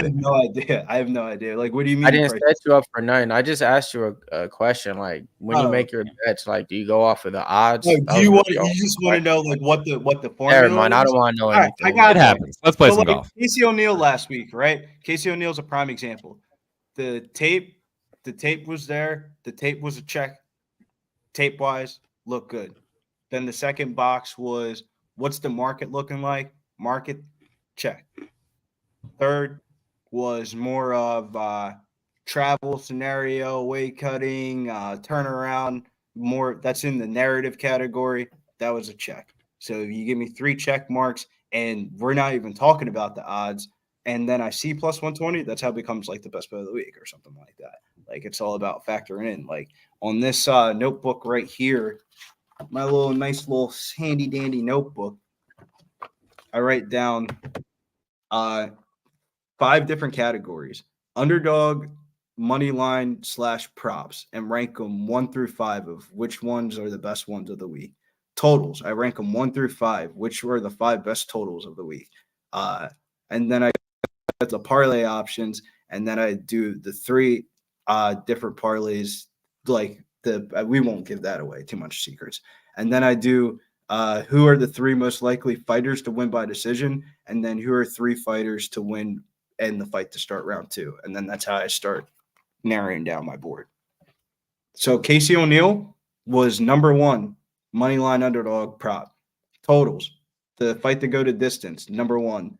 have no idea. Like, what do you mean?
I didn't set you up for nothing. I just asked you a question. Like, when you make your bets, like, do you go off of the odds?
No, you just want to know like what the formula?
Never mind. I don't want to know anything.
I got
it. Happens. Let's play some golf.
Casey O'Neill last week, right? Casey O'Neill's a prime example. The tape was there. The tape was a check. Tape wise, looked good. Then the second box was, what's the market looking like? Market check. Third was more of travel scenario, weight cutting, turnaround, more that's in the narrative category. That was a check. So if you give me 3 check marks and we're not even talking about the odds, and then I see plus 120, that's how it becomes like the best bet of the week or something like that. Like, it's all about factoring in. Like, on this notebook right here, my nice little handy dandy notebook, I write down 5 different categories: underdog, money line / props, and rank them 1 through 5 of which ones are the best ones of the week. Totals, I rank them 1 through 5, which were the 5 best totals of the week. And then I get the parlay options, and then I do the 3 different parlays. Like, we won't give that away, too much secrets. And then I do who are the 3 most likely fighters to win by decision, and then who are 3 fighters to win and the fight to start round 2. And then that's how I start narrowing down my board. So Casey O'Neill was number 1, money line underdog prop. Totals, the fight to go to distance, number 1.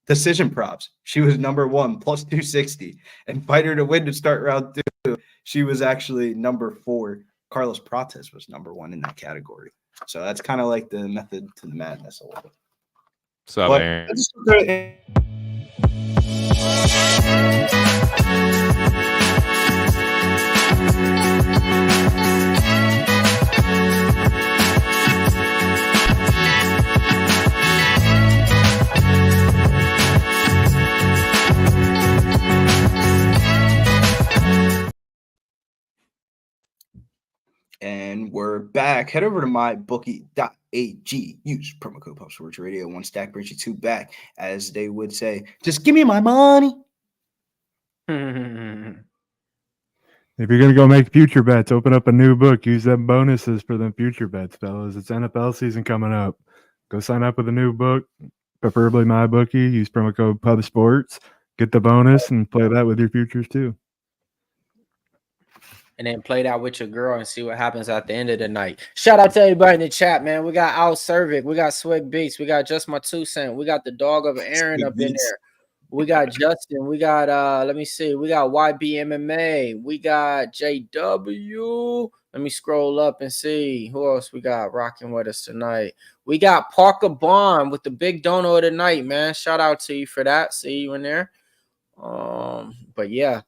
Decision props, she was number 1, plus 260. And fighter to win to start round 2, she was actually number 4. Carlos Prates was number 1 in that category. So that's kind of like the method to the madness a little bit.
So, Aaron.
we're back. Head over to mybookie.ag. Use promo code PopSportsRadio. One stack brings you two back, as they would say. Just give me my money.
If you're gonna go make future bets, open up a new book. Use them bonuses for them future bets, fellas. It's NFL season coming up. Go sign up with a new book, preferably MyBookie. Use promo code PubSports. Get the bonus and play that with your futures too.
And then play that with your girl and see what happens at the end of the night. Shout out to everybody in the chat, man. We got Al Cervic, we got Swig Beats, we got Just My 2 Cent, we got the dog of Aaron up in there. We got Justin, we got let me see, we got YBMMA, we got JW. Let me scroll up and see who else we got rocking with us tonight. We got Parker Bond with the big dono of the night, man. Shout out to you for that. See you in there. But yeah.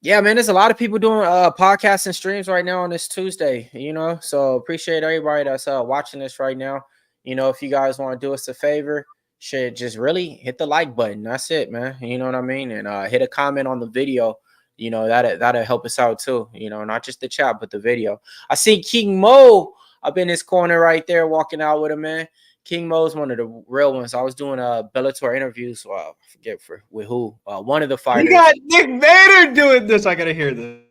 Yeah, man, there's a lot of people doing podcasts and streams right now on this Tuesday, you know, so appreciate everybody that's watching this right now. You know, if you guys want to do us a favor, should just really hit the like button. That's it, man. You know what I mean? And hit a comment on the video. You know, that'll help us out too. You know, not just the chat, but the video. I see King Mo up in his corner right there walking out with him, man. King Mo's one of the real ones. I was doing Bellator interviews. I forget with who. One of the fighters.
We got Nick Vader doing this. I gotta hear this.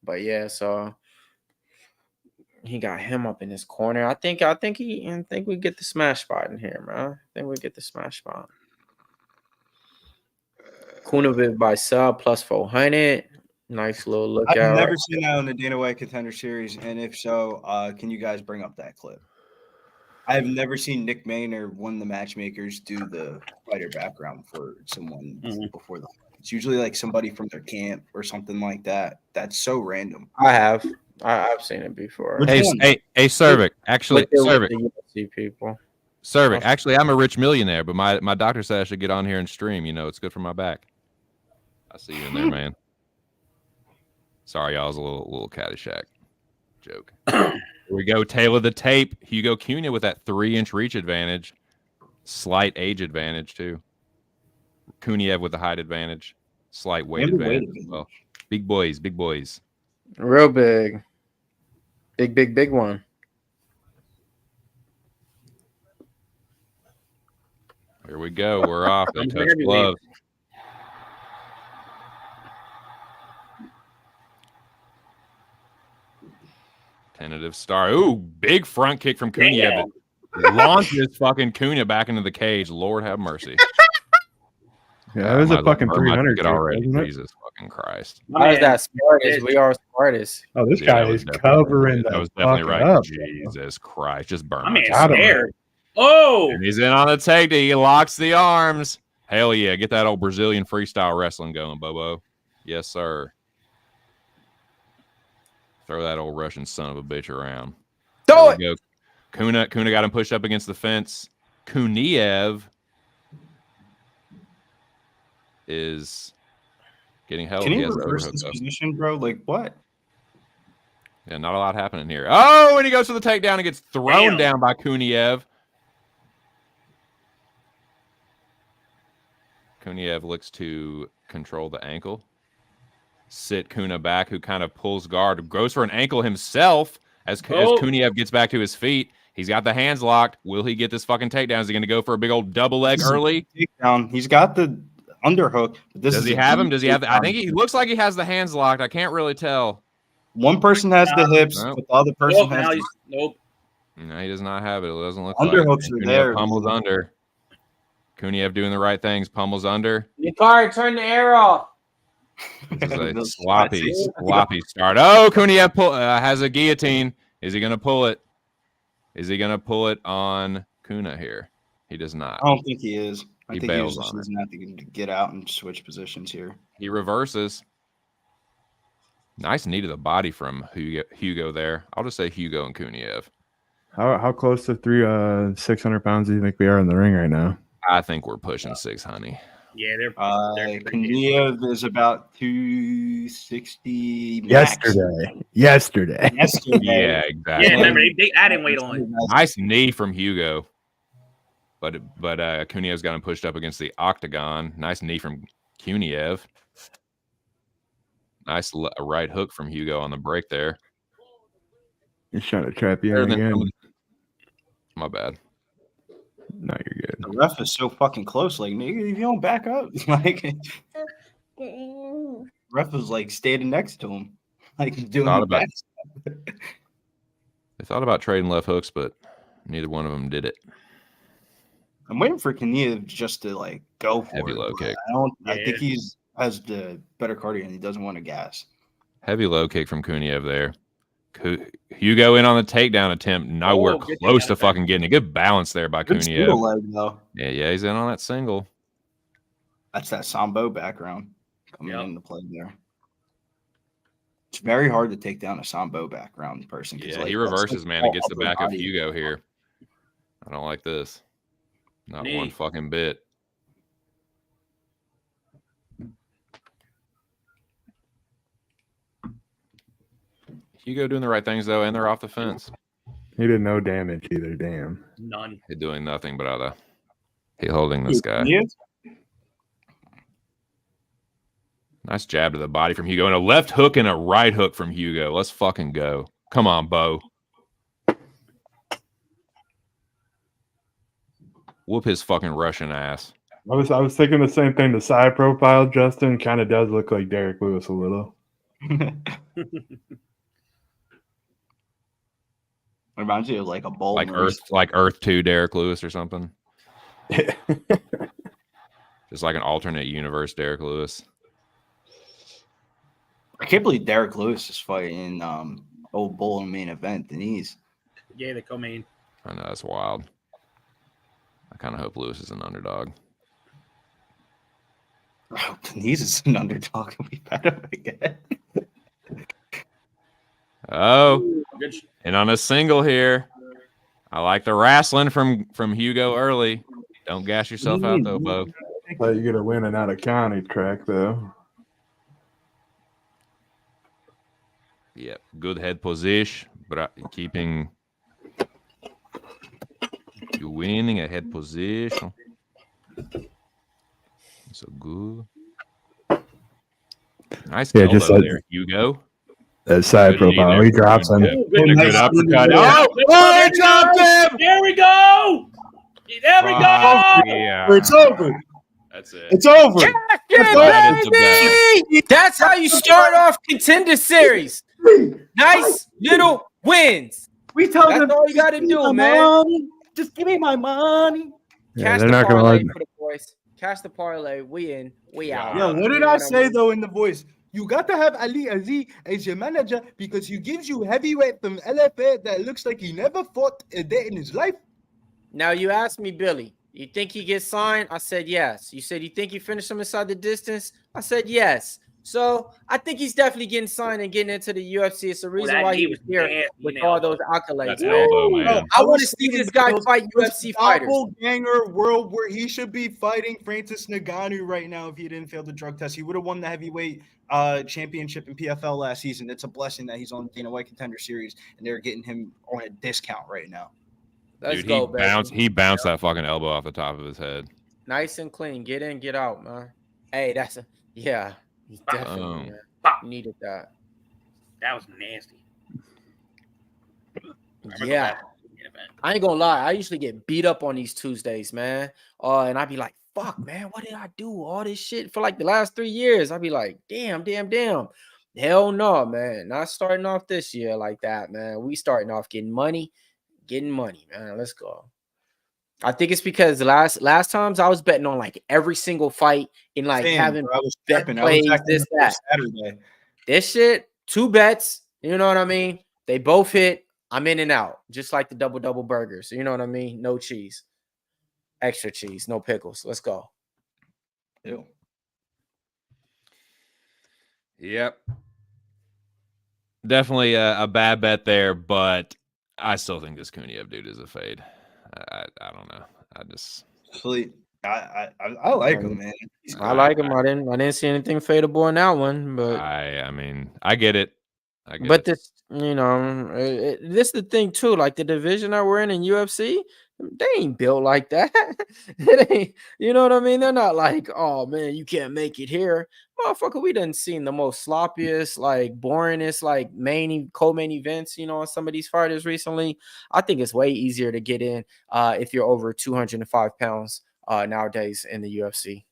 But yeah, so he got him up in his corner. I think we get the smash spot in here, man. I think we get the smash spot. Kuniev by sub plus 400. Nice little lookout.
I've never seen that on the Dana White Contender Series, and if so, can you guys bring up that clip? I have never seen Nick Maynard, one of the matchmakers, do the fighter background for someone before the fight. It's usually like somebody from their camp or something like that. That's so random.
I've seen it before.
Hey, Cervic. Actually, Cervic.
People.
Cervic. Actually, I'm a rich millionaire, but my doctor said I should get on here and stream. You know, it's good for my back. I see you in there, man. Sorry, y'all. It was a little Caddyshack joke. Here we go. Tail of the tape. Hugo Cunha with that 3-inch reach advantage. Slight age advantage, too. Kuniev with the height advantage. Slight weight advantage as well. Big boys, big boys.
Real big. Big one.
Here we go. We're off. They touch gloves. Tentative start. Ooh, big front kick from Cunha. Launches fucking Cunha back into the cage. Lord have mercy.
Yeah, that was a fucking 300
get already. Jesus fucking Christ.
How is that smartest? We are smartest.
Oh, this guy is covering
that
the
was definitely right.
up.
Jesus Christ. Just burn.
I mean, scared. Oh!
And he's in on the take. He locks the arms. Hell yeah. Get that old Brazilian freestyle wrestling going, Bobo. Yes, sir. Throw that old Russian son of a bitch around.
Do it.
Cunha got him pushed up against the fence. Kuniev is getting held.
Can you reverse this position, bro? Like what?
Yeah, not a lot happening here. Oh, and he goes for the takedown and gets thrown down by Kuniev. Kuniev looks to control the ankle. Sit Cunha back, who kind of pulls guard, goes for an ankle himself as Kuniev gets back to his feet. He's got the hands locked. Will he get this fucking takedown? Is he going to go for a big old double leg early?
Takedown. He's got the underhook.
Does he have him? Does he have? I think he looks like he has the hands locked. I can't really tell.
One person has the hips, but the other person has.
Nope.
No, he does not have it. It doesn't look
underhooks
like.
Are there.
Pummels under. Kuniev doing the right things. Pummels under.
Yukari, turn the air off.
This is a sloppy start. Oh, Kuniev has a guillotine. Is he going to pull it? Is he going to pull it on Cunha here? He does not.
I don't think he is. I think
bails
he
on
doesn't have to get out and switch positions here.
He reverses. Nice knee to the body from Hugo there. I'll just say Hugo and Kuniev.
How close to 600 pounds do you think we are in the ring right now?
I think we're pushing 600.
Yeah, they're
Kuniev is about 260
Yesterday.
Yeah, exactly.
Yeah, remember they added weight on.
Nice knee from Hugo. But Kuniev's got him pushed up against the octagon. Nice knee from Kuniev. Nice right hook from Hugo on the break there.
He's trying to trap you
Better
in
than
again.
My bad.
No, you're good.
The ref is so fucking close. Like, nigga, if you don't back up, like, ref was like standing next to him, like doing
Thought
the
about-
best.
They thought about trading left hooks, but neither one of them did it.
I'm waiting for Kuniev just to like go for
Heavy
it.
low
but
kick.
I think he's has the better cardio and he doesn't want to gas.
Heavy low kick from Kuniev there. Hugo in on the takedown attempt. Nowhere
good
close
takedown
to fucking getting a good balance there by
Good single
Kuniev.
leg though.
Yeah, he's in on that single.
That's that Sambo background coming
Yep.
into play there. It's very hard to take down a Sambo background person.
Yeah,
like,
he
that's,
reverses,
like,
man,
all
and gets the
upper
back of
body.
Hugo here. I don't like this. Not one
Knee.
fucking bit. Hugo doing the right things, though, and they're off the fence.
He did no damage either. Damn.
None.
He's doing nothing but out of he holding this guy.
Kuniev?
Nice jab to the body from Hugo. And a left hook and a right hook from Hugo. Let's fucking go. Come on, Bo. Whoop his fucking Russian ass.
I was thinking the same thing. The side profile, Justin, kind of does look like Derek Lewis a little.
Reminds you of like a bowl.
Like Earth 2 Derek Lewis or something. Just like an alternate universe Derek Lewis.
I can't believe Derek Lewis is fighting old Bull in the main event. Denise.
Yeah, they come in.
I know, that's wild. I kind of hope Lewis is an underdog.
Oh, Denise is an underdog and we bet him again.
Oh,
Good.
and on a single here. I like the wrestling from Hugo early. Don't gas yourself out, though, Bo.
Thought you get a win and out of county track, though.
Yep, good head position, but keeping you winning a head position. So good. Nice
Yeah,
elbow
just like-
there, Hugo.
That side
Good knee
profile,
there
he
from
drops him.
Cunha. And a good
Nice
uppercut.
knee.
Oh, he dropped him!
There we go. There we
Fuck,
go.
yeah.
It's over.
That's it.
It's over.
That is the bell.
That's how you start off Contender Series. Nice little wins.
We tell
That's
them
all you gotta
"Just give me
do,
my
man."
money. Just give me my money.
Yeah,
Cash
they're
the
not gonna
parlay
let.
for the boys. Cash the parlay. We in. We out.
Yo, what
You
did
know
I
I
say
mean?
though in the voice? You got to have Ali Aziz as your manager because he gives you heavyweight from LFA that looks like he never fought a day in his life.
Now you asked me, Billy, you think he gets signed? I said yes. You said you think you finish him inside the distance? I said yes. So I think he's definitely getting signed and getting into the UFC. It's the reason
that
why
knee
he
was
was here
nasty,
with
man.
all those accolades.
That's
man.
elbow, man.
I want to see this guy fight UFC fighters.
Doppelganger world where he should be fighting Francis Ngannou right now if he didn't fail the drug test. He would have won the heavyweight championship in PFL last season. It's a blessing that he's on the Dana White Contender Series and they're getting him on a discount right now.
Let's
Dude,
go, baby.
he bounced that fucking elbow off the top of his head.
Nice and clean. Get in, get out, man. Hey, that's a yeah. He's definitely man. Needed that.
That was nasty.
Yeah. I ain't gonna lie. I usually get beat up on these Tuesdays, man. And I'd be like, fuck, man, what did I do? All this shit for like the last 3 years. I'd be like, damn. Hell no, man. Not starting off this year like that, man. We starting off getting money, man. Let's go. I think it's because last times I was betting on like every single fight in like having
I was
bet
tripping.
plays,
I was
this, that.
Saturday.
This shit, 2 bets, you know what I mean? They both hit. I'm in and out, just like the double burgers. You know what I mean? No cheese, extra cheese, no pickles. Let's go.
Ew.
Yep. Definitely a bad bet there, but I still think this Kuniev dude is a fade. I don't know. I just
Sleep. I like him, man.
I like him. I didn't see anything fadeable in that one, but
I mean, I get it.
but this, you know, this is the thing too. Like the division that we're in UFC, they ain't built like that. It ain't, you know what I mean? They're not like, oh man, you can't make it here. motherfucker, we done seen the most sloppiest, like boringest, like co-main events, on some of these fighters recently. I think it's way easier to get in if you're over 205 pounds nowadays in the UFC.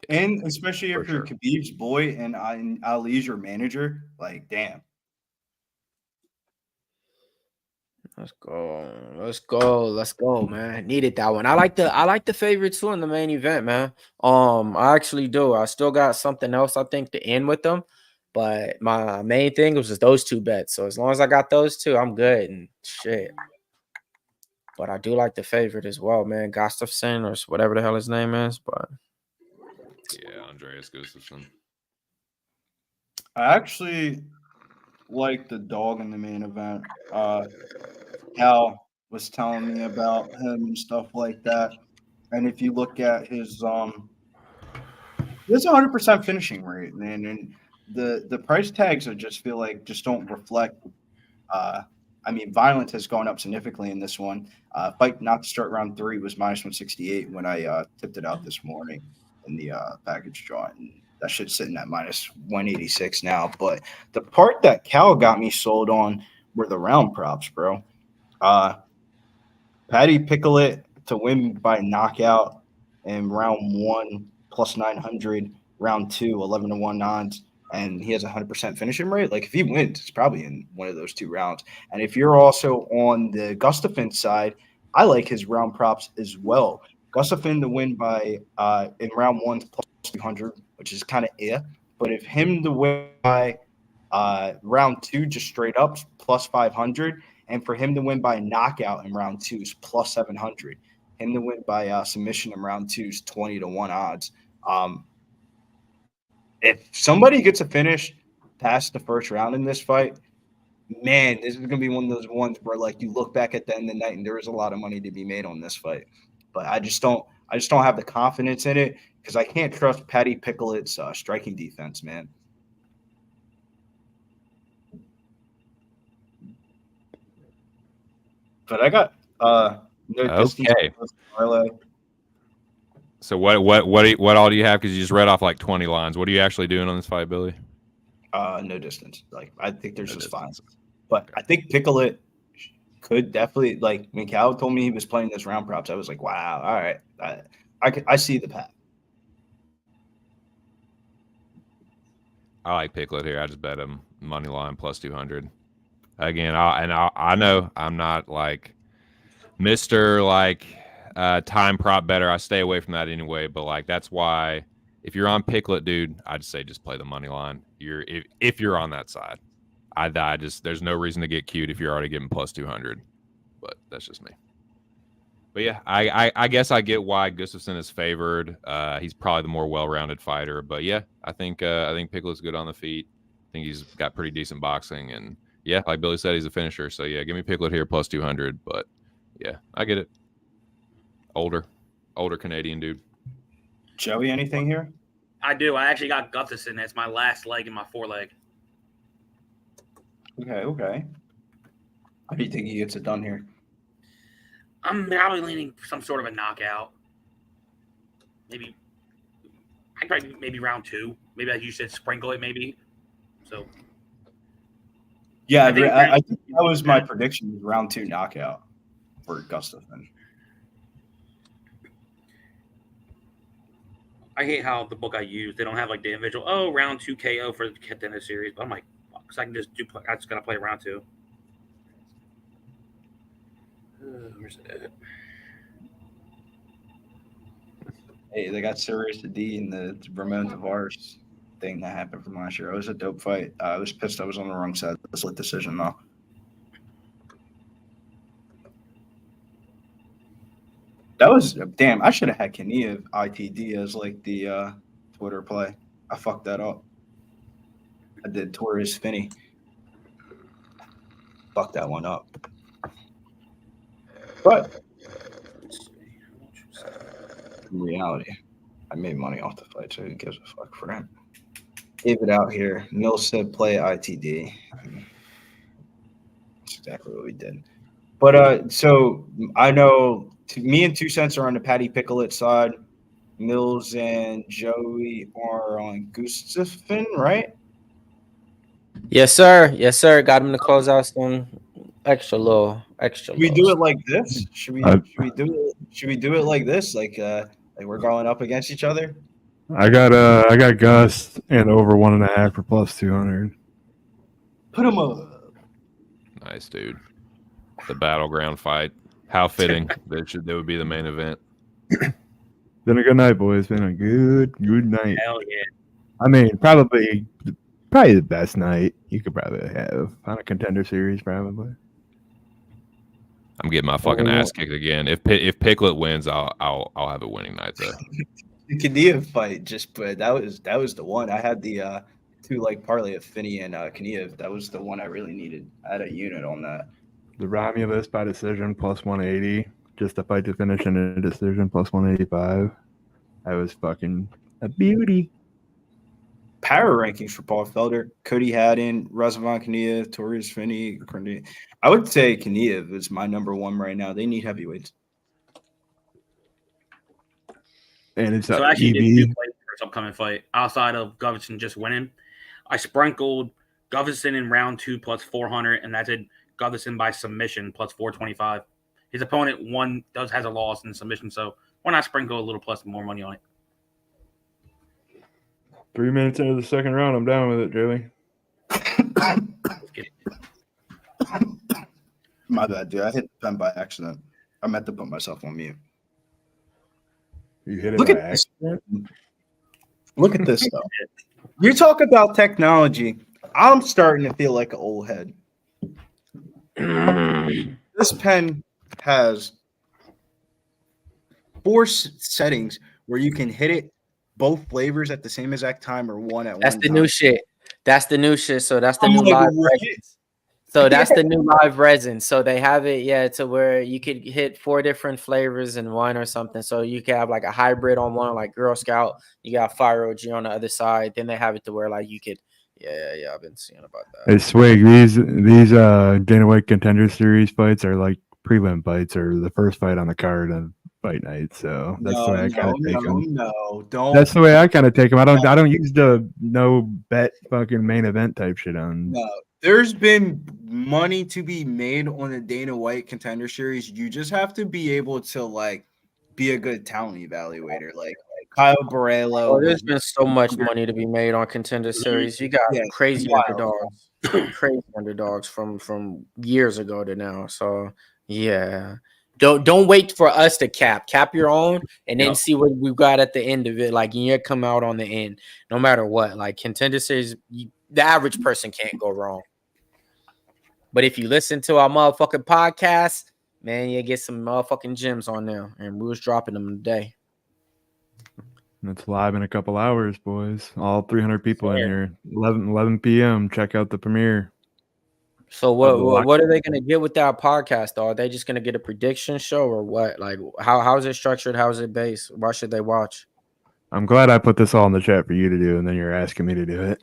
And especially if
For
you're
sure.
Khabib's boy and Ali's your manager, like, damn.
Let's go, man. Needed that one. I like the favorites too in the main event, man. I actually do. I still got something else I think to end with them, but my main thing was just those two bets. So as long as I got those two, I'm good and shit. But I do like the favorite as well, man. Gustafsson or whatever the hell his name is. But
Yeah, Andreas Gustafsson.
I actually like the dog in the main event. Cal was telling me about him and stuff like that. And if you look at his he has 100% finishing rate, man. And the price tags I just feel like just don't reflect. I mean, violence has gone up significantly in this one. Fight not to start round 3 was minus 168 when I tipped it out this morning in the package draw. And that shit's sitting at minus 186 now. But the part that Cal got me sold on were the round props, bro. Patty Picklet to win by knockout in round 1 plus 900, round 2 11-1 odds, and he has a 100% finishing rate. Like if he wins, it's probably in one of those 2 rounds. And if you're also on the Gustafsson side, I like his round props as well. Gustafsson to win by in round 1 plus 200, which is kind of but if him to win by round 2 just straight up plus 500. And for him to win by knockout in round 2 is plus 700. Him to win by submission in round 2 is 20-1 odds. If somebody gets a finish past the first round in this fight, man, this is going to be one of those ones where like you look back at the end of the night and there is a lot of money to be made on this fight. But I just don't have the confidence in it because I can't trust Patty Picklet's striking defense, man. But I got no distance.
Okay. So what all do you have? Because you just read off like 20 lines. What are you actually doing on this fight, Billy?
No distance. Like I think there's just fine. But I think Picklet could definitely like when Cal told me he was playing this round props, I was like, wow, all right. I see the path.
I like Picklet here. I just bet him money line plus 200. Again, I know I'm not like Mr. like time prop better. I stay away from that anyway. But like that's why if you're on Picklet, dude, I'd say just play the money line. If you're on that side, I just there's no reason to get cute if you're already getting plus 200. But that's just me. But yeah, I guess I get why Gustafsson is favored. He's probably the more well-rounded fighter. But yeah, I think Picklet's good on the feet. I think he's got pretty decent boxing and. Yeah, like Billy said, he's a finisher. So, yeah, give me Picklet here plus 200. But, yeah, I get it. Older Canadian dude.
Joey, anything here?
I do. I actually got Gustafsson. That's my last leg in my 4-leg.
Okay. How do you think he gets it done here?
I'm probably leaning for some sort of a knockout. Maybe round 2. Maybe like you said, sprinkle it maybe. So...
Yeah, I think that was my prediction, was round 2 knockout for Gustafsson.
I hate how the book I use, they don't have like the individual, round 2 KO for the Contender series. But I'm like, because I can just I just got to play round 2. Where's it at?
Hey, they got Sirius D in the Ramon Tavares thing that happened from last year. It was a dope fight. I was pissed I was on the wrong side of the split decision, though. That was damn. I should have had Kuniev ITD as like the Twitter play. I fucked that up. I did Torrez Finney. Fucked that one up. But in reality, I made money off the fight, so who gives a fuck for him? Gave it out here. Mill said play ITD. That's exactly what we did. But so I know me and 2 cents are on the Patty Picklet side. Mills and Joey are on Gustafsson, right?
Yes, sir. Yes, sir. Got him to close out some extra low.
Should we do it like this? Should we do it like this? Like we're going up against each other?
I got Gus and over 1.5 for plus 200.
Put him up.
Nice, dude. The battleground fight. How fitting. That would be the main event.
Been a good night, boys. Been a good night.
Hell yeah.
I mean, probably the best night you could probably have on a Contender series, probably.
I'm getting my fucking ass kicked again. If Pytlik wins, I'll have a winning night though.
The Kuniev fight but that was the one. I had the 2-leg parlay of Finney and Kuniev. That was the one I really needed. I had a unit on that.
The Romulus by decision plus 180. Just a fight to finish in a decision plus 185. That was fucking a beauty.
Power rankings for Paul Felder: Cody Haddon, Rizvan, Kuniev, Torrez, Finney. I would say Kuniev is my number one right now. They need heavyweights.
And it's
So
a
actually, did
EV.
two plays for this upcoming fight outside of Gustafsson just winning. I sprinkled Gustafsson in round 2 plus 400, and that's it. Gustafsson by submission plus 425. His opponent has a loss in submission, so why not sprinkle a little plus more money on it?
3 minutes into the second round, I'm down with it, Joey.
Let's get it.
My bad, dude. I hit the pen by accident. I meant to put myself on mute.
You hit it
Look
by
at this.
accident?
Look at this, though. You talk about technology. I'm starting to feel like an old head. This pen has 4 settings where you can hit it both flavors at the same exact time or one at
That's
one
the
time.
new shit. That's the new shit. So that's the
I'm
new
like,
live
what?
resin. So that's the new live resin. So they have it, to where you could hit 4 different flavors in one or something. So you can have like a hybrid on one, like Girl Scout. You got Fire OG on the other side. Then they have it to where like you could, I've been seeing about that.
Hey, Swig, these Dana White Contender Series fights are like prelim fights or the first fight on the card of fight night. So that's the way I kind of take them.
No, don't.
That's the way I kind of take them. I don't use the no bet fucking main event type shit on.
No, there's been money to be made on the Dana White Contender Series. You just have to be able to like be a good talent evaluator, like Kyle Barello.
Oh, there's been so much money to be made on Contender Series. You got crazy underdogs from years ago to now. So yeah. Don't wait for us to cap your own and then see what we've got at the end of it. Like you come out on the end, no matter what. Like Contender Series, the average person can't go wrong. But if you listen to our motherfucking podcast, man, you get some motherfucking gems on there, and we was dropping them today.
It's live in a couple hours, boys. All 300 people in here. 11 p.m. Check out the premiere.
So what are they going to get with that podcast, though? Are they just going to get a prediction show or what? Like, how is it structured? How is it based? Why should they watch?
I'm glad I put this all in the chat for you to do, and then you're asking me to do it.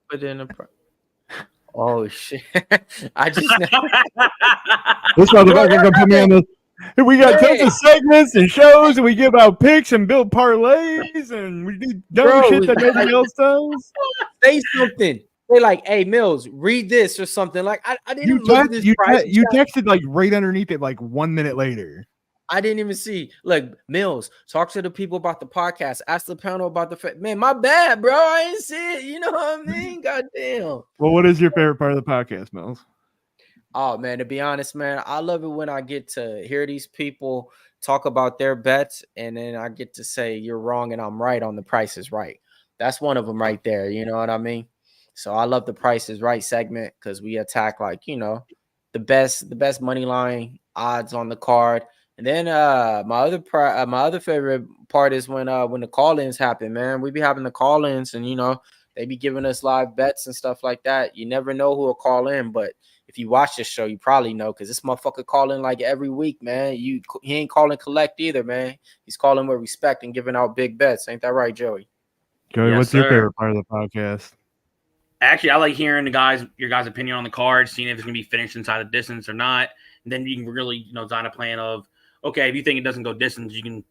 Put in a oh, shit. I just
this motherfucker going to put me on the... We got tons of segments and shows, and we give out picks and build parlays, and we do dumb shit that nobody else does.
Say something. They're like, "Hey, Mills, read this or something." Like, I didn't look at this.
You texted like right underneath it, like 1 minute later.
I didn't even see. Like, Mills, talk to the people about the podcast. Ask the panel about the fact. Man, my bad, bro. I didn't see it. You know what I mean? Goddamn.
Well, what is your favorite part of the podcast, Mills?
Oh, man, to be honest, man, I love it when I get to hear these people talk about their bets, and then I get to say you're wrong and I'm right on the Price is Right. That's one of them right there. You know what I mean? So I love the Price is Right segment because we attack like, the best money line odds on the card. And then my other favorite part is when the call-ins happen, man. We be having the call-ins and, they be giving us live bets and stuff like that. You never know who will call in, but if you watch this show, you probably know because this motherfucker calling like every week, man. He ain't calling collect either, man. He's calling with respect and giving out big bets. Ain't that right, Joey?
Joey,
Yes,
what's
sir.
your favorite part of the podcast?
Actually, I like hearing your guys' opinion on the card, seeing if it's gonna be finished inside the distance or not. And then you can really, design a plan of, okay, if you think it doesn't go distance, you can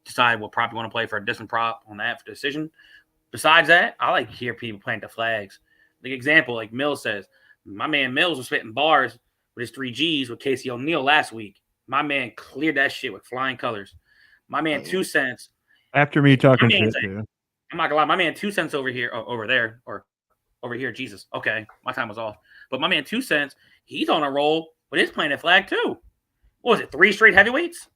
decide what prop you want to play for a distance prop on that for decision. Besides that, I like to hear people plant the flags. Like example, like Mills says, my man Mills was spitting bars with his 3 Gs with Casey O'Neill last week. My man cleared that shit with flying colors. My man 2 cents.
After me talking shit, too.
I'm not gonna lie, my man 2 cents over here, over there, or over here. Jesus, okay, my time was off. But my man 2 cents, he's on a roll with his planted flag too. What was it? 3 straight heavyweights?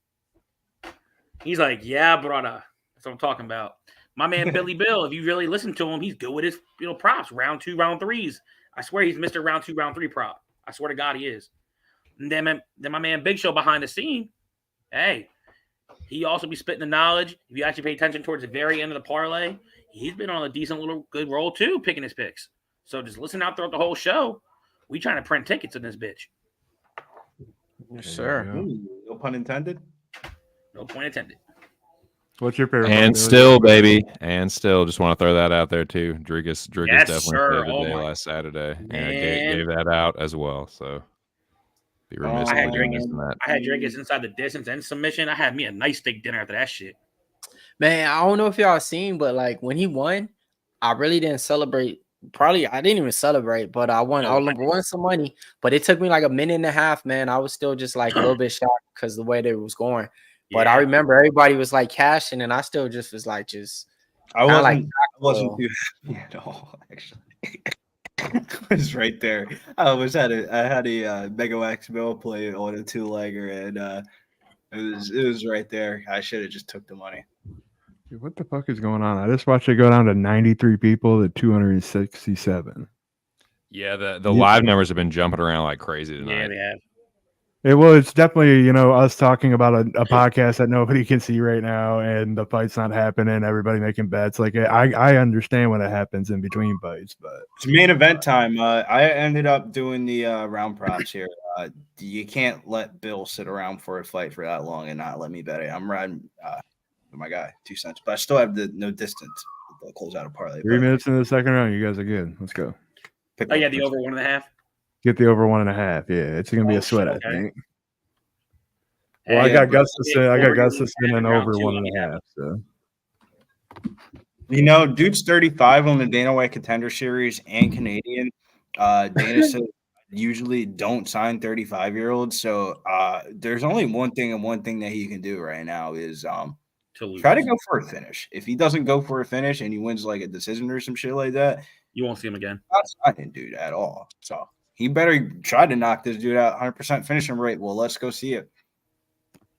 He's like, yeah, brother. That's what I'm talking about. My man Billy Bill, if you really listen to him, he's good with his props. Round 2, round 3s. I swear he's Mr. Round 2, round 3 prop. I swear to God he is. And then my man Big Show behind the scene, hey, he also be spitting the knowledge. If you actually pay attention towards the very end of the parlay, he's been on a decent little good roll too, picking his picks. So just listen out throughout the whole show. We trying to print tickets in this bitch.
Yes, sir.
No pun intended.
No point intended.
What's your favorite?
And still, baby, and still, just want to throw that out there too. Drigas
Yes,
definitely
sir.
saved the day last Saturday, and gave that out as well. So be remiss
I had
if we didn't mention that.
I had Drigas inside the distance and submission. I had me a nice steak dinner after that shit.
Man, I don't know if y'all seen, but like when he won, I really didn't celebrate. Probably I didn't even celebrate, but I won. I won some money, but it took me like a minute and a half, man. I was still just like a little bit shocked because the way that it was going. But I remember everybody was like cashing, and I still just was like,
I wasn't too happy at all, actually. I was right there. I had a Mega Wax Mill play on a 2-legger, and it was right there. I should have just took the money.
Dude, what the fuck is going on? I just watched it go down to 93 people to 267.
Yeah, the live numbers have been jumping around like crazy tonight.
Yeah, they have.
It's definitely, us talking about a podcast that nobody can see right now, and the fight's not happening, everybody making bets. Like, I understand when it happens in between fights, but
it's main event time. I ended up doing the round props here. You can't let Bill sit around for a fight for that long and not let me bet it. I'm riding with my guy, 2 cents, but I still have the no distance. They'll close out a parlay.
3 minutes into the second round, you guys are good. Let's go.
Oh, yeah, the over 1.5.
Get the over 1.5. Yeah, it's gonna be a sweat,
okay.
I think.
Hey,
Well, I got
yeah,
Gustafsson and over 1.5. So
Dude's 35 on the Dana White Contender Series and Canadian. Dana said usually don't sign 35-year-olds. So there's only one thing that he can do right now is try to go for a finish. If he doesn't go for a finish and he wins like a decision or some shit like that,
you won't see him again.
I didn't do that at all. So he better try to knock this dude out 100% finishing rate. Well, let's go see it.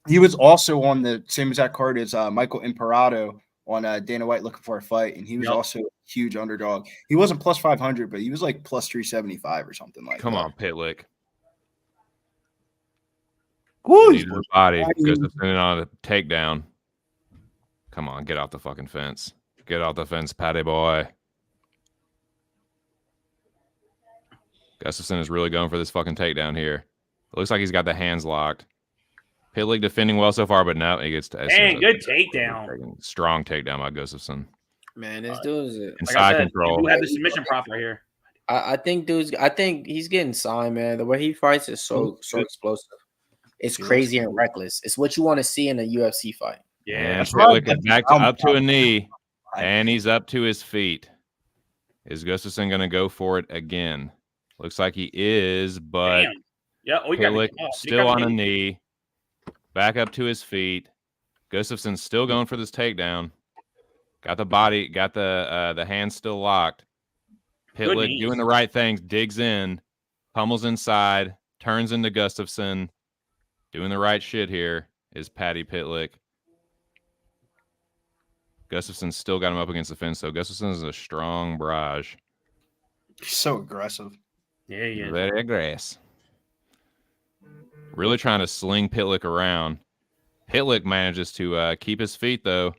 He was also on the same exact card as Michael Imperato on Dana White looking for a fight, and he was also a huge underdog. He wasn't plus 500, but he was like plus 375 or something like that.
Come on, Pytlik.
Woo!
Body Gustafsson on a takedown. Come on, get off the fucking fence. Get off the fence, Patty boy. Gustafsson is really going for this fucking takedown here. It looks like he's got the hands locked. Pytlik defending well so far, but now he gets to
good takedown.
Strong takedown by Gustafsson.
Man, this dude's
inside control.
You have the submission prop right here.
I think he's getting signed, man. The way he fights is so explosive. It's crazy and reckless. It's what you want to see in a UFC fight.
Yeah, and Pytlik is back up to a knee, and he's up to his feet. Is Gustafsson going to go for it again? Looks like he is, but Pytlik still on a knee. Back up to his feet. Gustafsson's still going for this takedown. Got the body, got the hands still locked. Pytlik doing the right things, digs in, pummels inside, turns into Gustafsson. Doing the right shit here is Patty Pytlik. Gustafsson's still got him up against the fence, so Gustafsson is a strong barrage.
He's so aggressive.
Yeah, he is.
Very aggressive. Really trying to sling Pytlik around. Pytlik manages to keep his feet, though.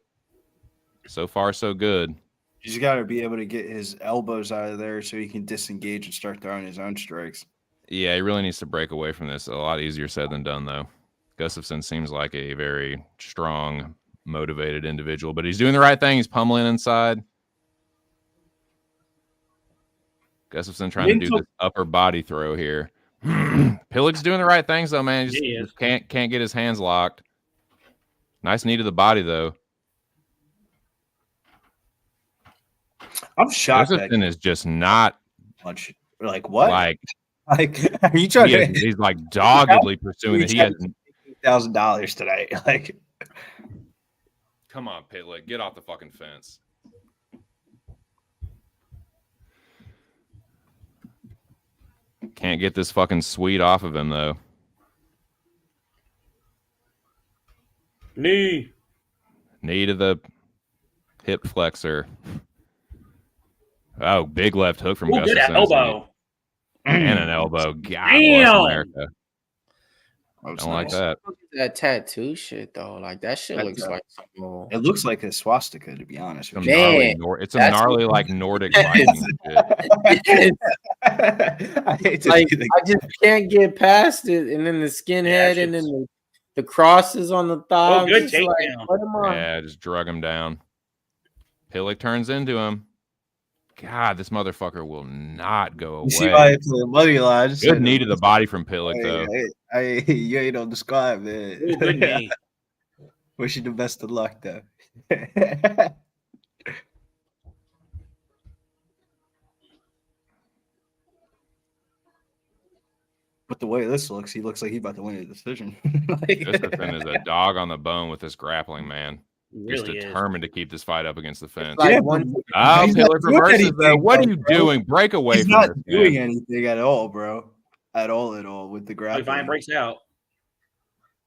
So far, so good.
He's got to be able to get his elbows out of there so he can disengage and start throwing his own strikes.
Yeah, he really needs to break away from this. A lot easier said than done, though. Gustafsson seems like a very strong, motivated individual, but he's doing the right thing. He's pummeling inside. Gustafsson trying to do this upper body throw here. Pytlik's doing the right things, though, man. Just can't get his hands locked. Nice knee to the body, though.
I'm shocked that
Gustafsson is just not
much. Like what?
like
are you trying to?
he's like doggedly pursuing it. He has
$1,000 today. Like,
come on, Pytlik, get off the fucking fence. Can't get this fucking sweet off of him though.
Knee
to the hip flexor. Oh, big left hook from
Ooh, good
Gustafsson.
elbow.
And an elbow. God bless
Damn.
America. Don't like that.
That tattoo shit though, like that shit looks like something.
it looks like a swastika, to be honest with
Some
you.
gnarly
Man,
it's some
that's
gnarly
what-
like Nordic Viking shit.
I hate to
Like
do that.
I just can't get past it, and then the skinhead, and then the crosses on the thigh.
Oh,
I'm
good
just like,
takedown.
what am I?
Yeah, just drug him down. Pytlik turns into him. God, this motherfucker will not go
You see why
away.
it's the money line.
Good knee to the body from Pytlik, though.
You ain't on the squad, man.
Ooh, good knee.
Wish you the best of luck, though. But the way this looks, he looks like he's about to win a decision.
Gustafsson is a dog on the bone with this grappling, man.
He
Just
really is.
determined to keep this fight up against the fence.
Like
Yeah,
one,
Oh,
he's not
Pytlik
doing
reverses, though.
anything,
What are
though,
you
bro.
doing? Break away
He's
from
not
this,
doing
man.
anything at all, bro. At all with the grappling.
Fine breaks out.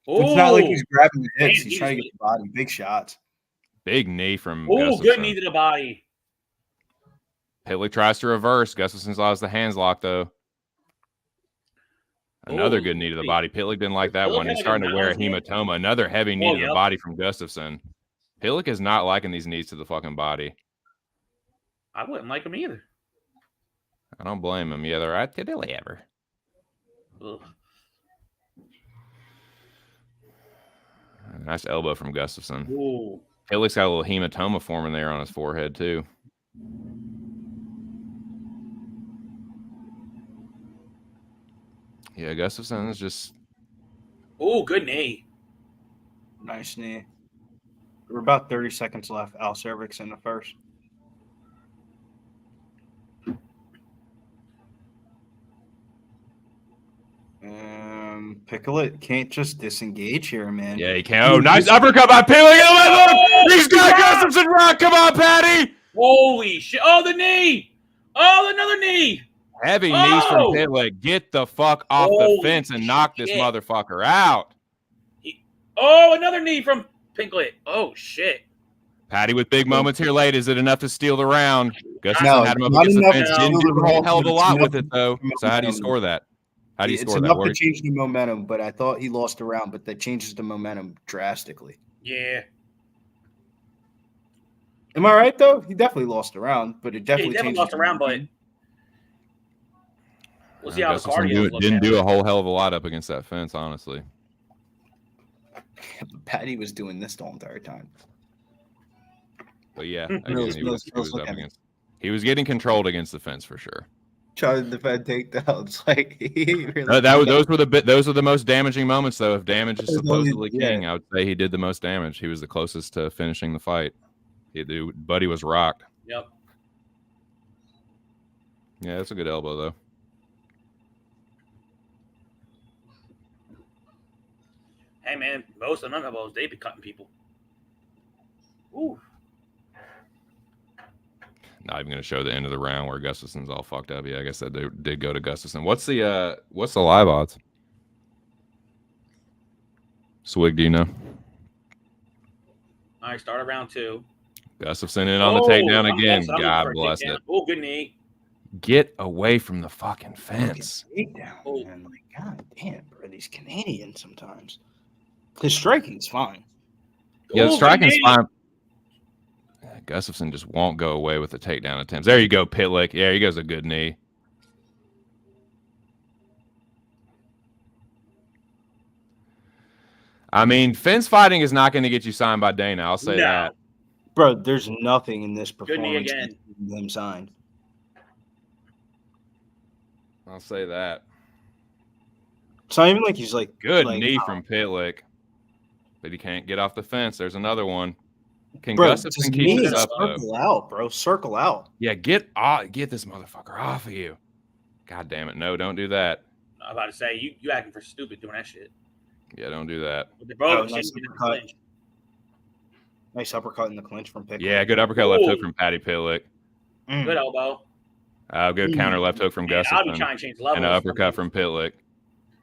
It's not like
Ooh.
he's grabbing the hips.
Man,
He's trying to get the body. Big shots.
Big knee from
Ooh,
Gustafsson.
good knee to the body.
Pytlik tries to reverse. Gustafsson allows the hands lock, though. Another
Ooh,
good knee to the
hey.
body. Pytlik didn't like that
Pytlik
one.
had
He's
like a
starting to wear a
round knee.
hematoma. Another heavy knee
Oh,
to the
yep.
body from Gustafsson. Pytlik is not liking these knees to the fucking body.
I wouldn't like him either.
I don't blame him. Yeah, they're right. Did they ever?
Ugh.
Nice elbow from Gustafsson.
Ooh.
Pytlik's got a little hematoma forming there on his forehead, too. Yeah, Gustafsson is just...
Ooh, good knee.
Nice knee. We're about 30 seconds left. Al Cervix in the first. Picklet can't just disengage here, man.
Yeah, he can. Oh, nice uppercut by Pytlik. He's got Gustafsson rock. Come on, Patty.
Holy shit. Oh, the knee. Oh, another knee.
Heavy knees from
Oh!
Pytlik. Get the fuck off
Holy
the fence and knock this
shit.
motherfucker out.
Oh, another knee from Pinklet. Oh, shit.
Patty with big moments here late. Is it enough to steal the round? Gustafsson
No,
had him up
not
against the
enough
fence.
to
Didn't
steal
do
the
a whole
round,
hell of a
but it's
lot
enough
with it, though. So how do you score that? How do you
It's
score that,
enough to
Ward?
change the momentum, but I thought he lost the round, but that changes the momentum drastically.
Yeah.
Am I right, though? He definitely lost the round, but it
He
definitely
definitely
changes
lost
the
a round, but
momentum.
we'll see how the
Gustafsson
cardio
didn't do a whole hell of a lot up against that fence, honestly.
Patty was doing this the whole entire time.
But yeah,
Mm.
again,
Mills,
he was
look
up
at him.
against. He was getting controlled against the fence for sure.
Trying to defend takedowns. Like, he really
Those were the most damaging moments, though. If damage is supposedly
Yeah.
king, I would say he did the most damage. He was the closest to finishing the fight. Buddy was rocked.
Yep.
Yeah, that's a good elbow, though.
Hey, man, most of them elbows, they be cutting people. Ooh.
Not even going to show the end of the round where Gustafsson's all fucked up. Yeah, I guess that did go to Gustafsson. What's the live odds? Swig, do you know?
All right, start round 2.
Gustafsson in on the takedown
I'm
again.
looking
God
for a
bless
takedown.
it.
Oh, good knee.
Get away from the fucking fence.
Takedown,
Oh.
man. Like, god damn, bro. These Canadians sometimes. His striking's fine.
Yeah, the
Ooh, good
striking's
knee.
fine. Gustafsson just won't go away with the takedown attempts. There you go, Pytlik. Yeah, he goes a good knee. I mean, fence fighting is not going to get you signed by Dana. I'll say
No.
that.
Bro, there's nothing in this
Good knee
performance
again.
that gets him signed.
I'll say that.
It's not even like he's like
Good
like,
knee from Pytlik. but he can't get off the fence. There's another one. Can
Bro,
Gustafsson
just
keep
need
it
to
up, though?
circle out, bro. Circle out.
Yeah, get this motherfucker off of you. God damn it. No, don't do that.
I was about to say, you acting for stupid doing that shit.
Yeah, don't do that.
But they both
nice
shouldn't get in the
uppercut.
clinch.
Nice uppercut in the clinch from Pytlik.
Yeah, good uppercut left hook
Ooh.
from Patty Pytlik.
Good elbow.
Good counter left hook from
Man, I'll be
Gustafsson.
trying to change levels.
And an uppercut from Pytlik.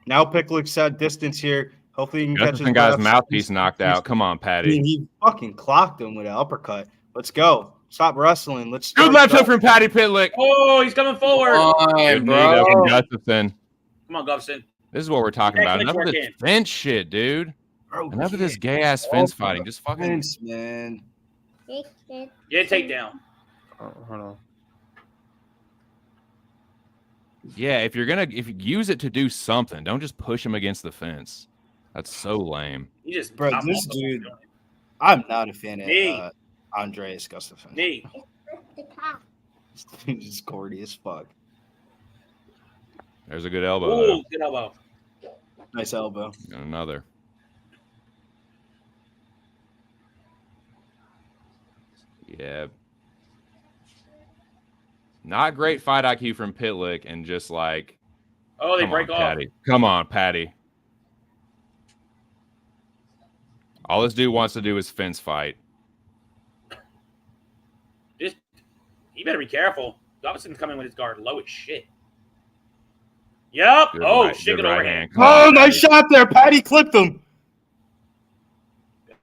Now Pytlik's at distance here. Hopefully he can catch his
Gustafsson got his
breath.
mouthpiece knocked out. Come on,
I
Patty.
mean, he fucking clocked him with an uppercut. Let's go. Stop wrestling. Let's
Good
start,
left
bro.
hook from Patty Pytlik.
Oh, he's coming forward.
Good knee though from Gustafsson.
Come on, Gustafsson.
This is what we're talking
Yeah,
about.
clinch
Enough of
work
this
in.
fence shit, dude.
Bro,
Enough of this
yeah.
gay ass fence fighting. Just fucking.
Fence, man.
Get a takedown.
Hold on.
Yeah, if you use it to do something, don't just push him against the fence. That's so lame.
You just
Bro,
I'm
this
off.
dude, I'm not a fan
Me.
of Andreas Gustafsson.
Knee.
He's corny as fuck.
There's a good elbow. Though.
Ooh, good elbow.
Nice elbow.
And another. Yeah. Not great fight IQ from Pytlik, and just like,
Oh, they
come
break
on,
off.
Patty. Come on, Patty. All this dude wants to do is fence fight.
Just you better be careful. Gustafsson's coming with his guard low as shit. Yep.
Good
Oh,
right-
shit,
good
good
right
overhand.
hand. Come
Oh,
on,
nice
Patty.
shot there. Patty clipped him.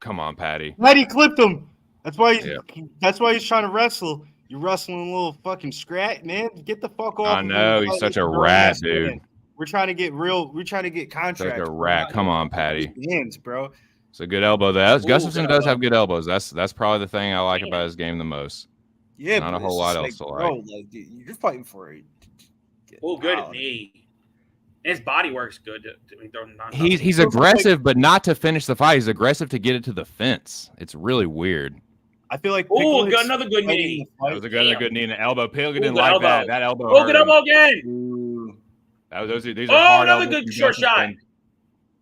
Come on, Patty.
Patty clipped him. That's why he's trying to wrestle. You're wrestling a little fucking scrat, man. Get the fuck off.
I
of him.
know, he's
Fight
such a
like
rat,
grown-ass
dude.
man. We're trying to get real. We're trying to get contracts.
Such a
bro.
rat. Come on, Patty.
Hands, bro.
It's a good elbow. Gustafsson
good
does
elbow.
have good elbows. That's probably the thing I like about his game the most.
Yeah,
Not a
but
whole
it's
lot
just
else to
bro,
like.
like you're fighting for it.
Oh, good knee. His body works good.
He's aggressive, but not to finish the fight. He's aggressive to get it to the fence. It's really weird.
I feel like.
Oh,
Pytlik's
got another good
fighting
knee.
the fight.
That was a good knee in the elbow. Pytlik didn't
good
like
elbow.
that. That elbow.
Oh, good
hurt him.
elbow again.
Ooh,
These are
Oh,
hard
another
elbows
good
from
short shot.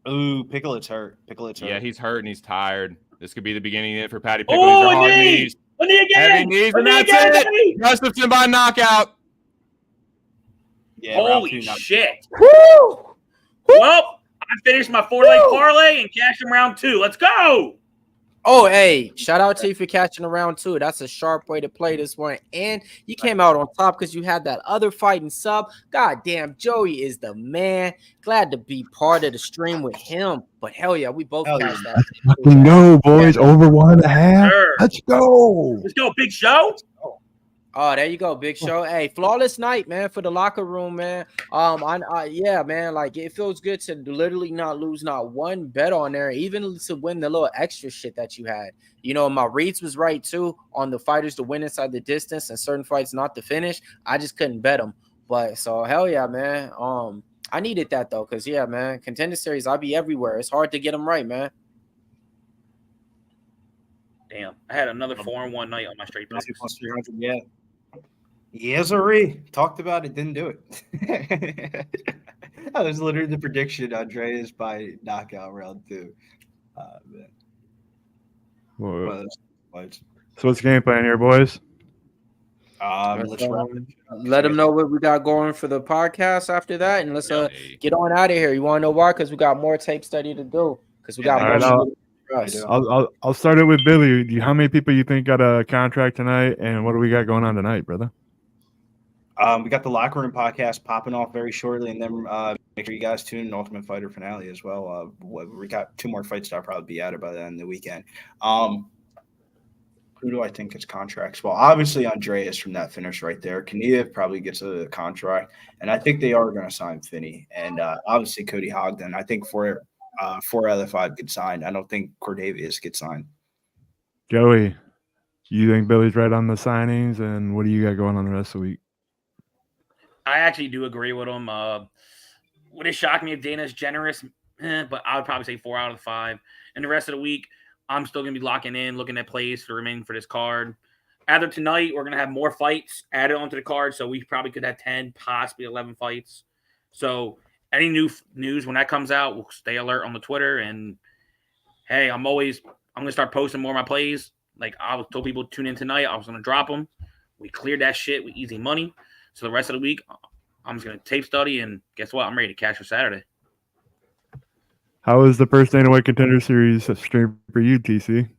Gustafsson.
ooh, Picklett's hurt. Picklett's hurt.
Yeah, he's hurt and he's tired. This could be the beginning of it for Patty Pytlik.
Oh,
These are
a
hard
knee.
knees.
A knee again.
Heavy knees,
A
and
knee
that's
again,
it.
baby.
Gustafsson by knockout.
Yeah, round
Holy
two, not-
shit. Well, I finished my 4-leg parlay and cashed in round 2. Let's go.
Oh, hey, shout out to you for catching around too. That's a sharp way to play this one. And you came out on top because you had that other fighting sub. God damn, Joey is the man. Glad to be part of the stream with him. But hell yeah, we both
Hell
cashed
yeah.
that.
Fucking go, boys. Over 1.5.
Sure.
Let's go.
Let's go, Big Show.
Oh, there you go, Big Show. Hey, flawless night, man, for the locker room, man. Yeah, man, like it feels good to literally not lose not one bet on there, even to win the little extra shit that you had. You know, my reads was right too on the fighters to win inside the distance and certain fights not to finish. I just couldn't bet them. But so hell yeah, man. I needed that though, because yeah, man, Contender Series, I'll be everywhere. It's hard to get them right, man.
Damn, I had another 4-1 night on my straight picks.
plus 300, yeah. Yes, sirree. Talked about it, didn't do it. That was literally the prediction, Andreas by knockout round 2. Man.
Whoa.
One of those fights.
So what's the game plan here, boys?
Let's wrap it.
Let them know what we got going for the podcast after that, and let's
Hey.
get on out of here. You want to know why? Because we got more tape study to do. Because we got
All right,
more shit for us.
I'll start it with Billy. How many people you think got a contract tonight, and what do we got going on tonight, brother?
We got the Locker Room podcast popping off very shortly, and then make sure you guys tune in Ultimate Fighter finale as well. We got 2 more fights that'll probably be added by the end of the weekend. Who do I think gets contracts? Well, obviously Andreas from that finish right there. Kuniev probably gets a contract, and I think they are going to sign Finney. And obviously Cody Haddon. I think 4 out of the 5 get signed. I don't think Cortavious gets signed.
Joey, you think Billy's right on the signings, and what do you got going on the rest of the week?
I actually do agree with him. Would it shock me if Dana's generous? But I would probably say 4 out of 5. And the rest of the week, I'm still going to be locking in, looking at plays for remaining for this card. After tonight, we're going to have more fights added onto the card, so we probably could have 10, possibly 11 fights. So any new news when that comes out, we'll stay alert on the Twitter. And hey, I'm gonna start posting more of my plays. Like I told people to tune in tonight. I was gonna drop them. We cleared that shit with easy money. So the rest of the week, I'm just gonna tape study, and guess what? I'm ready to cash for Saturday.
How was the first Dana White Contender Series stream for you, TC?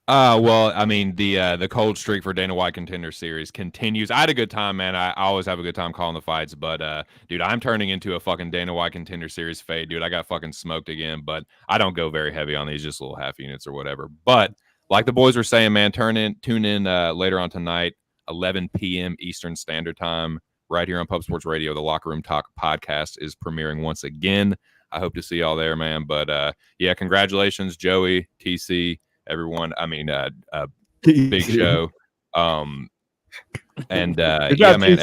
Well, I mean, the cold streak for Dana White Contender Series continues. I had a good time, man. I always have a good time calling the fights, but dude, I'm turning into a fucking Dana White Contender Series fade, dude. I got fucking smoked again, but I don't go very heavy on these, just little half units or whatever. But like the boys were saying, man, tune in later on tonight, 11 p.m. Eastern Standard Time, right here on Pub Sports Radio. The Locker Room Talk podcast is premiering once again. I hope to see y'all there, man. But yeah, congratulations, Joey, TC. Everyone, I mean, big show, and yeah, man,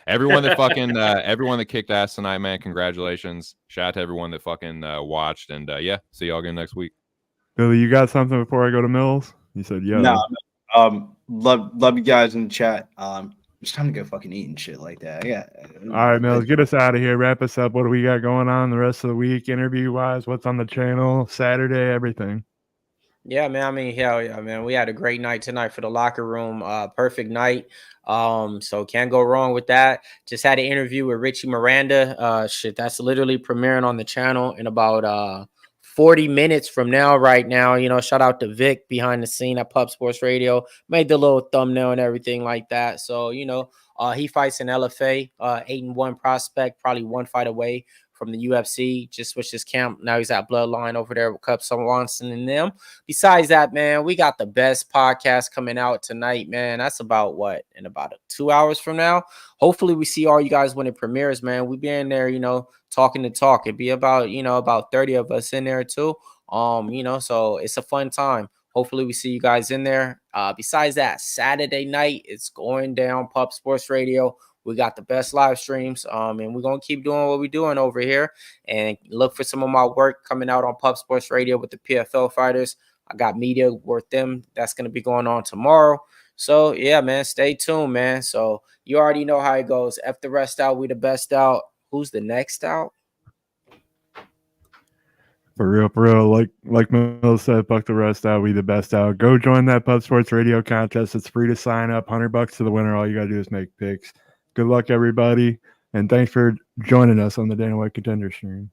everyone that kicked ass tonight, man, congratulations! Shout out to everyone that fucking watched, and yeah, see y'all again next week.
Billy, you got something before I go to Mills? You said yeah.
No, love you guys in the chat. It's time to go fucking eat and shit like that. Yeah.
All right, Mills, get us out of here. Wrap us up. What do we got going on the rest of the week, interview wise? What's on the channel? Saturday, everything.
Yeah, man. I mean, hell yeah, man. We had a great night tonight for the locker room. Perfect night. So can't go wrong with that. Just had an interview with Richie Miranda. That's literally premiering on the channel in about 40 minutes from now, right now. You know, shout out to Vic behind the scene at Pub Sports Radio. Made the little thumbnail and everything like that. So, you know, he fights in LFA, 8-1 prospect, probably one fight away from the UFC. Just switched his camp. Now he's at Bloodline over there with Cup Swanson and them. Besides that, man, we got the best podcast coming out tonight, man. That's about what? In about 2 hours from now. Hopefully we see all you guys when it premieres, man. We be in there, you know, talking the talk. It'd be about, you know, about 30 of us in there too. You know, so it's a fun time. Hopefully we see you guys in there. Besides that, Saturday night, it's going down, Pub Sports Radio. We got the best live streams, and we're going to keep doing what we're doing over here. And look for some of my work coming out on Pub Sports Radio with the PFL fighters. I got media with them. That's going to be going on tomorrow. So, yeah, man, stay tuned, man. So you already know how it goes. F the rest out. We the best out. Who's the next out?
For real. Like Mel said, fuck the rest out. We the best out. Go join that Pub Sports Radio contest. It's free to sign up. $100 to the winner. All you got to do is make picks. Good luck, everybody, and thanks for joining us on the Dana White Contender stream.